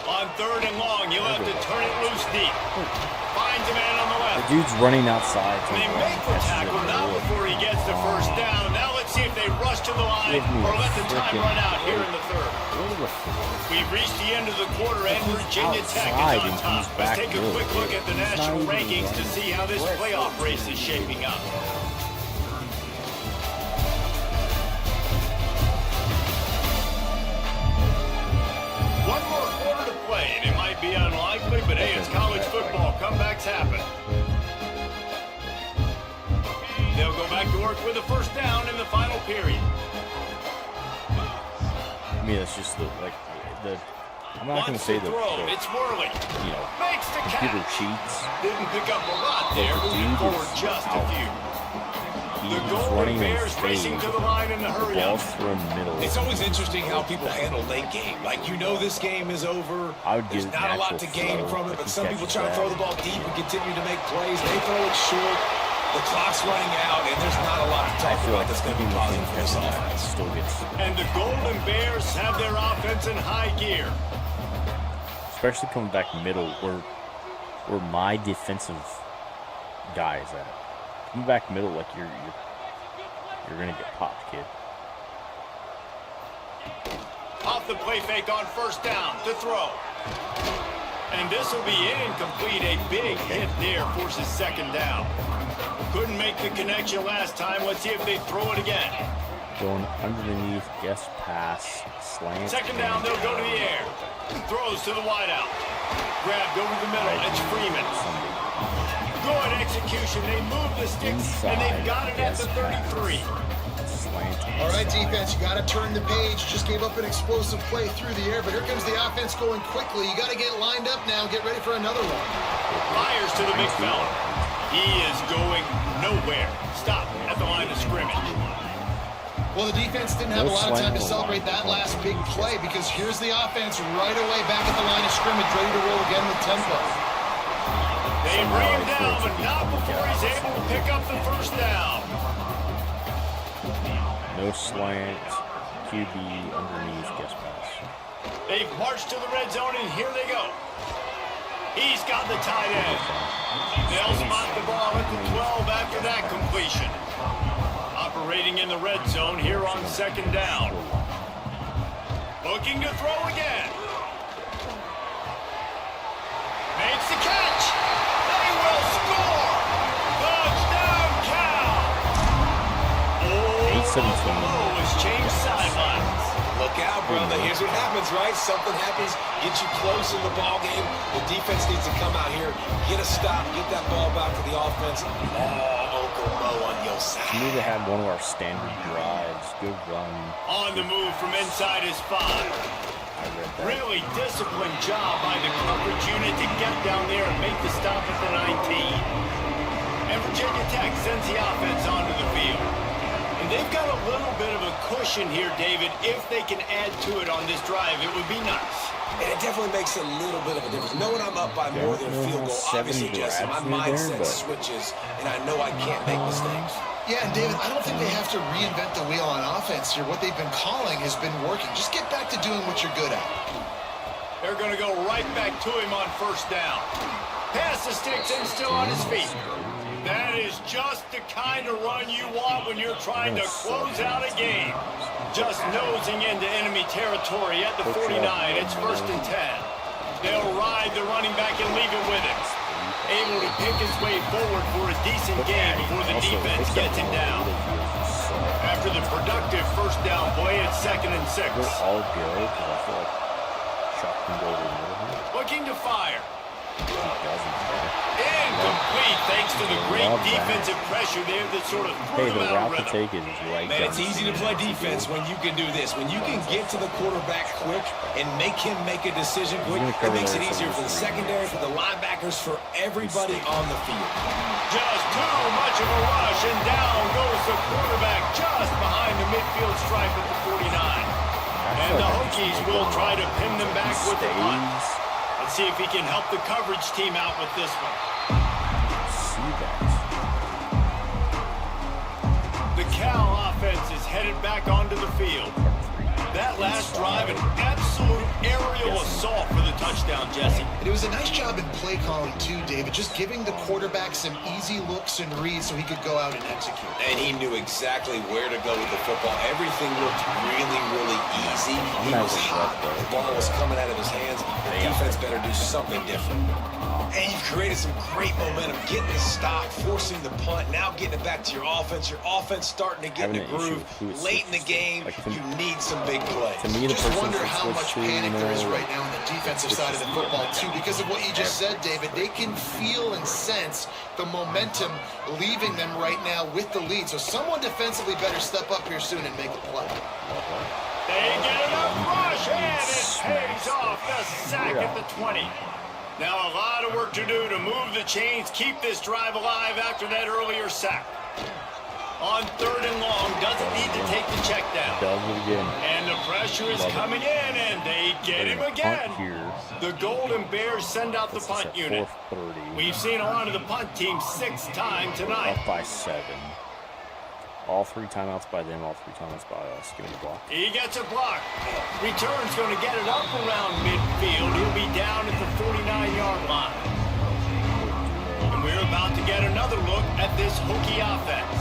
Speaker 2: On 3rd and long, he'll have to turn it loose deep. Finds a man on the left.
Speaker 1: The dude's running outside.
Speaker 2: They make the tackle now before he gets the first down. Now let's see if they rush to the line or let the time run out here in the 3rd. We've reached the end of the quarter and Virginia Tech is on top. Let's take a quick look at the national rankings to see how this playoff race is shaping up. One more quarter to play, and it might be unlikely, but hey, it's college football. Comebacks happen. They'll go back to work with a first down in the final period.
Speaker 1: I mean, it's just I'm not going to say the,
Speaker 2: it's whirling.
Speaker 1: You know,
Speaker 2: makes the
Speaker 1: computer
Speaker 2: catch.
Speaker 1: cheats.
Speaker 2: Didn't pick up a lot there,
Speaker 1: But the
Speaker 2: moving
Speaker 1: dude
Speaker 2: forward
Speaker 1: is
Speaker 2: just a
Speaker 1: out.
Speaker 2: few.
Speaker 1: He's
Speaker 2: The Golden
Speaker 1: running in
Speaker 2: Bears racing
Speaker 1: phase.
Speaker 2: to the line in the
Speaker 1: The
Speaker 2: hurry
Speaker 1: ball's
Speaker 2: up.
Speaker 1: thrown middle.
Speaker 4: It's always interesting how people handle late game. Like, you know this game is over.
Speaker 1: I would
Speaker 4: There's
Speaker 1: give
Speaker 4: not a lot to
Speaker 1: natural
Speaker 4: gain
Speaker 1: flow,
Speaker 4: from it,
Speaker 1: but
Speaker 4: but
Speaker 1: he
Speaker 4: some people
Speaker 1: catches
Speaker 4: try to throw
Speaker 1: that.
Speaker 4: the ball deep and continue to make plays. They throw it short. The clock's running out, and there's not a lot to
Speaker 1: I
Speaker 4: talk
Speaker 1: feel
Speaker 4: about
Speaker 1: like
Speaker 4: that's going to be
Speaker 1: even
Speaker 4: positive for this
Speaker 1: within
Speaker 4: offense.
Speaker 1: still gets,
Speaker 2: And the Golden Bears have their offense in high gear.
Speaker 1: especially coming back middle, where my defensive guy is at. Coming back middle, like you're gonna get popped, kid.
Speaker 2: Off the play fake on first down to throw. And this will be incomplete. A big hit there forces second down. Couldn't make the connection last time. Let's see if they throw it again.
Speaker 1: Going underneath, guess pass, slant.
Speaker 2: Second down, they'll go to the air. Throws to the wideout. Grabbed over the middle. It's Freeman. Good execution. They move the sticks, and they've got it at the 33.
Speaker 1: Slant.
Speaker 3: All right, defense, you got to turn the page. Just gave up an explosive play through the air, but here comes the offense going quickly. You got to get lined up now. Get ready for another one.
Speaker 2: Fires to the big fella. He is going nowhere. Stop at the line of scrimmage.
Speaker 3: Well, the defense didn't have a lot of time to celebrate that last big play because here's the offense right away back at the line of scrimmage, ready to roll again with tempo.
Speaker 2: They bring him down, but not before he's able to pick up the first down.
Speaker 1: No slant. QB underneath, guess pass.
Speaker 2: They've marched to the red zone, and here they go. He's got the tight end. They'll spot the ball at the 12 after that completion. Operating in the red zone here on second down. Looking to throw again. Makes the catch. They will score. Touchdown, Cal. Oh, Buffalo has changed sidelines.
Speaker 4: Look out, brother. Here's what happens, right? Something happens, get you close in the ball game. The defense needs to come out here, get a stop, get that ball back to the offense. Oh, Uncle Mo on your side.
Speaker 1: We need to have one of our standard drives. Good run.
Speaker 2: On the move from inside his 5. Really disciplined job by the coverage unit to get down there and make the stop at the 19. And Virginia Tech sends the offense onto the field. And they've got a little bit of a cushion here, David. If they can add to it on this drive, it would be nice.
Speaker 4: And it definitely makes a little bit of a difference. Knowing I'm up by more than a field goal, obviously, Jesse, my mindset switches, and I know I can't make mistakes.
Speaker 3: Yeah, and David, I don't think they have to reinvent the wheel on offense here. What they've been calling has been working. Just get back to doing what you're good at.
Speaker 2: They're going to go right back to him on first down. Pass the sticks and still on his feet. That is just the kind of run you want when you're trying to close out a game. Just nosing into enemy territory at the 49. It's 1st and 10. They'll ride the running back and leave it with him. Able to pick his way forward for a decent game before the defense gets him down. After the productive first down play, it's 2nd and 6.
Speaker 1: We're all good because I feel like Chuck can go over the middle.
Speaker 2: Looking to fire.
Speaker 1: He doesn't.
Speaker 2: Incomplete, thanks to the great defensive pressure there that sort of threw
Speaker 1: Hey,
Speaker 2: him
Speaker 1: the
Speaker 2: out
Speaker 1: route
Speaker 2: of
Speaker 1: to
Speaker 2: rhythm.
Speaker 1: take is right
Speaker 4: Man,
Speaker 1: down
Speaker 4: it's easy to
Speaker 1: the
Speaker 4: play
Speaker 1: field.
Speaker 4: defense when you can do this. When you can get to the quarterback quick and make him make a decision quick, it makes it easier for the secondary, for the linebackers, for everybody on the field.
Speaker 2: Just too much of a rush, and down goes the quarterback just behind the midfield stripe at the 49. And the Hokies will try to pin them back with the punt. Let's see if he can help the coverage team out with this one.
Speaker 1: See that.
Speaker 2: The Cal offense is headed back onto the field. That last drive, an absolute aerial assault for the touchdown, Jesse.
Speaker 3: And it was a nice job in play calling too, David, just giving the quarterback some easy looks and reads so he could go out and execute.
Speaker 4: And he knew exactly where to go with the football. Everything looked really, really easy. He was hot. The ball was coming out of his hands. The defense better do something different. And you've created some great momentum, getting the stop, forcing the punt, now getting it back to your offense. Your offense starting to get in the groove. Late in the game, you need some big plays.
Speaker 1: To me, the
Speaker 3: Just
Speaker 1: person
Speaker 3: wonder
Speaker 1: should
Speaker 3: how
Speaker 1: switch
Speaker 3: much
Speaker 1: to,
Speaker 3: panic there is
Speaker 1: you know,
Speaker 3: right now on the defensive side of the football, too. Because of what you just said, David, they can feel and sense the momentum leaving them right now with the lead. So someone defensively better step up here soon and make a play.
Speaker 2: They get enough rush, and it pays off. The sack at the 20. Now a lot of work to do to move the chains, keep this drive alive after that earlier sack. On 3rd and long, doesn't need to take the check down.
Speaker 1: Does it again.
Speaker 2: And the pressure is coming in, and they get him again. The Golden Bears send out the punt unit. We've seen a lot of the punt team 6 times tonight.
Speaker 1: Up by 7. All 3 timeouts by them, all 3 timeouts by us. Give me the block.
Speaker 2: He gets a block. Return's going to get it up around midfield. He'll be down at the 49-yard line. And we're about to get another look at this Hokie offense.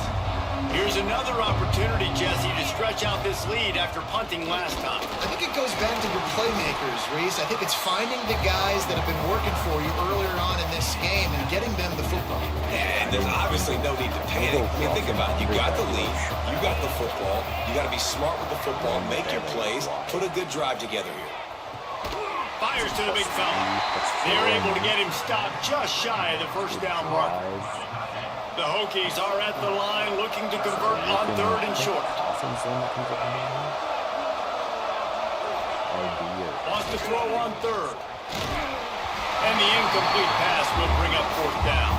Speaker 2: Here's another opportunity, Jesse, to stretch out this lead after punting last time.
Speaker 3: I think it goes back to your playmakers, Reese. I think it's finding the guys that have been working for you earlier on in this game and getting them the football.
Speaker 4: And there's obviously no need to panic. I mean, think about it. You got the lead. You got the football. You got to be smart with the football. Make your plays. Put a good drive together here.
Speaker 2: Fires to the big fella. They're able to get him stopped just shy of the first down mark. The Hokies are at the line looking to convert on 3rd and short. Wants to throw on 3rd. And the incomplete pass will bring up 4th down.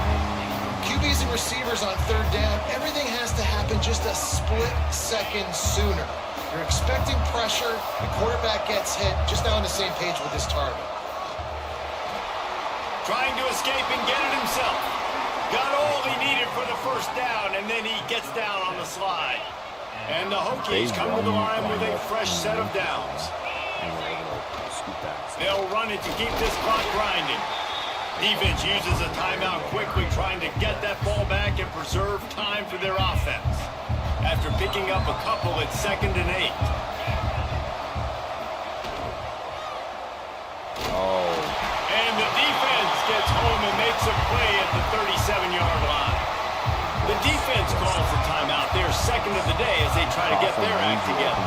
Speaker 3: QBs and receivers on third down, everything has to happen just a split second sooner. You're expecting pressure, the quarterback gets hit, just not on the same page with his target.
Speaker 2: Trying to escape and get it himself. Got all he needed for the first down, and then he gets down on the slide. And the Hokies come to the line with a fresh set of downs. They'll run it to keep this clock grinding. Defense uses a timeout quickly, trying to get that ball back and preserve time for their offense. After picking up a couple, it's 2nd and 8. And the defense gets home and makes a play at the 37-yard line. The defense calls the timeout. They're 2nd of the day as they try to get their act together.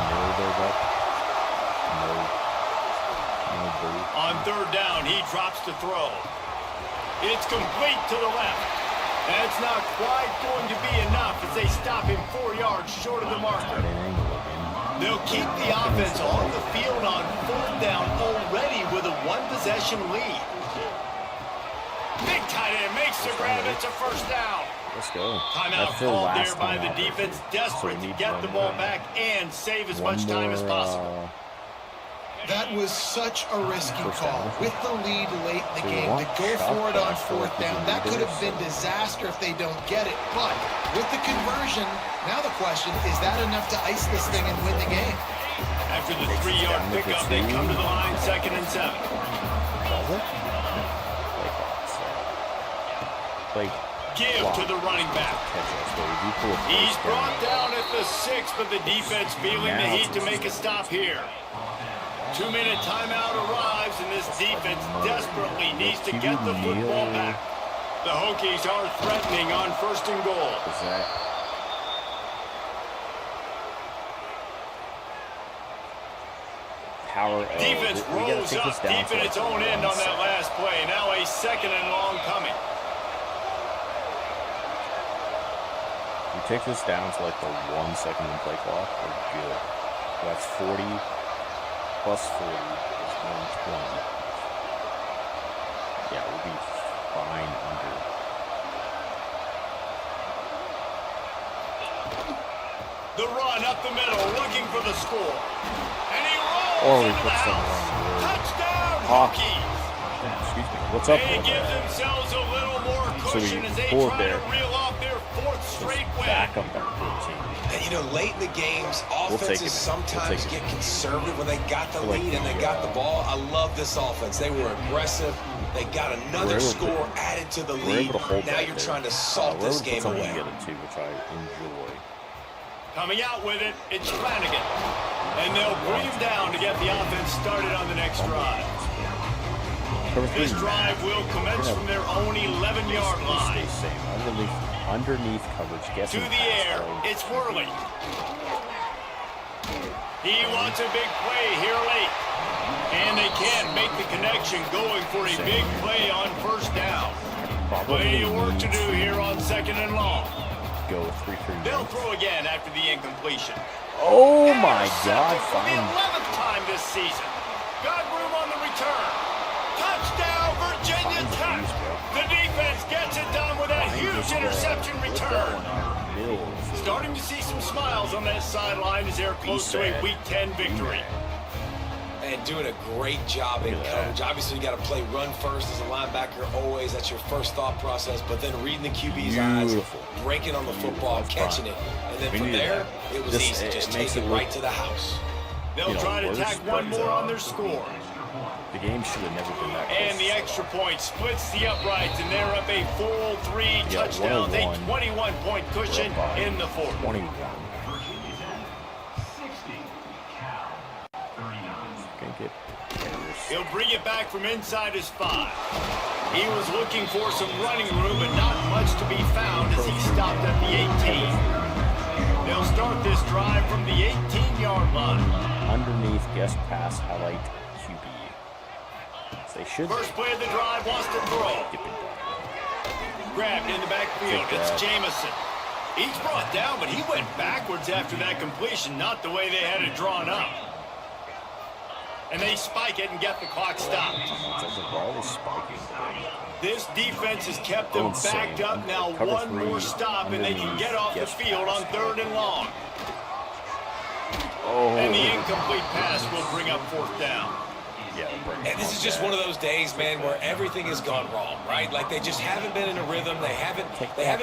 Speaker 2: On third down, he drops to throw. It's complete to the left. That's not quite going to be enough as they stop him 4 yards short of the marker. They'll keep the offense on the field on 4th down already with a 1-possession lead. Big tight end makes the grab. It's a 1st down.
Speaker 1: Let's go.
Speaker 2: Timeout called there by the defense, desperate to get the ball back and save as much time as possible.
Speaker 3: That was such a risky call. With the lead late in the game, to go for it on 4th down, that could have been disaster if they don't get it. But with the conversion, now the question, is that enough to ice this thing and win the game?
Speaker 2: After the 3-yard pickup, they come to the line 2nd and 7. Give to the running back. He's brought down at the 6, but the defense feeling the heat to make a stop here. 2-minute timeout arrives, and this defense desperately needs to get the football back. The Hokies are threatening on 1st and goal. Defense rolls up deep in its own end on that last play. Now a 2nd and long coming.
Speaker 1: You take this down to like the 1 second in play clock, we're good. That's 40 plus 40 is 120. Yeah, we'll be fine under.
Speaker 2: The run up the middle, looking for the score. And he rolls
Speaker 1: Or we
Speaker 2: into
Speaker 1: put
Speaker 2: the
Speaker 1: some
Speaker 2: house.
Speaker 1: wrong word.
Speaker 2: Touchdown, Hokies.
Speaker 1: Excuse me. What's up,
Speaker 2: They
Speaker 1: there?
Speaker 2: give themselves a little more cushion as they try to reel off their 4th straight win.
Speaker 1: Back up that 14.
Speaker 4: And, you know, late in the games, offenses sometimes get conservative when they got the lead and they got the ball. I love this offense. They were aggressive. They got another score added to the lead. Now you're trying to salt this game away.
Speaker 1: Which I enjoy.
Speaker 2: Coming out with it, it's Flanagan. And they'll bring him down to get the offense started on the next drive. This drive will commence from their own 11-yard line.
Speaker 1: Underneath coverage,
Speaker 2: to the air, it's Worley. He wants a big play here late. And they can't make the connection, going for a big play on 1st down. Plenty of work to do here on 2nd and long.
Speaker 1: Go 3-3.
Speaker 2: They'll throw again after the incompletion.
Speaker 1: Oh my God!
Speaker 2: For the 11th time this season. Got room on the return. Touchdown, Virginia Tech. The defense gets it done with a huge interception return. Starting to see some smiles on that sideline as they're close to a Week 10 victory.
Speaker 4: And doing a great job in coverage. Obviously, you got to play run first as a linebacker always. That's your first thought process. But then reading the QB's eyes, breaking on the football, catching it. And then from there, it was easy. Just take it right to the house.
Speaker 2: They'll try to tack one more on their score.
Speaker 1: The game should have never been that close.
Speaker 2: And the extra point splits the uprights, and they're up a full 3 touchdowns, a 21-point cushion in the 4th.
Speaker 1: 21.
Speaker 2: He'll bring it back from inside his 5. He was looking for some running room, but not much to be found as he stopped at the 18. They'll start this drive from the 18-yard line.
Speaker 1: Underneath guest pass highlight QB. They should.
Speaker 2: First play of the drive, wants to throw. Grabbed in the backfield. It's Jamison. He's brought down, but he went backwards after that completion, not the way they had it drawn up. And they spike it and get the clock stopped.
Speaker 1: Offensive ball is spiking.
Speaker 2: This defense has kept them backed up. Now one more stop, and they can get off the field on 3rd and long. And the incomplete pass will bring up 4th down.
Speaker 1: Yeah,
Speaker 4: and this is just one of those days, man, where everything has gone wrong, right? Like they just haven't been in a rhythm. They haven't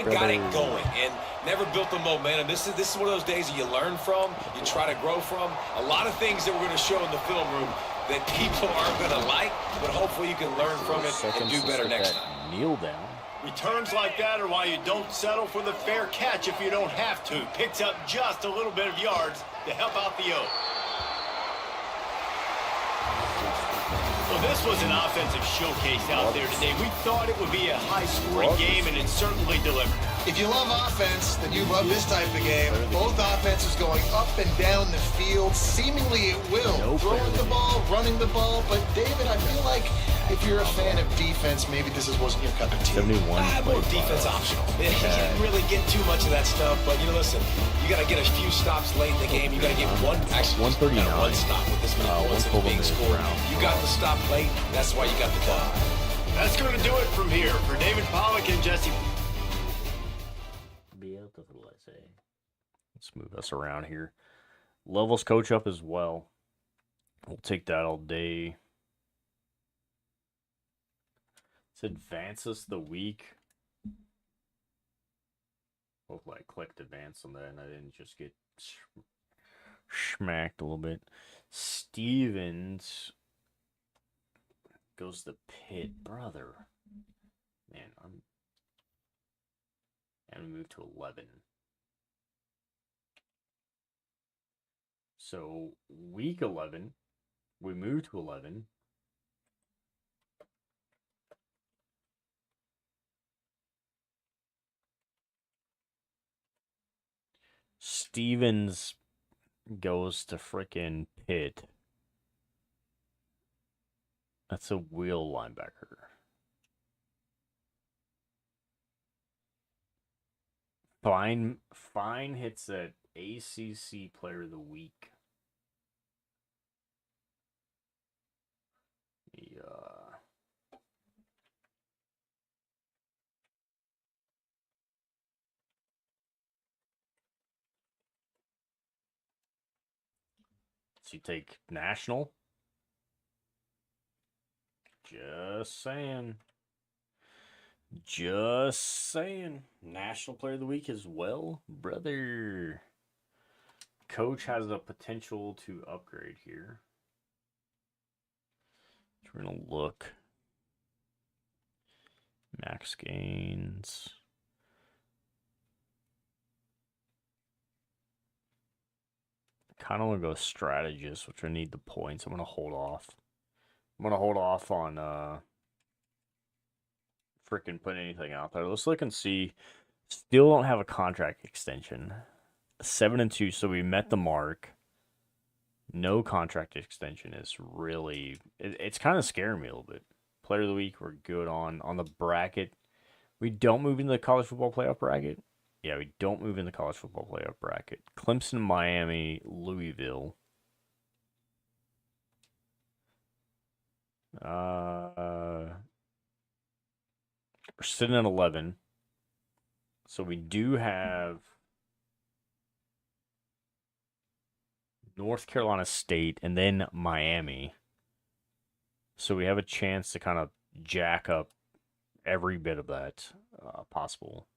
Speaker 4: got it going and never built the momentum. This is one of those days that you learn from, you try to grow from. A lot of things that we're going to show in the film room that people aren't going to like, but hopefully you can learn from it and do better next time.
Speaker 1: Kneel down.
Speaker 2: Returns like that are why you don't settle for the fair catch if you don't have to. Picks up just a little bit of yards to help out the O. Well, this was an offensive showcase out there today. We thought it would be a high-scoring game, and it certainly delivered.
Speaker 3: If you love offense, then you love this type of game. Both offenses going up and down the field. Seemingly it will. Throwing the ball, running the ball. But, David, I feel like if you're a fan of defense, maybe this wasn't your cup of tea.
Speaker 1: 71.
Speaker 4: More defense optional. You can't really get too much of that stuff. But, listen, you got to get a few stops late in the game. You got to get one stop with this many points that are being scored. You got the stop late. That's why you got the dub.
Speaker 2: That's going to do it from here. For David Pollack and Jesse.
Speaker 1: Let's move us around here. Levels coach up as well. We'll take that all day. Let's advance us the week. Hopefully I clicked advance on that and I didn't just get smacked a little bit. Stevens goes to Pitt. Brother. Man, and we move to 11. So, week 11, we move to 11. Stevens goes to frickin' Pitt. That's a wheel linebacker. Fine hits at ACC Player of the Week. Yeah. So you take national. Just saying. Just saying. National Player of the Week as well, brother. Coach has the potential to upgrade here. We're going to look. Max gains. Kind of want to go strategist, which I need the points. I'm going to hold off. I'm going to hold off on freaking putting anything out there. Let's look and see. Still don't have a contract extension. 7-2, so we met the mark. No contract extension is really... It's kind of scaring me a little bit. Player of the Week, we're good on the bracket. We don't move into the college football playoff bracket. Yeah, we don't move in the college football playoff bracket. Clemson, Miami, Louisville. We're sitting at 11. So we do have North Carolina State and then Miami. So we have a chance to kind of jack up every bit of that possible.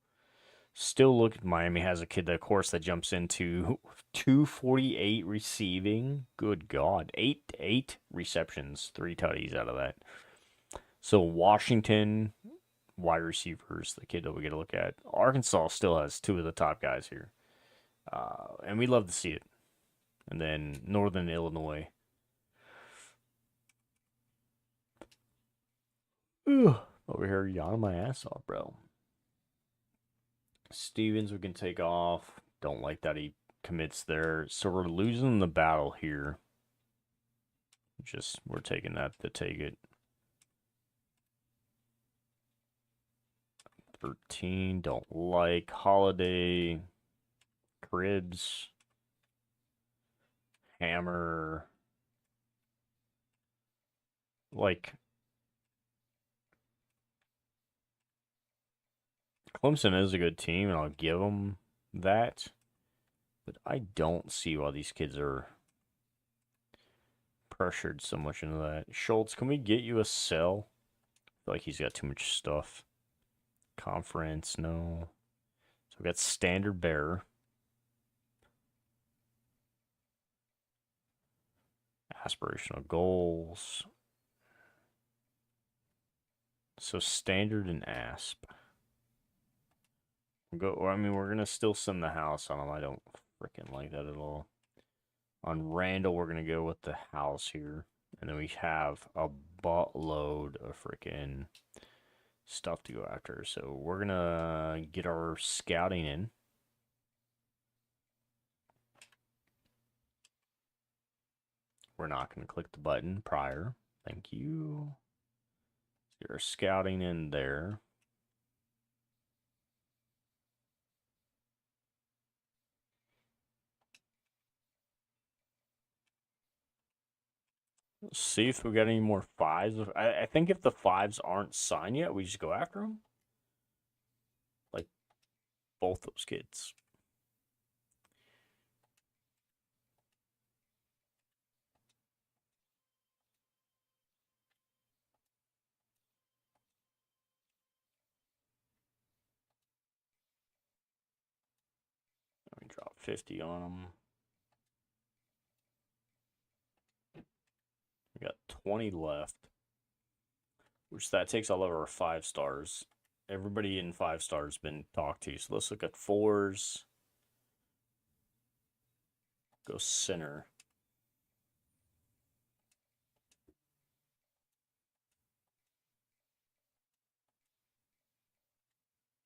Speaker 1: Still look at Miami has a kid, of course, that jumps into 248 receiving. Good God. 8 receptions, 3 tutties out of that. So Washington, wide receivers, the kid that we get to look at. Arkansas still has 2 of the top guys here. And we love to see it. And then Northern Illinois. Ugh, over here yawning my ass off, bro. Stevens we can take off. Don't like that he commits there. So we're losing the battle here. We're taking that to take it. 13, don't like. Holiday. Cribs. Hammer. Like, Clemson is a good team, and I'll give them that. But I don't see why these kids are pressured so much into that. Schultz, can we get you a sell? I feel like he's got too much stuff. Conference, no. So we got standard bearer. Aspirational goals. So standard and asp. I mean, we're gonna still send the house on him. I don't freaking like that at all. On Randall, we're gonna go with the house here, and then we have a buttload of freaking stuff to go after. So we're gonna get our scouting in. We're not gonna click the button prior. Thank you. Get our scouting in there. Let's see if we got any more fives. I think if the fives aren't signed yet, we just go after them. Like both those kids. Let me drop 50 on them. We got 20 left. Which that takes all of our 5 stars. Everybody in 5 stars been talked to. So let's look at 4s. Go center.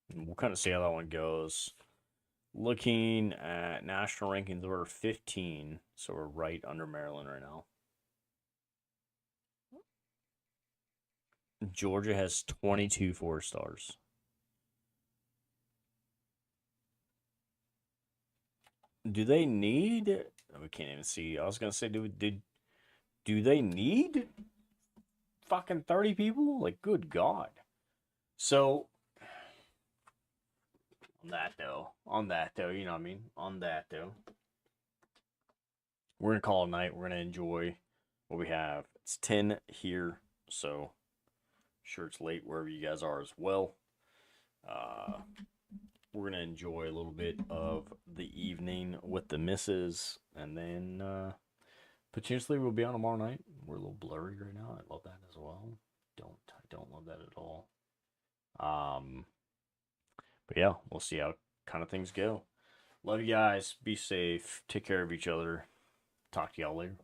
Speaker 1: And we'll kind of see how that one goes. Looking at national rankings, we're 15. So we're right under Maryland right now. Georgia has 22 4 stars. Do they need? We can't even see. I was gonna say, do they need fucking 30 people? Like, good God. So on that though, you know what I mean? On that though, we're gonna call it a night. We're gonna enjoy what we have. It's 10 here, so sure it's late wherever you guys are as well. We're gonna enjoy a little bit of the evening with the misses, and then potentially we'll be on tomorrow night. We're a little blurry right now. I love that as well. I don't love that at all. But yeah, we'll see how kind of things go. Love you guys. Be safe. Take care of each other. Talk to y'all later.